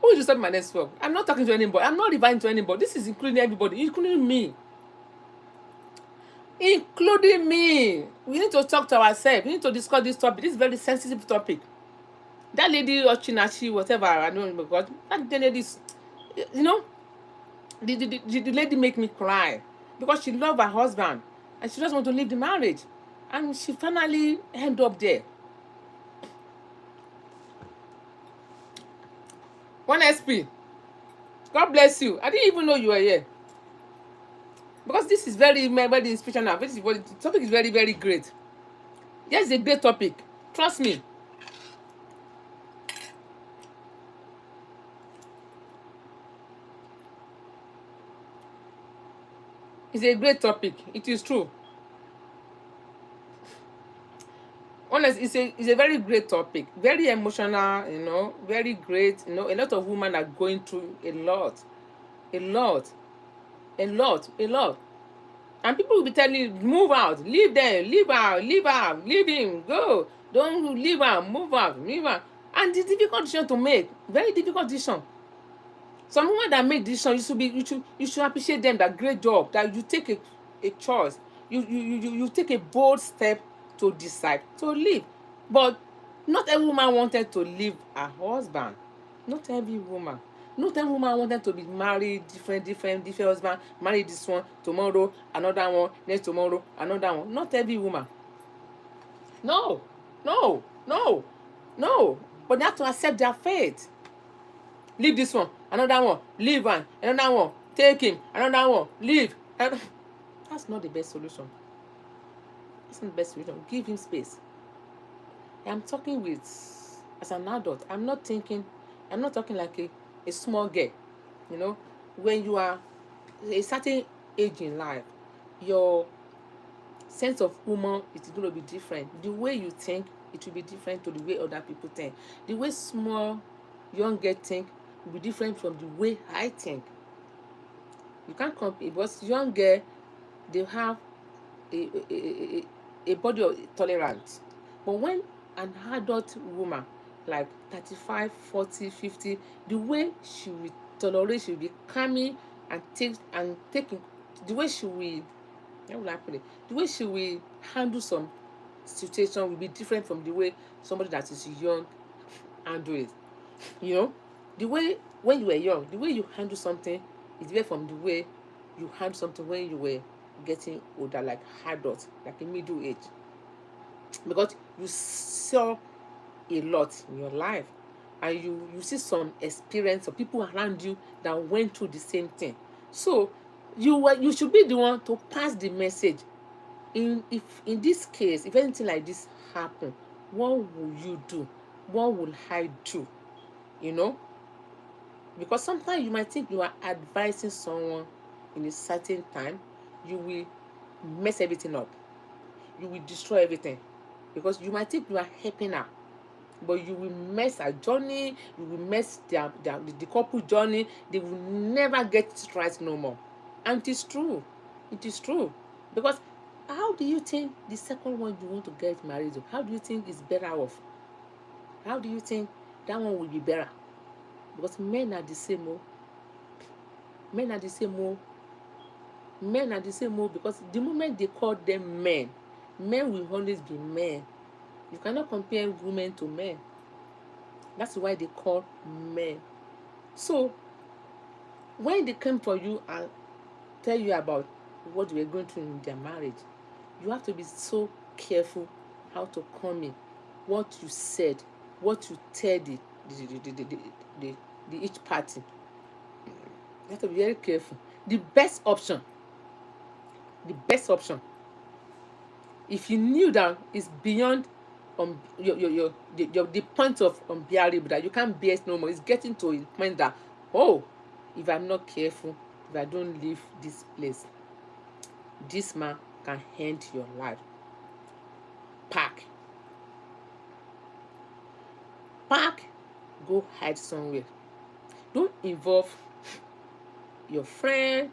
Who just stop my network? I'm not talking to anybody. I'm not replying to anybody. This is including everybody, including me. Including me. We need to talk to ourselves. We need to discuss this topic. This is a very sensitive topic. That lady or Chinachi, whatever, I don't know, because that lady, you know, the lady make me cry, because she loved her husband and she doesn't want to leave the marriage, and she finally ended up there. One SP, God bless you. I didn't even know you were here, because this is very inspirational. The topic is very, very great. Yes, it's a great topic. Trust me. It's a great topic. It is true. Honestly, it's a very great topic. Very emotional, very great. A lot of women are going through a lot. A lot. A lot. A lot. And people will be telling you, move out, leave them, leave out, leave out, leave him, go. Don't leave out, move out, leave out. And it's difficult decision to make. Very difficult decision. Some women that make decision, you should appreciate them. That great job. That you take a choice. You take a bold step to decide to leave. But not every woman wanted to leave her husband. Not every woman. Not every woman wanted to be married, different husband. Marry this one tomorrow, another one next tomorrow, another one. Not every woman. No, no, no, no. But they have to accept their fate. Leave this one, another one, leave one, another one, take him, another one, leave. That's not the best solution. That's not the best solution. Give him space. I'm talking with, as an adult, I'm not talking like a small girl. When you are a certain age in life, your sense of humor is going to be different. The way you think, it will be different to the way other people think. The way small, young girls think will be different from the way I think. You can't compare, because young girl, they have a body of tolerance. But when an adult woman, like 35, 40, 50, the way she will tolerate, she will be calming and taking, the way she will, how will I put it? The way she will handle some situation will be different from the way somebody that is young handle it. The way when you were young, the way you handle something is different from the way you handle something when you were getting older, like adult, like a middle age. Because you saw a lot in your life, and you see some experience of people around you that went through the same thing. So you should be the one to pass the message. In this case, if anything like this happen, what will you do? What will I do? Because sometimes you might think you are advising someone in a certain time, you will mess everything up. You will destroy everything. Because you might think you are helping her, but you will mess her journey, you will mess the couple journey. They will never get it right no more. And it is true. It is true. Because how do you think the second one you want to get married to, how do you think is better off? How do you think that one will be better? Because men are the same. Men are the same. Men are the same. Because the moment they call them men will always be men. You cannot compare women to men. That's why they call men. So when they come for you and tell you about what they were going through in their marriage, you have to be so careful how to come in, what you said, what you tell the each party. You have to be very careful. The best option, if you knew that it's beyond the point of unbearable, that you can't bear it no more, it's getting to a point that, if I'm not careful, if I don't leave this place, this man can end your life. Pack, go hide somewhere. Don't involve your friend,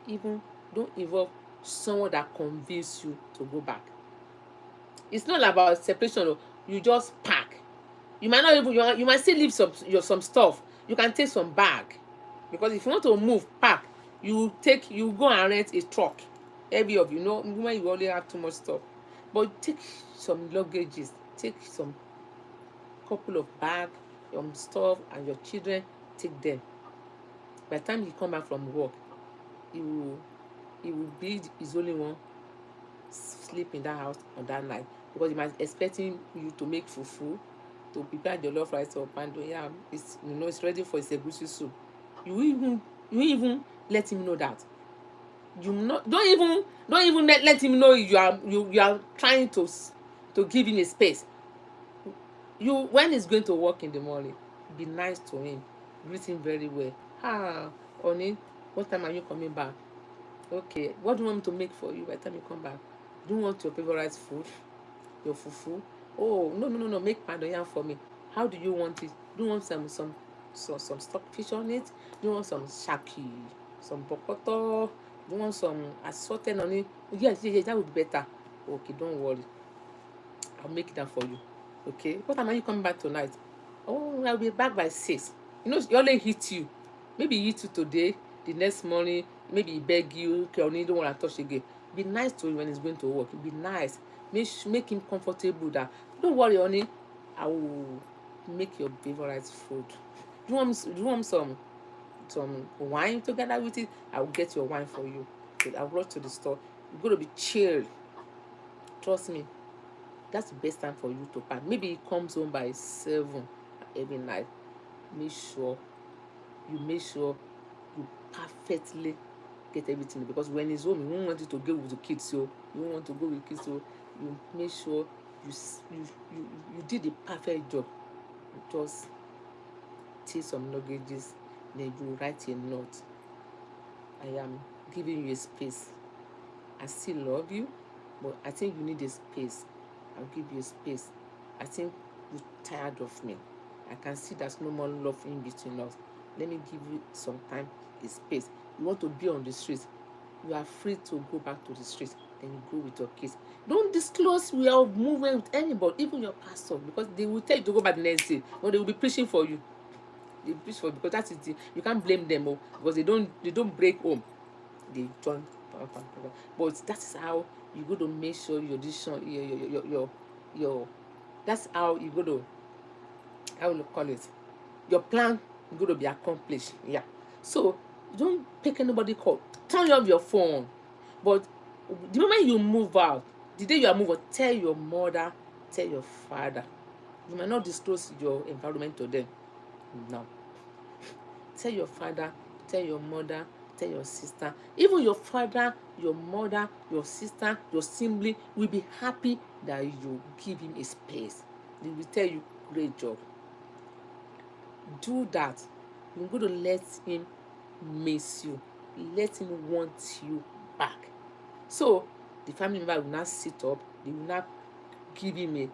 even don't involve someone that convince you to go back. It's not about separation. You just pack. You might not even, you might still leave some stuff. You can take some bag, because if you want to move, pack. You go and rent a truck. Every of when you only have too much stuff, but take some luggages, take some couple of bag, your stuff and your children, take them. By the time you come back from work, he will be his only one sleep in that house on that night, because he might expecting you to make fufu, to prepare the jollof rice or pando yam. It's ready for his egusi soup. You even let him know that. Don't even let him know you are trying to give him a space. When he's going to work in the morning, be nice to him, greet him very well. Honey, what time are you coming back? Okay, what do you want me to make for you by the time you come back? Do you want your favorite food? Your fufu? Oh, no, no, no, no, make pounded yam for me. How do you want it? Do you want some stockfish on it? Do you want some shaki, some bokoto? Do you want some assorted on it? Yes, yes, yes, that would be better. Okay, don't worry. I'll make that for you. Okay. What time are you coming back tonight? Oh, I'll be back by 6. You know, he only hit you. Maybe he hit you today, the next morning, maybe he beg you, okay, I don't want to touch again. Be nice to him when he's going to work. Be nice. Make him comfortable that don't worry, honey. I will make your favorite food. Do you want some wine together with it? I will get your wine for you. I'll rush to the store. You're gonna be chilled. Trust me. That's the best time for you to pack. Maybe he comes home by 7 every night. Make sure make sure you perfectly get everything, because when he's home, you won't want you to go with the kids. So you won't want to go with kids. So you make sure you did the perfect job. Just take some luggages, then you write a note. I am giving you a space. I still love you, but I think you need a space. I'll give you a space. I think you're tired of me. I can see there's no more love in between us. Let me give you some time, a space. You want to be on the streets. You are free to go back to the streets. Then you go with your kids. Don't disclose we are moving with anybody, even your pastor, because they will tell you to go back the next day, or they will be preaching for you. They preach for you because that is you can't blame them, because they don't break home. They join, but that is how you go to make sure your decision, your that's how you go to, how will you call it, your plan go to be accomplished. Yeah. So don't pick anybody call. Turn off your phone. But the moment you move out, the day you are moving, tell your mother, tell your father. You might not disclose your environment to them. No. Tell your father, tell your mother, tell your sister. Even your father, your mother, your sister, your sibling will be happy that you give him a space. They will tell you, great job. Do that. You're going to let him miss you. Let him want you back. So the family member will not sit up. They will not give him a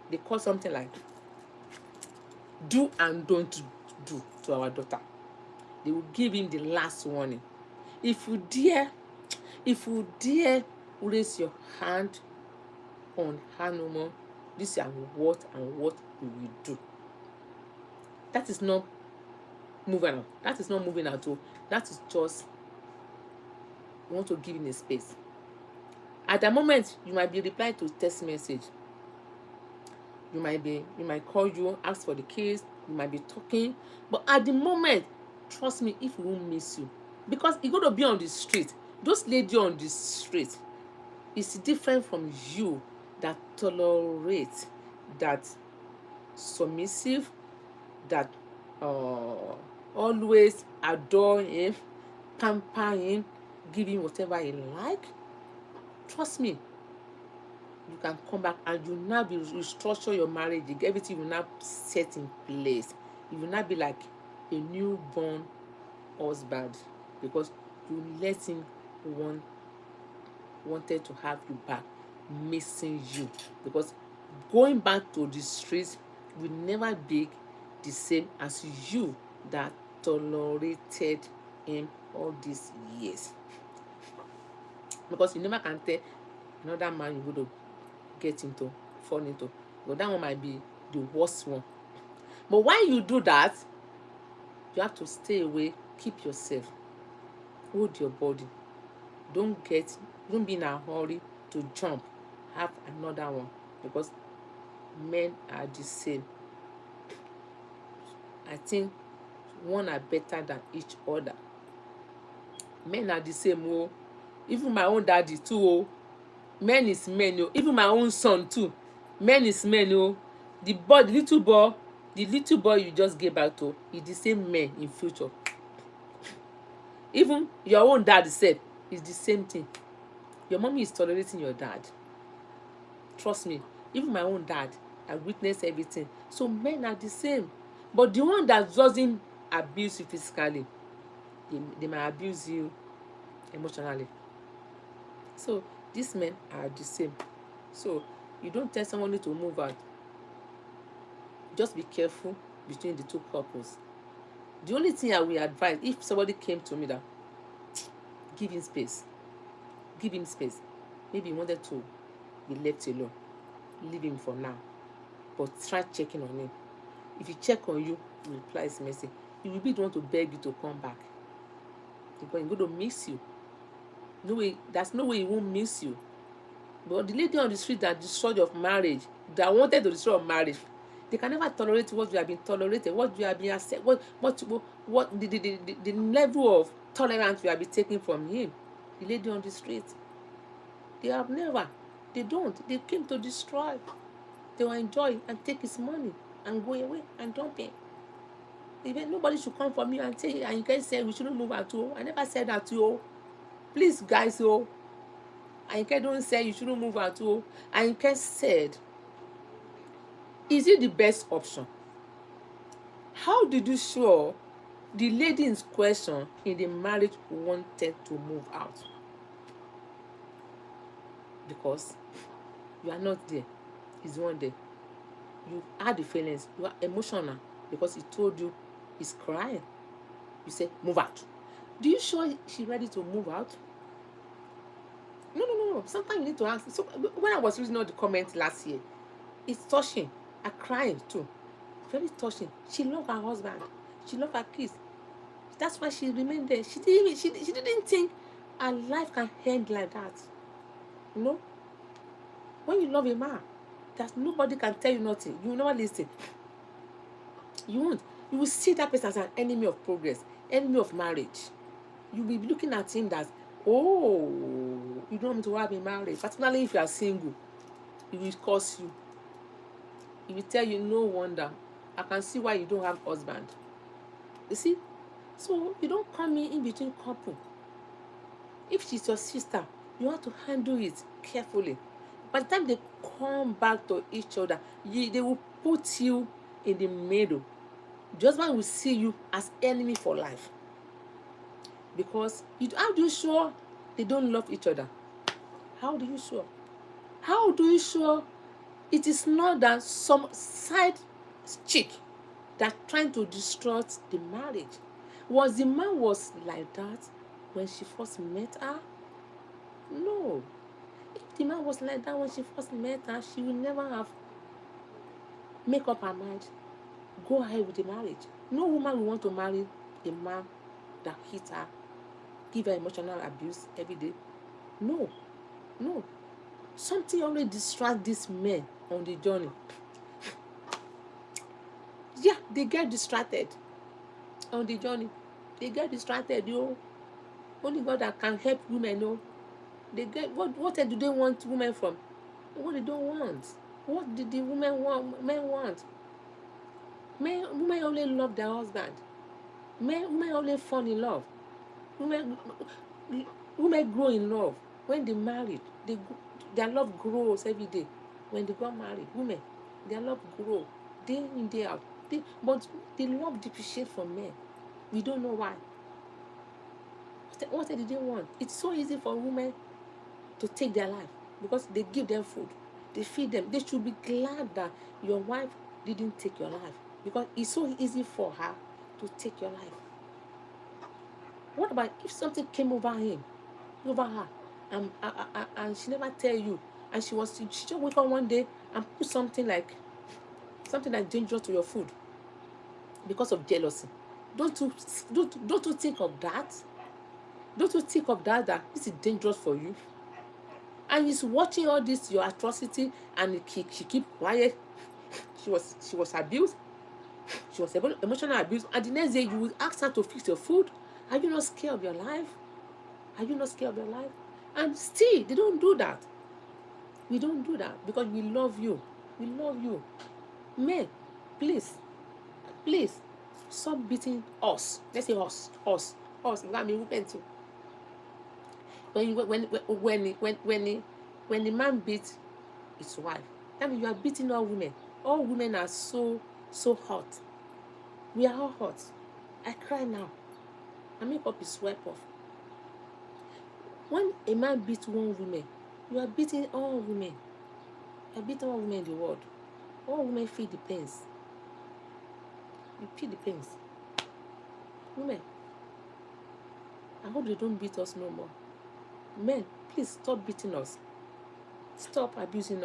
they call something like do and don't do to our daughter. They will give him the last warning. If you dare raise your hand on her no more, this is what and what we will do. That is not moving out. That is not moving out. That is just you want to give him a space. At the moment, you might be replying to text message. You might call you, ask for the keys, you might be talking. But at the moment, trust me, if he won't miss you, because he going to be on the street. Those ladies on the street is different from you that tolerate, that submissive, that always adore him, pamper him, give him whatever he like. Trust me, you can come back and you now be restructure your marriage. Everything will now set in place. You will not be like a newborn husband, because you let him wanted to have you back, missing you, because going back to the streets will never be the same as you that tolerated him all these years, because you never can tell another man you go to get into, fall into, but that one might be the worst one. But why you do that, you have to stay away, keep yourself, hold your body, don't be in a hurry to jump, have another one, because men are the same. I think one are better than each other. Men are the same. Even my own daddy too. Men is men. Even my own son too. Men is men. The little boy you just gave back to is the same man in future. Even your own dad said is the same thing. Your mommy is tolerating your dad. Trust me. Even my own dad, I witnessed everything. So men are the same. But the one that doesn't abuse you physically, they might abuse you emotionally. So these men are the same. So you don't tell someone to move out. Just be careful between the two couples. The only thing I will advise, if somebody came to me that, give him space. Give him space. Maybe he wanted to be left alone. Leave him for now. But try checking on him. If he check on you, he reply his message. He will be the one to beg you to come back. Because he's going to miss you. No way, there's no way he won't miss you. But the lady on the street that destroyed your marriage, that wanted to destroy your marriage, they can never tolerate what you have been tolerated, what you have been accepted, what the level of tolerance you have been taking from him. The lady on the street, they have never, they don't. They came to destroy. They will enjoy and take his money and go away and dump him. Even nobody should come for me and say, and you can say we shouldn't move at all. I never said that to you. Please, guys, oh. Anke don't say you shouldn't move at all. Anke said, is it the best option? How did you show the lady in question in the marriage wanted to move out? Because you are not there. He's one there. You had the feelings. You are emotional because he told you he's crying. You say, move out. Do you sure she's ready to move out? No. Sometimes you need to ask. So when I was reading all the comments last year, it's touching. I cried too. Very touching. She loved her husband. She loved her kids. That's why she remained there. She didn't think her life can end like that. You know? When you love a man, that nobody can tell you nothing. You will never listen. You won't. You will see that person as an enemy of progress, enemy of marriage. You'll be looking at him that, oh, you don't want me to have a marriage, particularly if you are single. He will curse you. He will tell you, no wonder. I can see why you don't have husband. You see? So you don't come in between couple. If she's your sister, you have to handle it carefully. By the time they come back to each other, they will put you in the middle. The husband will see you as enemy for life. Because how do you show they don't love each other? How do you show? How do you show it is not that some side chick that trying to destroy the marriage? Was the man was like that when she first met her? No. If the man was like that when she first met her, she would never have make up her mind, go ahead with the marriage. No woman will want to marry a man that hit her, give her emotional abuse every day. No. Something always distracts these men on the journey. Yeah, they get distracted on the journey. They get distracted, yo. Only God that can help women, no. They get what do they want women from? What they don't want. What did the women want? Men want. Women only love their husband. Women only fall in love. Women grow in love when they married. Their love grows every day. When they got married, women, their love grow day in day out. But the love depreciates from men. We don't know why. What did they want? It's so easy for women to take their life because they give them food, they feed them. They should be glad that your wife didn't take your life because it's so easy for her to take your life. What about if something came over her, and she never tell you, and she just wake up one day and put something like dangerous to your food because of jealousy? Don't you think of that? Don't you think of that this is dangerous for you? And he's watching all this your atrocity, and she keep quiet. She was abused. She was emotional abuse. And the next day you will ask her to fix your food. Are you not scared of your life? Are you not scared of your life? And still, they don't do that. We don't do that because we love you. We love you. Men, please, stop beating us. Let's say us. Because I mean, women too. When the man beats his wife, that means you are beating all women. All women are so hot. We are all hot. I cry now. My makeup is swept off. When a man beats one woman, you are beating all women. You are beating all women in the world. All women feel the pains. You feel the pains. Women, I hope they don't beat us no more. Men, please stop beating us. Stop abusing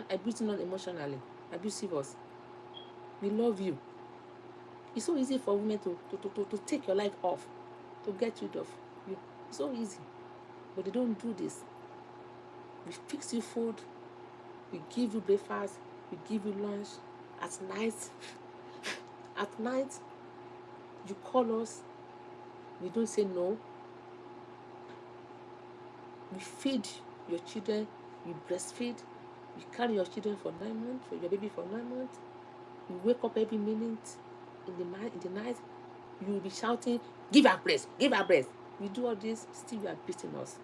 abusing us emotionally. Abusive us. We love you. It's so easy for women to take your life off, to get rid of you. It's so easy. But they don't do this. We fix you food, we give you breakfast, we give you lunch. At night, at night, you call us, we don't say no. We feed your children, we breastfeed, we carry your children for 9 months, for your baby for 9 months. You wake up every minute in the night, you will be shouting, give her breast, give her breast. We do all this, still you are beating us.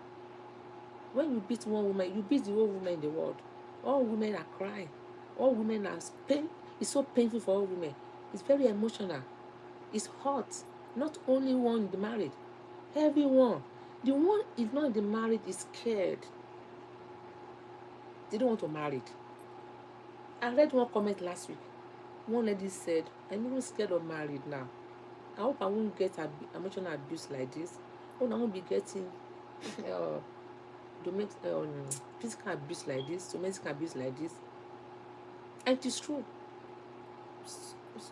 When you beat one woman, you beat the whole woman in the world. All women are crying. All women are pain. It's so painful for all women. It's very emotional. It's hot. Not only one in the marriage, everyone. The one is not in the marriage is scared. They don't want to marry. I read one comment last week. One lady said, I'm even scared of marriage now. I hope I won't get emotional abuse like this. I won't be getting physical abuse like this, domestic abuse like this. And it is true.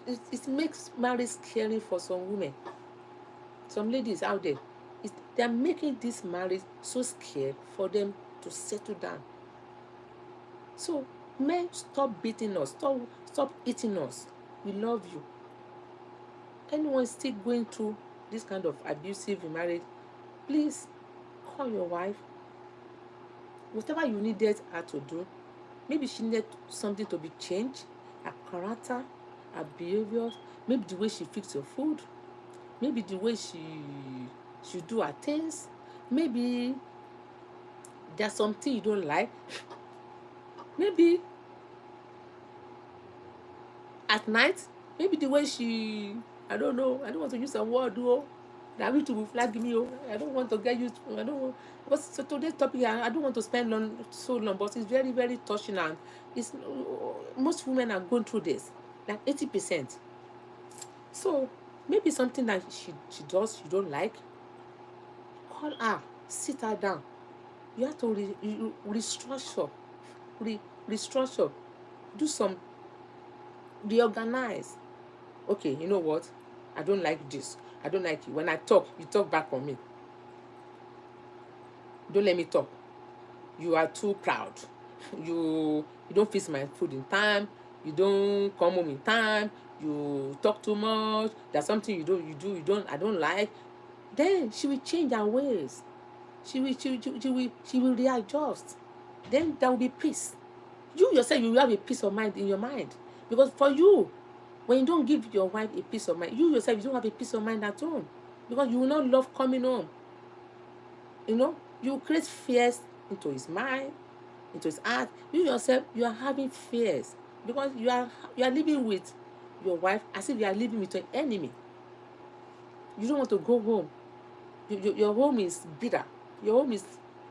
It makes marriage scary for some women. Some ladies out there, they're making this marriage so scared for them to settle down. So, men, stop beating us. Stop eating us. We love you. Anyone still going through this kind of abusive marriage, please call your wife. Whatever you needed her to do, maybe she needed something to be changed, her character, her behaviors, maybe the way she fixes your food, maybe the way she do her things, maybe there's something you don't like, maybe at night, maybe the way I don't know, I don't want to use a word that will to flag me. I don't want to get you. I don't want. But so today's topic, I don't want to spend so long, but it's very, very touching, and it's most women are going through this, like 80%. So maybe something that she does you don't like. Call her, sit her down. You have to restructure, restructure, do some reorganize. Okay, you know what? I don't like this. I don't like you. When I talk, you talk back on me. Don't let me talk. You are too proud. You don't fix my food in time. You don't come home in time. You talk too much. There's something you don't I don't like. Then she will change her ways. She will readjust. Then there will be peace. You yourself, you will have a peace of mind in your mind. Because for you, when you don't give your wife a peace of mind, you yourself, you don't have a peace of mind at home. Because you will not love coming home. You create fears into his mind, into his heart. You yourself, you are having fears. Because you are living with your wife as if you are living with an enemy. You don't want to go home. Your home is bitter. Your home is,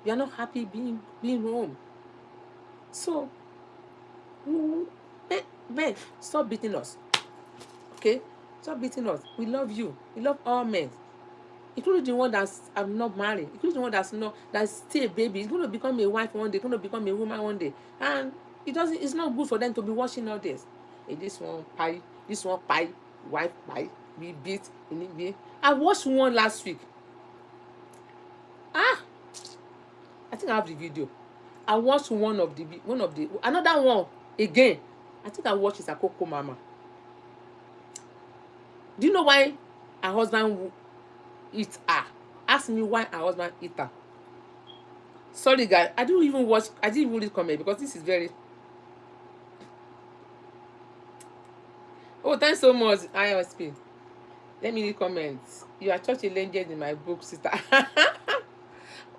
you are not happy being home. So, men, stop beating us. Okay? Stop beating us. We love you. We love all men. Including the one that's not married, including the one that's still a baby. It's going to become a wife one day, going to become a woman one day. And it's not good for them to be watching all this. Hey, this one pie, wife pie, we beat, I watched one last week. I think I have the video. I watched another one again. I think I watched it at Coco Mama. Do you know why her husband eat her? Ask me why her husband eat her. Sorry guys, I didn't even read comment because this is very. Oh, thanks so much, ISP. Let me read comments. You are such a legend in my book, sister.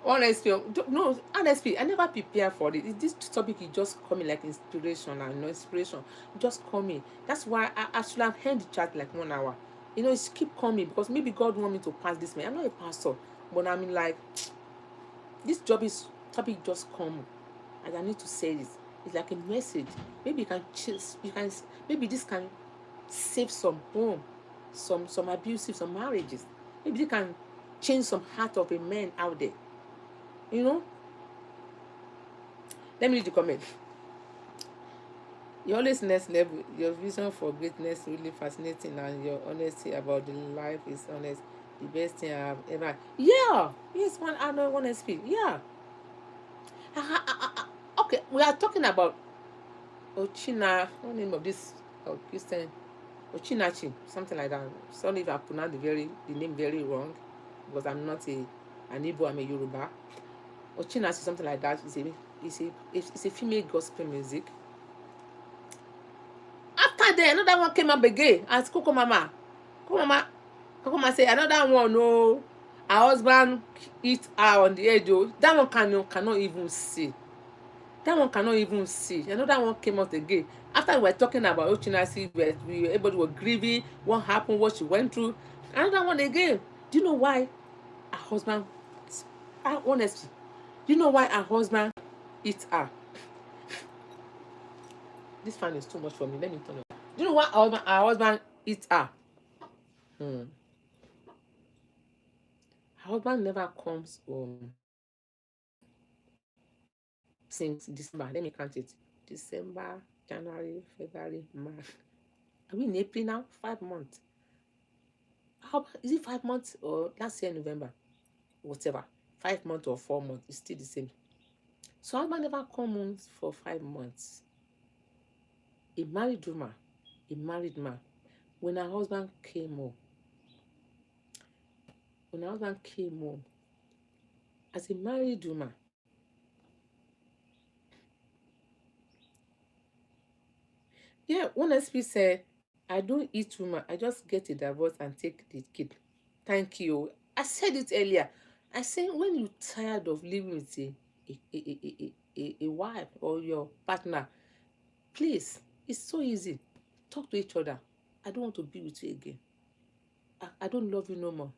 Honestly, no, honestly, I never prepare for it. This topic is just coming like inspiration and inspiration. Just coming. That's why I should have held the chat like 1 hour. It's keep coming because maybe God want me to pass this man. I'm not a pastor, but I mean like This topic just come, and I need to say this. It's like a message. Maybe you can choose. Maybe this can save some home, some abusive, some marriages. Maybe you can change some heart of a man out there. You know. Let me read the comment. Your always next level. Your vision for greatness really fascinating, and your honesty about the life is honest. The best thing I've ever. Yeah. Yes, I know one SP. Yeah. Okay, we are talking about Ochina. What name of this Christian? Ochinachi, something like that. Sorry if I pronounce the name very wrong, because I'm not an Igbo, I'm a Yoruba. Ochinachi, something like that. It's a female gospel music. After that, another one came up again as Coco Mama. Coco Mama say another one. No, her husband hit her on the head. Oh, that one cannot even see. That one cannot even see. Another one came out again. After we were talking about Ochinasi, everybody were grieving what happened, what she went through. Another one again. Do you know why her husband, honestly, do you know why her husband hit her? This fan is too much for me. Let me turn it. Do you know why her husband hit her? Her husband never comes home since December. Let me count it. December, January, February, March. Are we in April now? 5 months. Is it 5 months or last year November? Whatever. 5 months or 4 months, it's still the same. So husband never come home for 5 months. A married woman, a married man. When her husband came home, as a married woman, yeah, one SP said, I don't eat woman, I just get a divorce and take the kid. Thank you. I said it earlier. I said when you're tired of living with a wife or your partner, please, it's so easy. Talk to each other. I don't want to be with you again. I don't love you no more.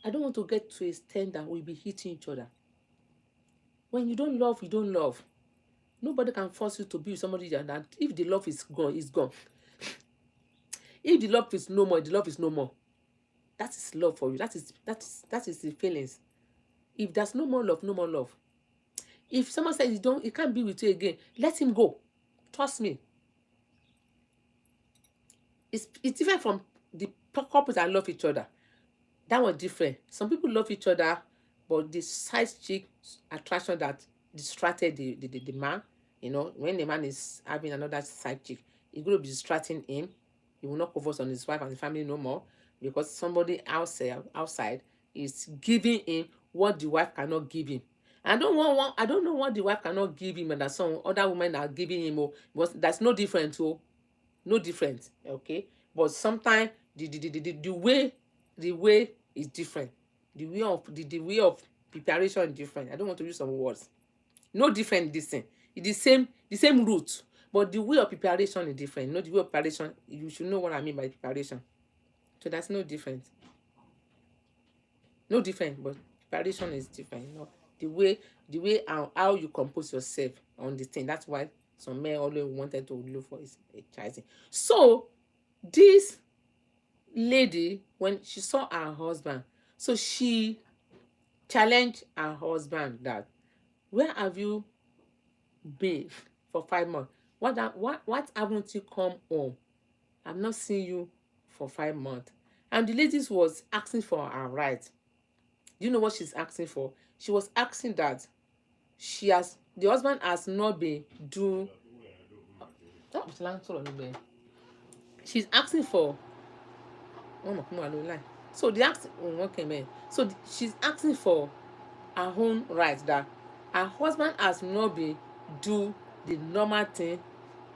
I don't want to get to a extent that we'll be hitting each other. When you don't love, you don't love. Nobody can force you to be with somebody that if the love is gone, it's gone. If the love is no more, the love is no more. That is love for you. That is the feelings. If there's no more love, no more love. If someone says he can't be with you again, let him go. Trust me. It's different from the couples that love each other. That was different. Some people love each other, but the side chick attraction that distracted the man, when the man is having another side chick, it's going to be distracting him. He will not focus on his wife and the family no more, because somebody outside is giving him what the wife cannot give him. I don't know what the wife cannot give him, and that some other women are giving him. But that's no different. No different. Okay, but sometimes the way is different. The way of preparation is different. I don't want to use some words. No different this thing. It's the same root, but the way of preparation is different. The way of preparation, you should know what I mean by preparation. So that's no different. No different, but preparation is different. The way how you compose yourself on the thing. That's why some men always wanted to look for a child. So this lady, when she saw her husband, so she challenged her husband that, where have you been for 5 months? What haven't you come home? I've not seen you for 5 months. And the lady was asking for her right. Do you know what she's asking for? She was asking that the husband has not been doing. She's asking for. So she's asking for her own right, that her husband has not been do the normal thing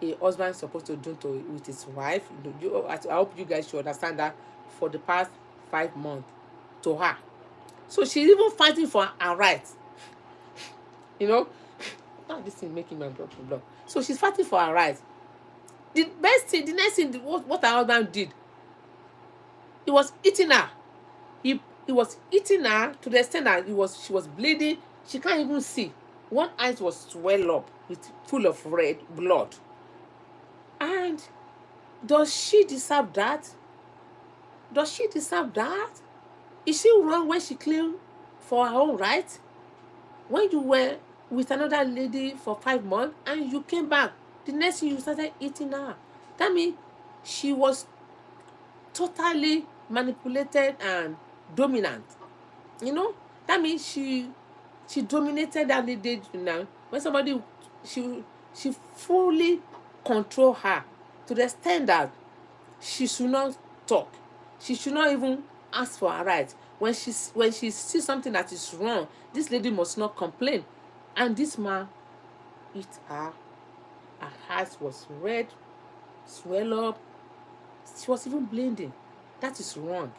a husband is supposed to do with his wife. I hope you guys should understand that, for the past 5 months to her. So she's even fighting for her rights. This thing making my blood. So she's fighting for her rights. The next thing, what her husband did, he was eating her. He was eating her to the extent that she was bleeding. She can't even see. One eye was swelled up with full of red blood. And does she deserve that? Does she deserve that? Is she wrong when she claimed for her own right? When you were with another lady for 5 months and you came back, the next thing you started eating her. That means she was totally manipulated and dominant. You know, that means she dominated that lady. You know, when somebody she fully control her to the extent that she should not talk. She should not even ask for her right. When she sees something that is wrong, this lady must not complain. And this man hit her. Her eyes was red, swell up. She was even bleeding. That is wrong.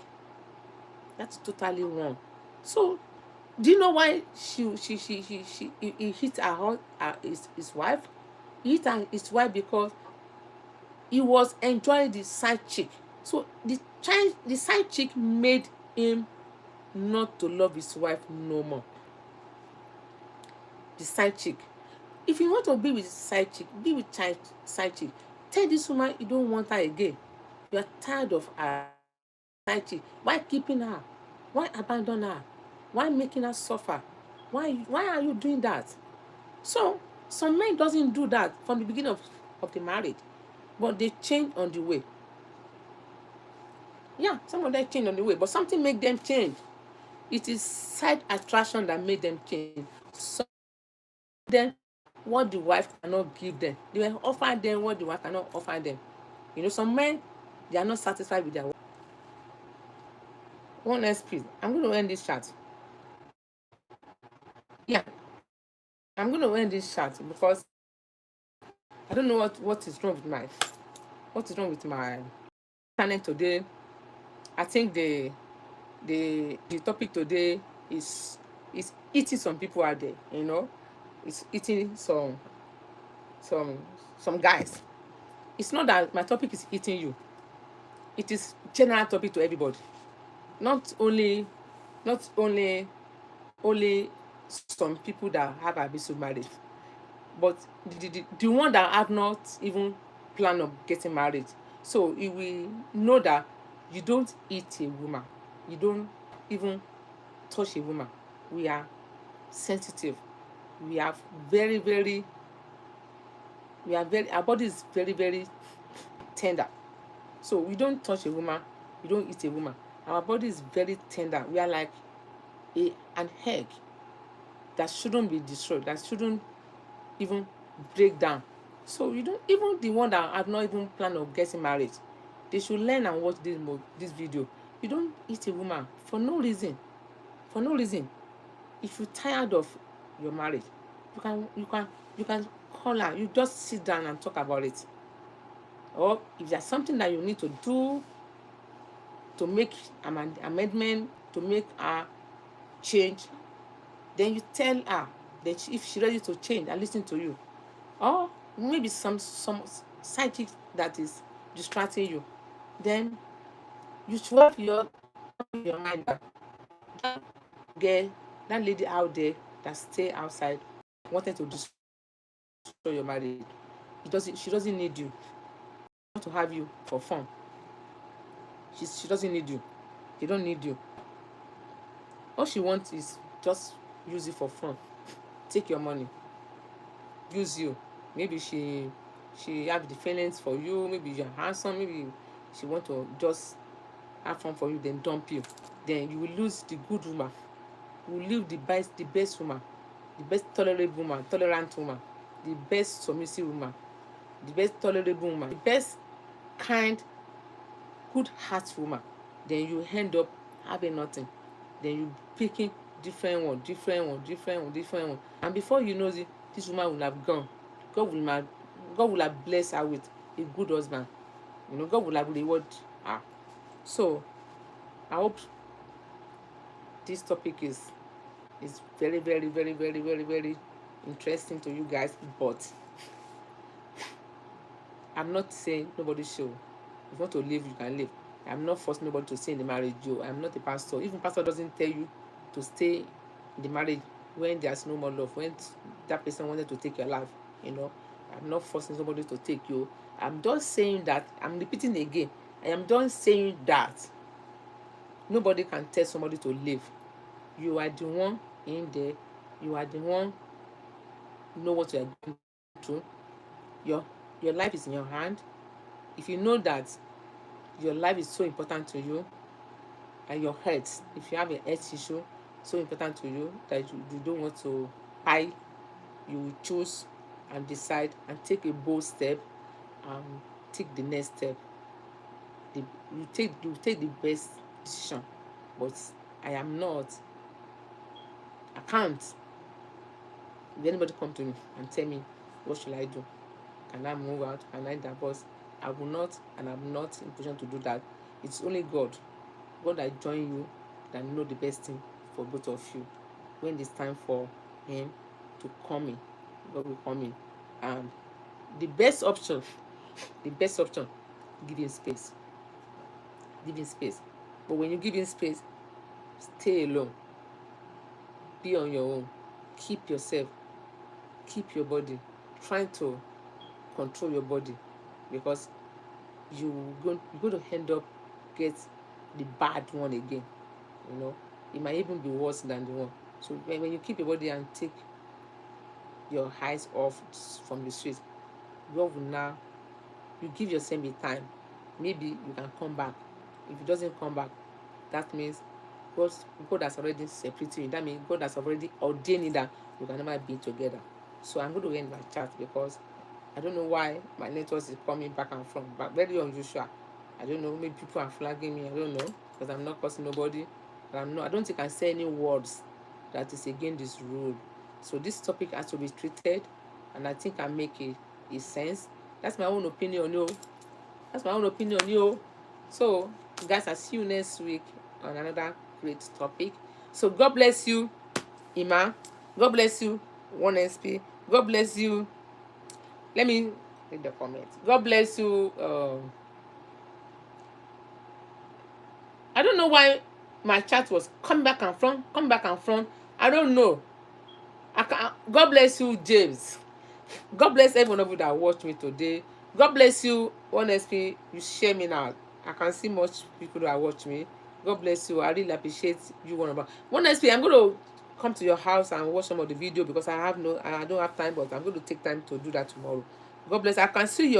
That's totally wrong. So, do you know why he hit his wife? He hit his wife because he was enjoying the side chick. So the side chick made him not to love his wife no more. The side chick. If you want to be with side chick, be with side chick. Tell this woman you don't want her again. You are tired of her side chick. Why keeping her? Why abandon her? Why making her suffer? Why are you doing that? So some men doesn't do that from the beginning of the marriage, but they change on the way. Yeah, some of them change on the way, but something make them change. It is side attraction that made them change. Some of them, what the wife cannot give them, they will offer them what the wife cannot offer them. You know, some men, they are not satisfied with their wife. One else, please. I'm going to end this chat. Yeah, I'm going to end this chat because I don't know what is wrong with my channel today. I think the topic today is eating some people out there. You know, it's eating some some guys. It's not that my topic is eating you. It is general topic to everybody. Not only only some people that have abusive marriage, but the one that have not even plan of getting married. So you will know that you don't eat a woman. You don't even touch a woman. We are sensitive. We are very, very, our body is very, very tender. So we don't touch a woman, we don't eat a woman. Our body is very tender. We are like an egg that shouldn't be destroyed, that shouldn't even break down. So you don't, even the one that have not even planned of getting married, they should learn and watch this video. You don't eat a woman for no reason. For no reason. If you're tired of your marriage, you can call her. You just sit down and talk about it. Or if there's something that you need to do to make an amendment, to make her change, then you tell her that if she's ready to change and listen to you. Or maybe some side chick that is distracting you, then you should have your mind back. That girl, that lady out there that stay outside wanted to destroy your marriage. She doesn't need you. She wants to have you for fun. She doesn't need you. She don't need you. All she wants is just use it for fun. Take your money. Use you. Maybe she have the feelings for you. Maybe you're handsome. Maybe she want to just have fun for you, then dump you. Then you will lose the good woman. You will leave the best woman, the best tolerable woman, tolerant woman, the best submissive woman, the best tolerable woman, the best kind, good heart woman. Then you end up having nothing. Then you picking different one. And before you know it, this woman will have gone. God will have blessed her with a good husband. You know, God will have rewarded her. So I hope this topic is very, very, very, very, very, very interesting to you guys. But I'm not saying nobody should. If you want to live, you can live. I'm not forcing nobody to stay in the marriage. I'm not a pastor. Even pastor doesn't tell you to stay in the marriage when there's no more love, when that person wanted to take your life, you know. I'm not forcing somebody to take you. I'm just saying that, I'm repeating again, I am just saying that nobody can tell somebody to live. You are the one in there. You are the one know what you are going through. Your your life is in your hand. If you know that your life is so important to you, and your health, if you have a health issue so important to you that you don't want to hide, you will choose and decide and take a bold step and take the next step. You take the best decision. But I am not, I can't. If anybody come to me and tell me what should I do, can I move out, can I divorce, I will not, and I'm not in position to do that. It's only God that join you, that know the best thing for both of you. When it's time for him to come in, God will come in. And the best option, the best option, give him space. Give him space. But when you give him space, stay alone. Be on your own. Keep yourself. Keep your body. Try to control your body, because you're going to end up get the bad one again. You know, it might even be worse than the one. So when you keep your body and take your eyes off from the street, God will now, you give yourself a time. Maybe you can come back. If it doesn't come back, that means God, God has already separated you. That means God has already ordained it that you can never be together. So I'm going to end my chat because I don't know why my network is coming back and forth, but very unusual. I don't know, maybe people are flagging me, I don't know, because I'm not cursing nobody. But I don't think I say any words that is against this rule. So this topic has to be treated, and I think I make a sense. That's my own opinion, yo. That's my own opinion, yo. So, guys, I'll see you next week on another great topic. So, God bless you, Ima. God bless you, 1SP. God bless you. Let me read the comments. God bless you. I don't know why my chat was come back and front, come back and front. I don't know. God bless you, James. God bless every one of you that watched me today. God bless you, honestly. You share me now. I can see much people that watch me. God bless you. I really appreciate you, one about. Honestly, I'm going to come to your house and watch some of the video because I don't have time, but I'm going to take time to do that tomorrow. God bless. I can see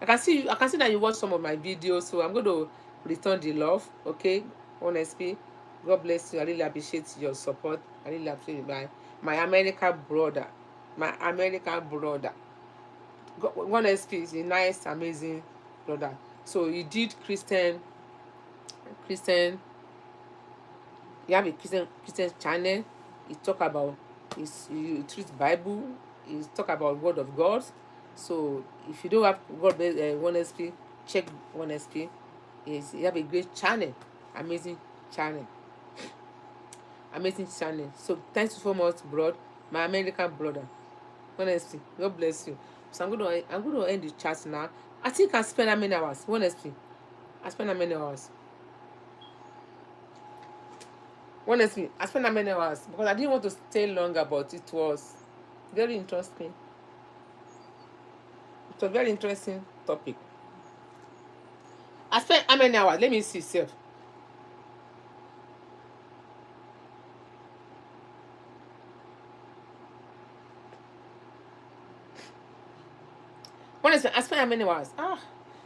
that you watch some of my videos, so I'm going to return the love. Okay, honestly, God bless you. I really appreciate your support. I really appreciate my American brother, my American brother. Honestly, is a nice, amazing brother. So he did Christian. You have a Christian channel. He talk about he treats Bible. He talk about Word of God. So if you don't have God, 1SP, check 1SP. Is you have a great channel, amazing channel, amazing channel. So thanks so much, bro, my American brother. Honestly, God bless you. So I'm gonna end the chat now. I think I spent how many hours? Honestly, I spent how many hours? Honestly, I spent how many hours because I didn't want to stay longer, but it was very interesting. It was a very interesting topic. I spent how many hours? Let me see, self. Honestly, I spent how many hours?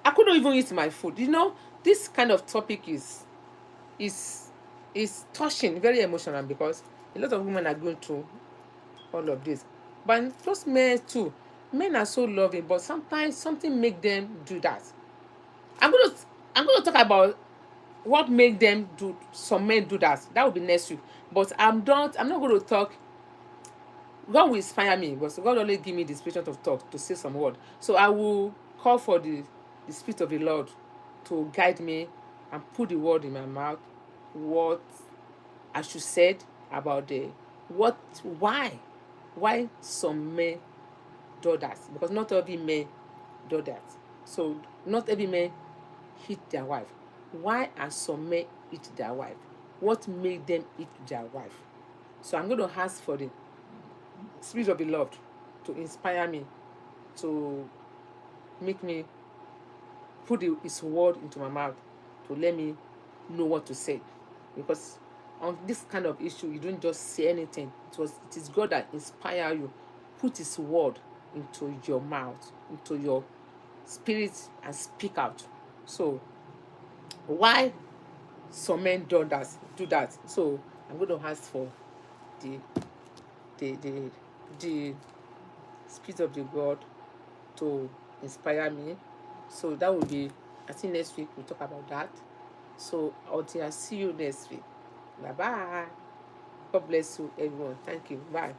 I couldn't even eat my food. You know, this kind of topic is is touching, very emotional because a lot of women are going through all of this. But just men too. Men are so loving, but sometimes something make them do that. I'm gonna I'm gonna talk about what make them do some men do that. That will be next week. But I'm not going to talk. God will inspire me, but God only give me the spirit of talk to say some word. So I will call for the spirit of the Lord to guide me and put the word in my mouth. What I should said about the what why some men do that, because not every man do that. So not every man hit their wife. Why are some men hit their wife? What made them hit their wife? So I'm going to ask for the Spirit of the Lord to inspire me, to make me put His word into my mouth, to let me know what to say. Because on this kind of issue, you don't just say anything. It is God that inspire you, put His word into your mouth, into your spirit, and speak out. So why some men do that? So I'm going to ask for the the the the Spirit of the God to inspire me. So that will be, I think next week we'll talk about that. So until I see you next week. Bye bye. God bless you, everyone. Thank you. Bye.